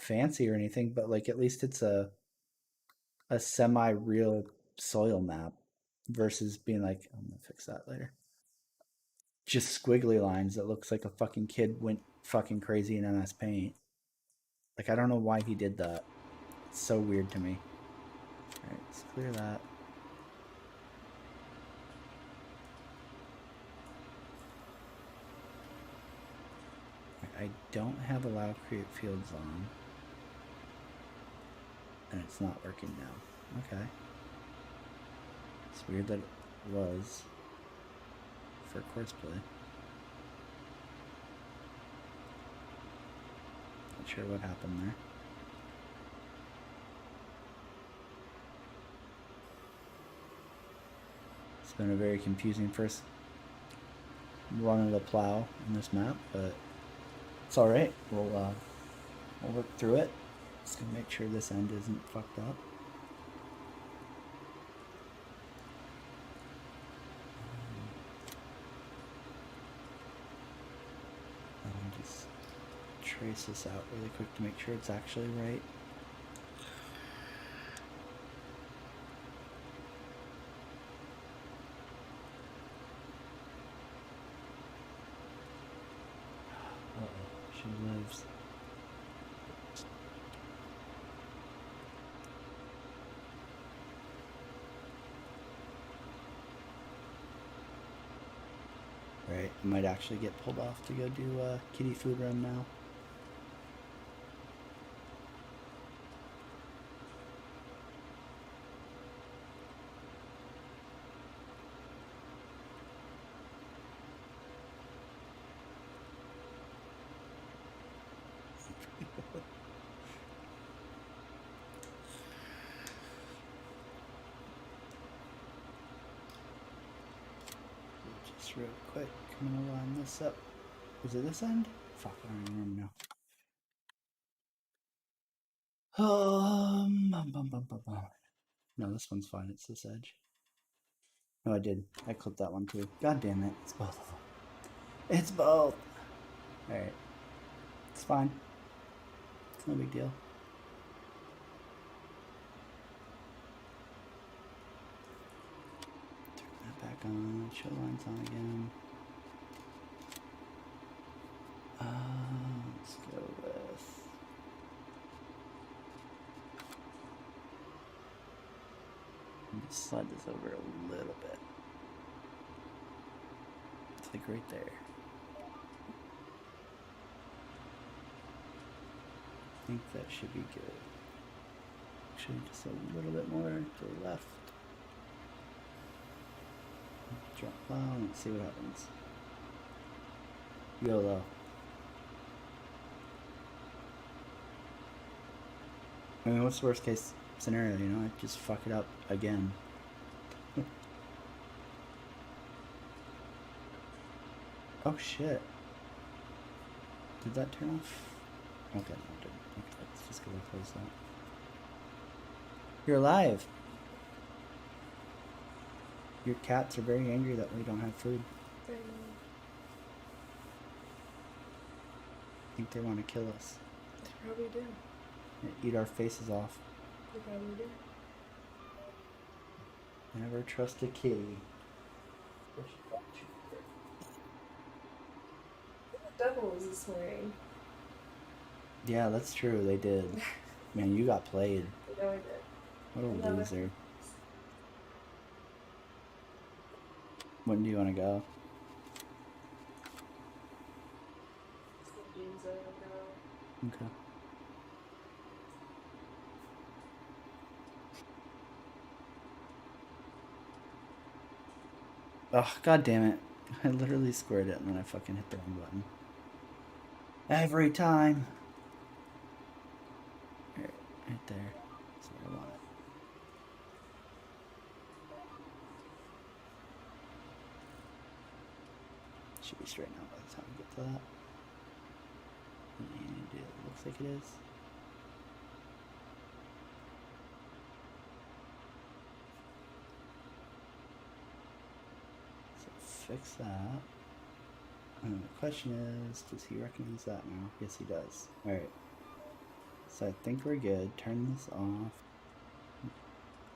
fancy or anything, but like at least it's a semi real soil map versus being like, I'm gonna fix that later. Just squiggly lines that looks like a fucking kid went fucking crazy in MS Paint. Like I don't know why he did that. It's so weird to me. Alright, let's clear that. I don't have allow create fields on. And it's not working now. Okay. It's weird that it was for course play. Not sure what happened there. It's been a very confusing first run of the plow in this map, but it's all right. We'll work through it. Just gonna make sure this end isn't fucked up. trace this out really quick to make sure it's actually right. Uh-oh, she lives. Right, I might actually get pulled off to go do a kitty food run now. Just real quick, I'm gonna line this up. Is it this end? Fuck, I don't even remember now. No, this one's fine. It's this edge. No, I did. I clipped that one too. God damn it. It's both of them. It's both. Alright. It's fine. It's no big deal. Turn that back on. Show lines on again. Let's go with... Just slide this over a little bit. It's like right there. I think that should be good. Actually, just a little bit more to the left. Drop down, let's see what happens. YOLO. I mean, what's the worst case scenario, you know? I just fuck it up again. Oh shit. Did that turn off? Okay, no, it didn't. Okay, let's just go close that. You're alive! Your cats are very angry that we don't have food. I know. I think they want to kill us. They probably do. Eat our faces off. They probably do. Never trust a kitty. The devil was this morning. Yeah, that's true. They did. Man, you got played. I know I did. What a Another. loser. When do you want to go? James, I don't know. Okay. Oh, god damn it. I literally squared it and then I fucking hit the wrong button. Every time. Right there. That's where I want it. Should be straight now by the time we get to that. And it looks like it is. So fix that. And the question is, does he recognize that now? Yes, he does. Alright. So I think we're good. Turn this off.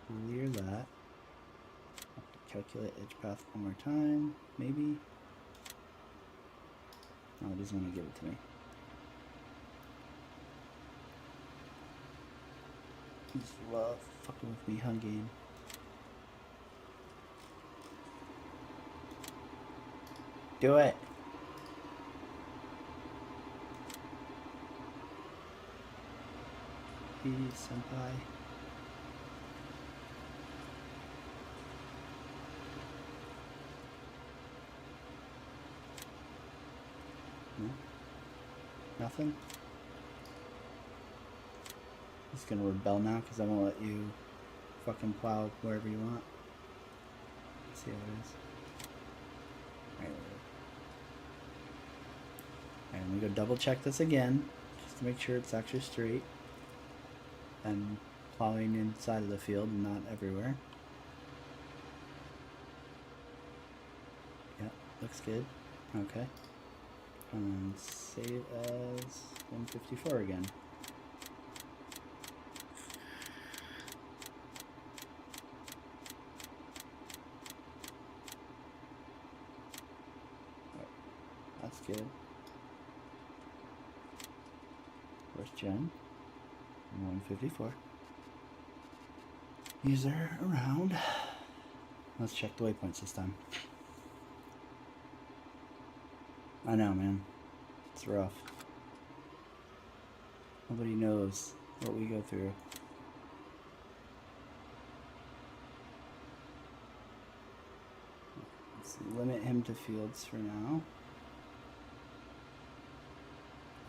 Clear that. Have to calculate edge path one more time. Maybe. Oh, it doesn't want to give it to me. You just love fucking with me, hun game. Do it! Please, senpai. No? Nothing? He's gonna rebel now because I won't let you fucking plow wherever you want. Let's see how it is. Alright, I'm gonna go double check this again just to make sure it's actually straight and plowing inside of the field and not everywhere. Yep, looks good. Okay. And save as 154 again. That's good. First gen. 154. User around. Let's check the waypoints this time. I know, man. It's rough. Nobody knows what we go through. Let's limit him to fields for now.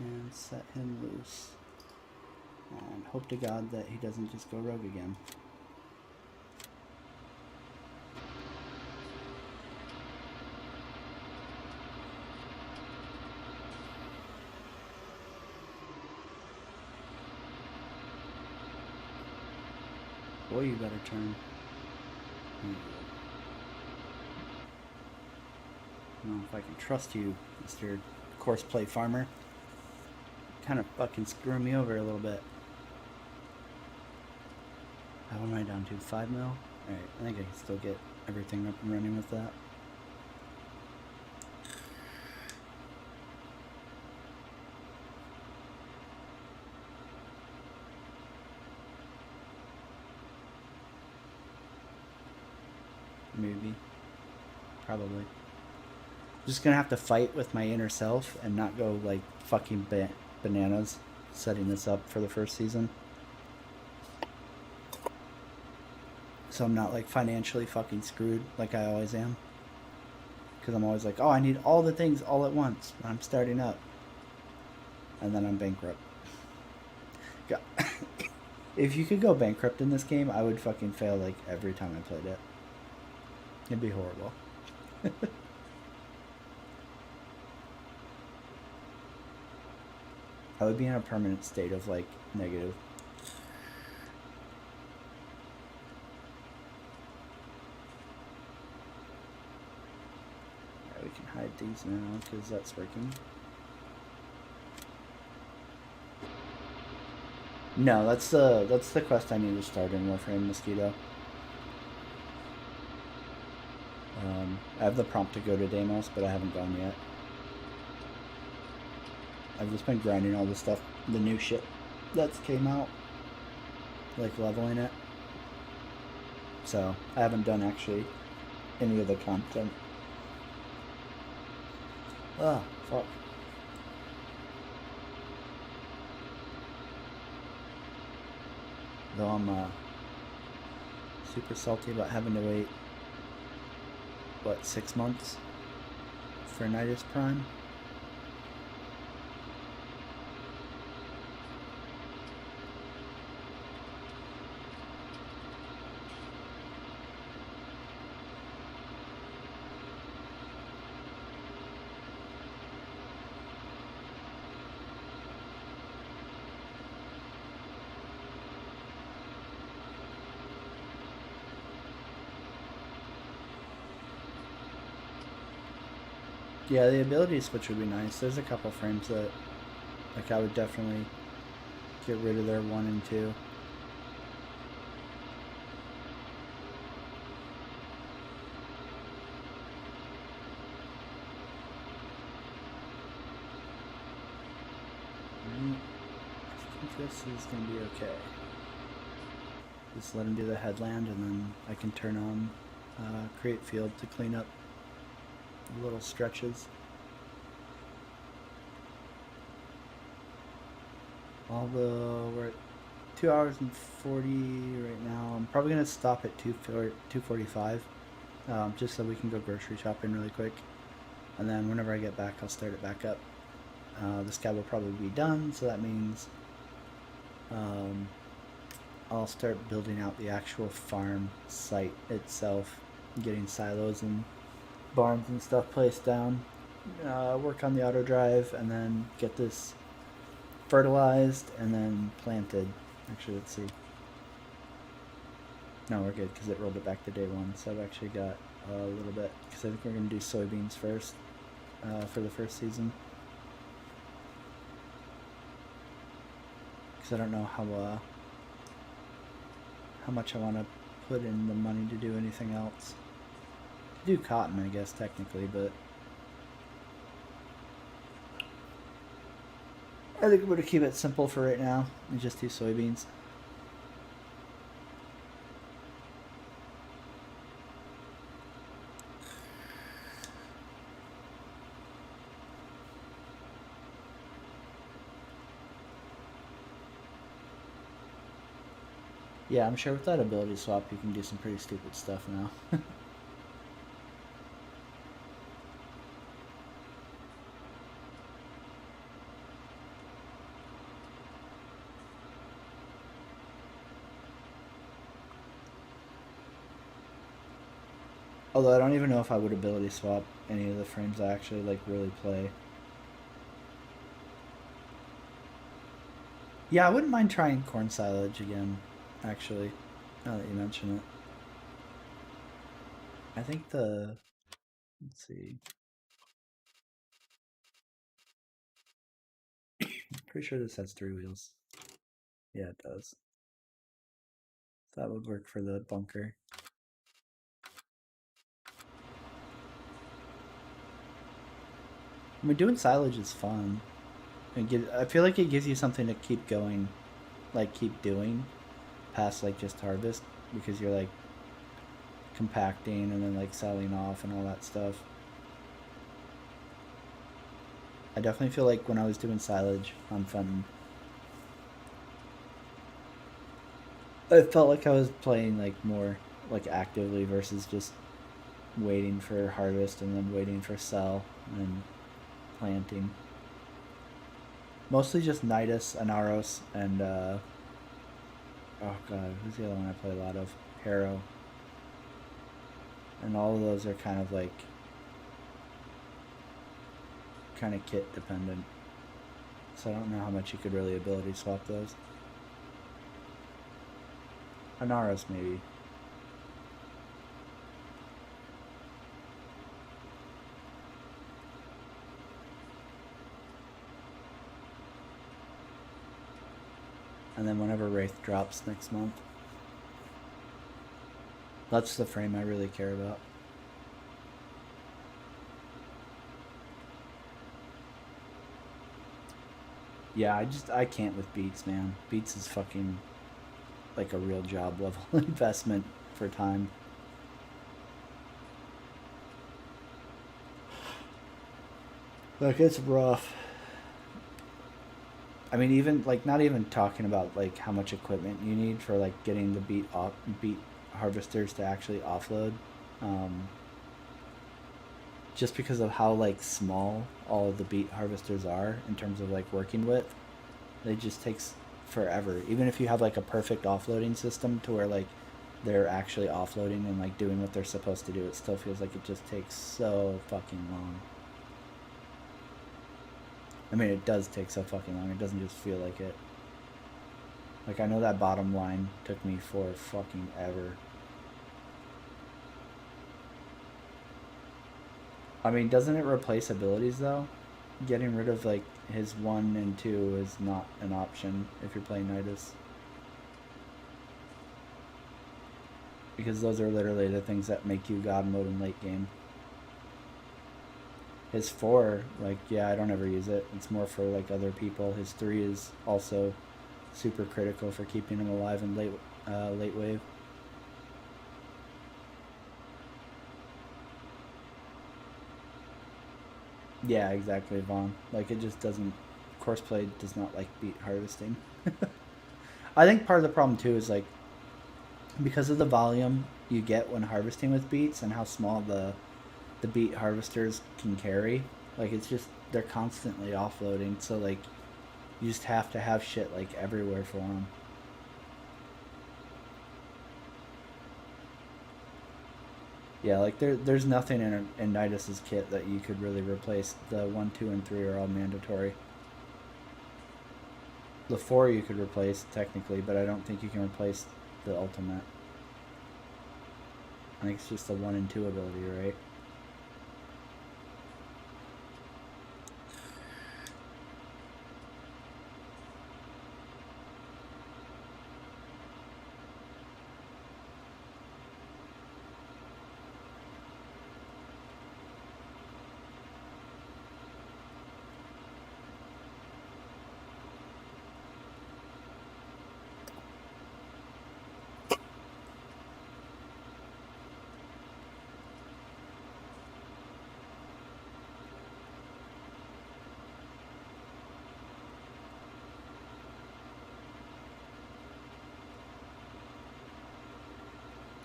And set him loose. And hope to God that he doesn't just go rogue again. Boy, you better turn. I don't know if I can trust you, Mr. Courseplay Farmer. Kind of fucking screwing me over a little bit. How am I down to? 5 mil? Alright, I think I can still get everything up and running with that. Maybe. Probably. Just gonna have to fight with my inner self and not go like fucking bananas setting this up for the first season. So I'm not like financially fucking screwed like I always am. Because I'm always like, oh, I need all the things all at once when I'm starting up. And then I'm bankrupt. God. If you could go bankrupt in this game, I would fucking fail like every time I played it. It'd be horrible. I would be in a permanent state of like negative. Yeah, we can hide these now because that's working. No, that's the quest I need to start in Warframe Mosquito. I have the prompt to go to Deimos, but I haven't gone yet. I've just been grinding all the stuff, the new shit that's came out, like leveling it. So I haven't done actually any of the content. Ah, fuck. Though I'm super salty about having to wait, what, 6 months for Nidus Prime? Yeah, the ability switch would be nice. There's a couple frames that, like, I would definitely get rid of their 1 and 2. I think this is going to be okay. Just let him do the headland, and then I can turn on create field to clean up little stretches. Although we're at 2 hours and 40 right now, I'm probably gonna stop at 2:45, just so we can go grocery shopping really quick, and then whenever I get back, I'll start it back up. This guy will probably be done, so that means I'll start building out the actual farm site itself, getting silos and barns and stuff placed down, work on the auto drive, and then get this fertilized and then planted. Actually, let's see. No, we're good because it rolled it back to day 1, so I've actually got a little bit, because I think we're going to do soybeans first for the first season. because I don't know how much I want to put in the money to do anything else. To do cotton, I guess technically, but I think I'm gonna keep it simple for right now and just do soybeans. Yeah, I'm sure with that ability swap you can do some pretty stupid stuff now. Although I don't even know if I would ability swap any of the frames I actually like really play. Yeah, I wouldn't mind trying corn silage again, actually, now that you mention it. I think let's see, pretty sure this has 3 wheels. Yeah, it does. That would work for the bunker. I mean, doing silage is fun. I feel like it gives you something to keep going, like keep doing, past like just harvest, because you're like compacting and then like selling off and all that stuff. I definitely feel like when I was doing silage on Fenton, I felt like I was playing like more like actively versus just waiting for harvest and then waiting for sell and planting. Mostly just Nidus, Anaros, and oh god, who's the other one I play a lot of? Harrow. And all of those are kind of like kind of kit dependent. So I don't know how much you could really ability swap those. Anaros maybe. And then whenever Wraith drops next month. That's the frame I really care about. Yeah, I can't with Beats, man. Beats is fucking like a real job level investment for time. Like it's rough. I mean, even like not even talking about like how much equipment you need for like getting the beat harvesters to actually offload. Um, just because of how like small all of the beet harvesters are in terms of like working with, it just takes forever. Even if you have like a perfect offloading system to where like they're actually offloading and like doing what they're supposed to do, it still feels like it just takes so fucking long. I mean, it does take so fucking long. It doesn't just feel like it. Like, I know that bottom line took me for fucking ever. I mean, doesn't it replace abilities, though? Getting rid of, like, his 1 and 2 is not an option if you're playing Nidus. Because those are literally the things that make you God mode in late game. His 4, like, yeah, I don't ever use it. It's more for, like, other people. His 3 is also super critical for keeping him alive in late wave. Yeah, exactly, Vaughn. Like, it just doesn't... Courseplay does not, like, beat harvesting. I think part of the problem, too, is, like, because of the volume you get when harvesting with beets and how small the beet harvesters can carry, like, it's just... They're constantly offloading, so, like, you just have to have shit, like, everywhere for them. Yeah, like, there's nothing in Nidus's kit that you could really replace. The 1, 2, and 3 are all mandatory. The 4 you could replace, technically, but I don't think you can replace the ultimate. I think it's just the 1 and 2 ability, right?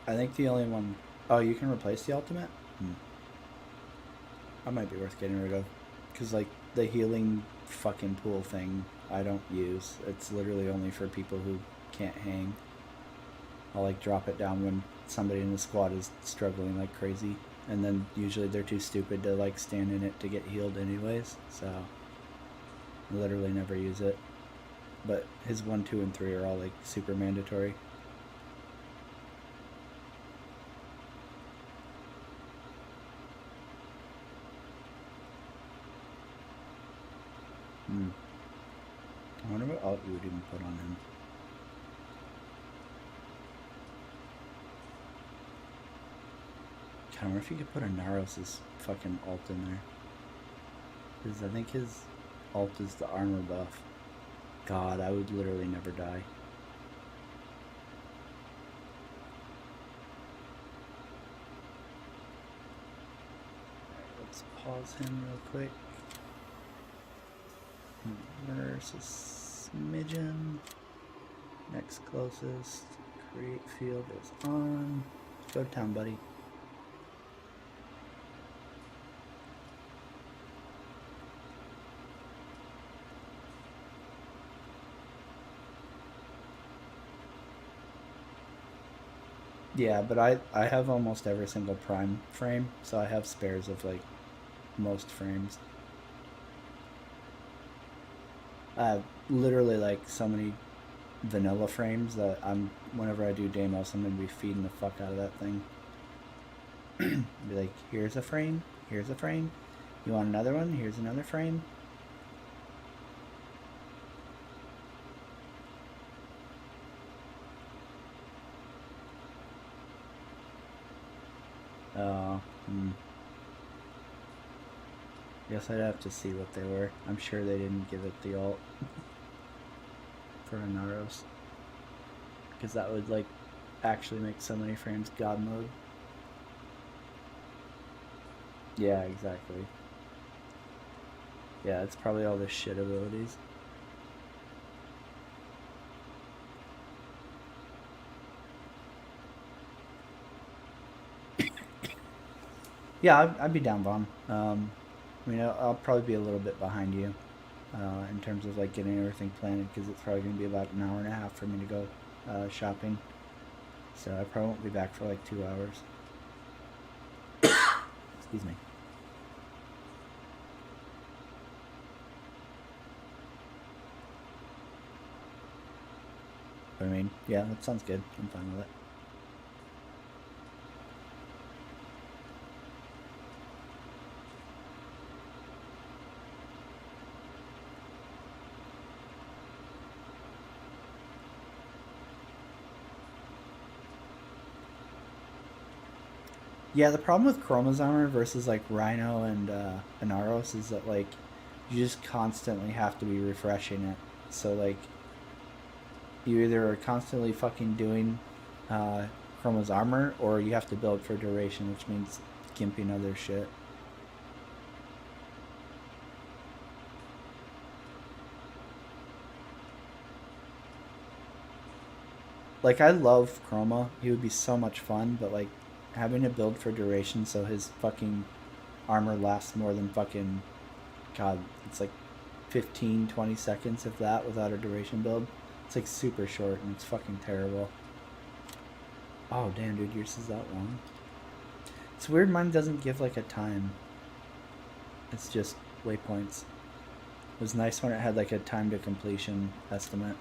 I think the only one... Oh, you can replace the ultimate? That might be worth getting rid of. Because, like, the healing fucking pool thing I don't use. It's literally only for people who can't hang. I'll, like, drop it down when somebody in the squad is struggling like crazy. And then usually they're too stupid to, like, stand in it to get healed anyways. So, I literally never use it. But his 1, 2, and 3 are all, like, super mandatory. I wonder what ult you would even put on him. I wonder if you could put a Naros' fucking ult in there. Because I think his ult is the armor buff. God, I would literally never die. Alright, let's pause him real quick. Versus Smidgen. Next closest. Create field is on. Go to town, buddy. Yeah, but I have almost every single prime frame, so I have spares of like most frames. I have literally like so many vanilla frames that whenever I do demos, I'm gonna be feeding the fuck out of that thing. Be like, here's a frame, here's a frame. You want another one? Here's another frame. Oh, Guess I'd have to see what they were. I'm sure they didn't give it the ult for Inaros. Because that would, like, actually make so many frames god mode. Yeah, exactly. Yeah, it's probably all the shit abilities. Yeah, I'd be down, Vaughn. I mean, I'll probably be a little bit behind you in terms of like getting everything planted because it's probably going to be about an hour and a half for me to go shopping. So I probably won't be back for like 2 hours. Excuse me. But I mean, yeah, that sounds good. I'm fine with it. Yeah, the problem with Chroma's armor versus like Rhino and Inaros is that like you just constantly have to be refreshing it. So like you either are constantly fucking doing Chroma's armor or you have to build for duration, which means gimping other shit. Like I love Chroma, he would be so much fun, but like having to build for duration so his fucking armor lasts more than fucking god, it's like 15, 20 seconds if that without a duration build. It's like super short and it's fucking terrible. Oh damn dude, yours is that long. It's weird mine doesn't give like a time. It's just waypoints. It was nice when it had like a time to completion estimate.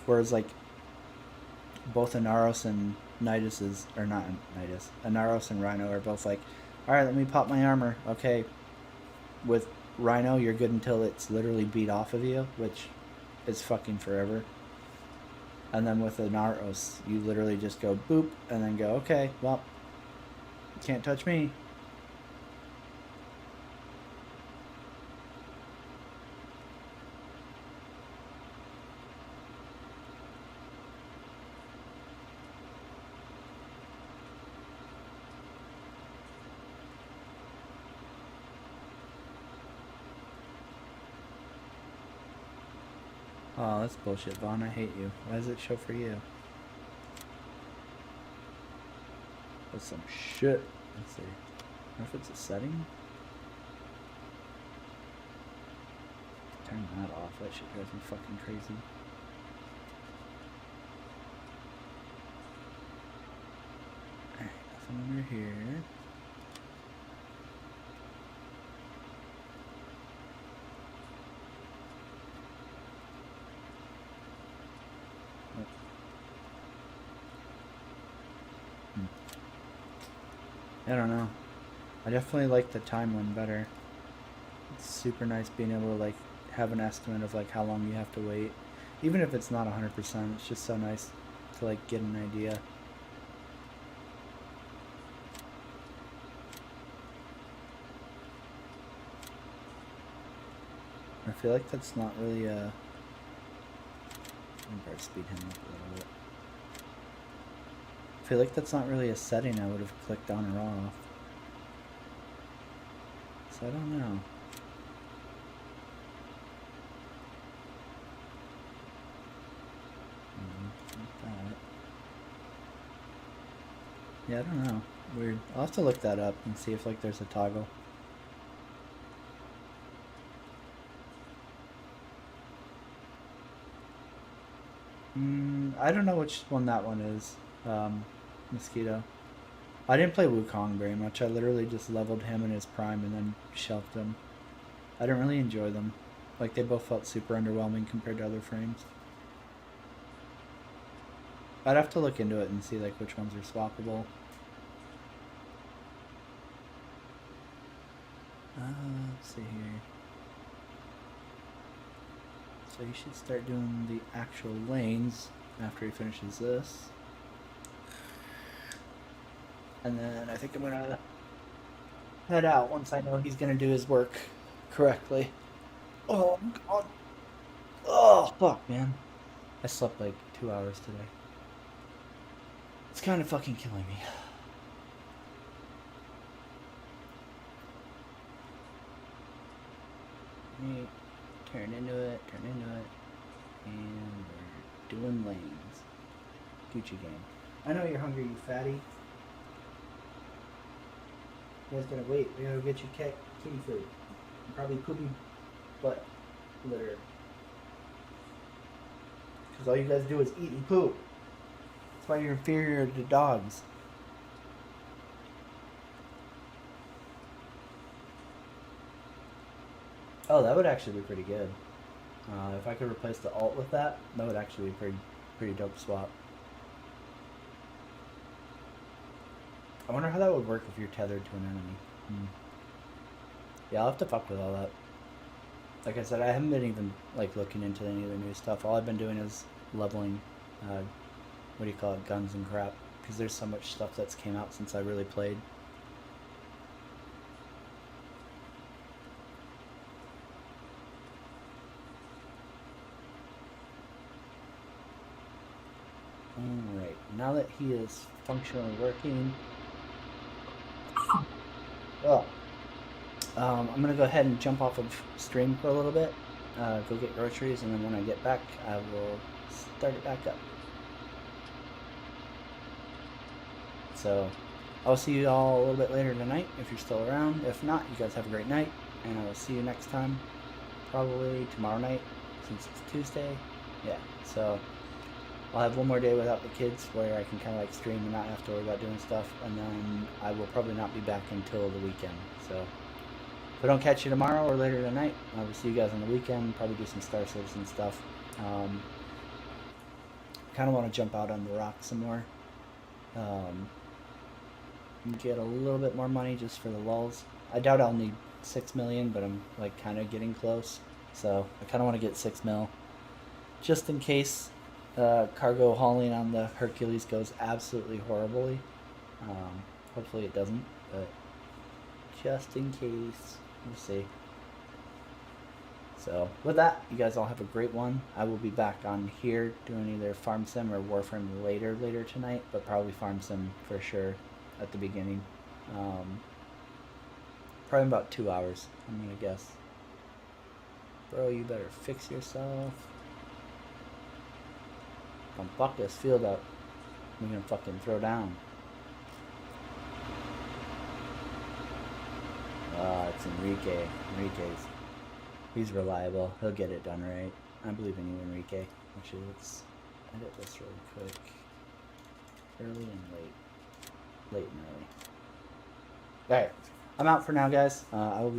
Whereas like both Inaros and Nidus is, or not Nidus, Inaros and Rhino are both like, alright, let me pop my armor. Okay. With Rhino, you're good until it's literally beat off of you, which is fucking forever. And then with Inaros, you literally just go boop and then go, okay, well, can't touch me. Oh, that's bullshit, Vaughn. I hate you. Why does it show for you? That's some shit. Let's see. I wonder if it's a setting. Turn that off. That shit drives me fucking crazy. Alright, nothing under here. I don't know. I definitely like the time one better. It's super nice being able to like have an estimate of like how long you have to wait. Even if it's not 100%, it's just so nice to like get an idea. I feel like that's not really a... I'm gonna speed him up a little bit. I feel like that's not really a setting I would have clicked on or off. So I don't know. Like that. Yeah, I don't know. Weird. I'll have to look that up and see if like there's a toggle. I don't know which one that one is. Mosquito. I didn't play Wukong very much. I literally just leveled him in his prime and then shelved him. I didn't really enjoy them. Like, they both felt super underwhelming compared to other frames. I'd have to look into it and see, like, which ones are swappable. Let's see here. So he should start doing the actual lanes after he finishes this. And then I think I'm gonna head out once I know he's gonna do his work correctly. Oh god. Oh fuck, man. I slept like 2 hours today. It's kind of fucking killing me. Right. Turn into it, and we're doing lanes. Gucci gang. I know you're hungry, you fatty. You guys gotta wait. We gotta get you kitty food. And probably poopy butt litter. Because all you guys do is eat and poop. That's why you're inferior to dogs. Oh, that would actually be pretty good. If I could replace the alt with that, that would actually be pretty dope swap. I wonder how that would work if you're tethered to an enemy. Yeah, I'll have to fuck with all that. Like I said, I haven't been even like looking into any of the new stuff. All I've been doing is leveling, what do you call it, guns and crap. Because there's so much stuff that's came out since I really played. Alright, now that he is functionally working, oh, I'm gonna go ahead and jump off of stream for a little bit, go get groceries, and then when I get back, I will start it back up. So, I'll see you all a little bit later tonight if you're still around. If not, you guys have a great night, and I will see you next time, probably tomorrow night, since it's Tuesday. Yeah, so I'll have one more day without the kids where I can kind of like stream and not have to worry about doing stuff, and then I will probably not be back until the weekend. So if I don't catch you tomorrow or later tonight, I will see you guys on the weekend, probably do some Star Citizen stuff. Kind of want to jump out on the rock some more. Get a little bit more money just for the lulls. I doubt I'll need 6 million, but I'm like kind of getting close. So I kind of want to get 6 mil just in case cargo hauling on the Hercules goes absolutely horribly. Hopefully it doesn't, but just in case, we'll see. So with that, you guys all have a great one. I will be back on here doing either Farm Sim or Warframe later tonight, but probably Farm Sim for sure at the beginning. Probably about 2 hours, I'm gonna guess. Bro, you better fix yourself. Come fuck this field up. We're gonna fucking throw down. It's Enrique. He's reliable. He'll get it done right. I believe in you, Enrique. Actually, let's edit this really quick. Early and late. Late and early. Alright. I'm out for now, guys. I will be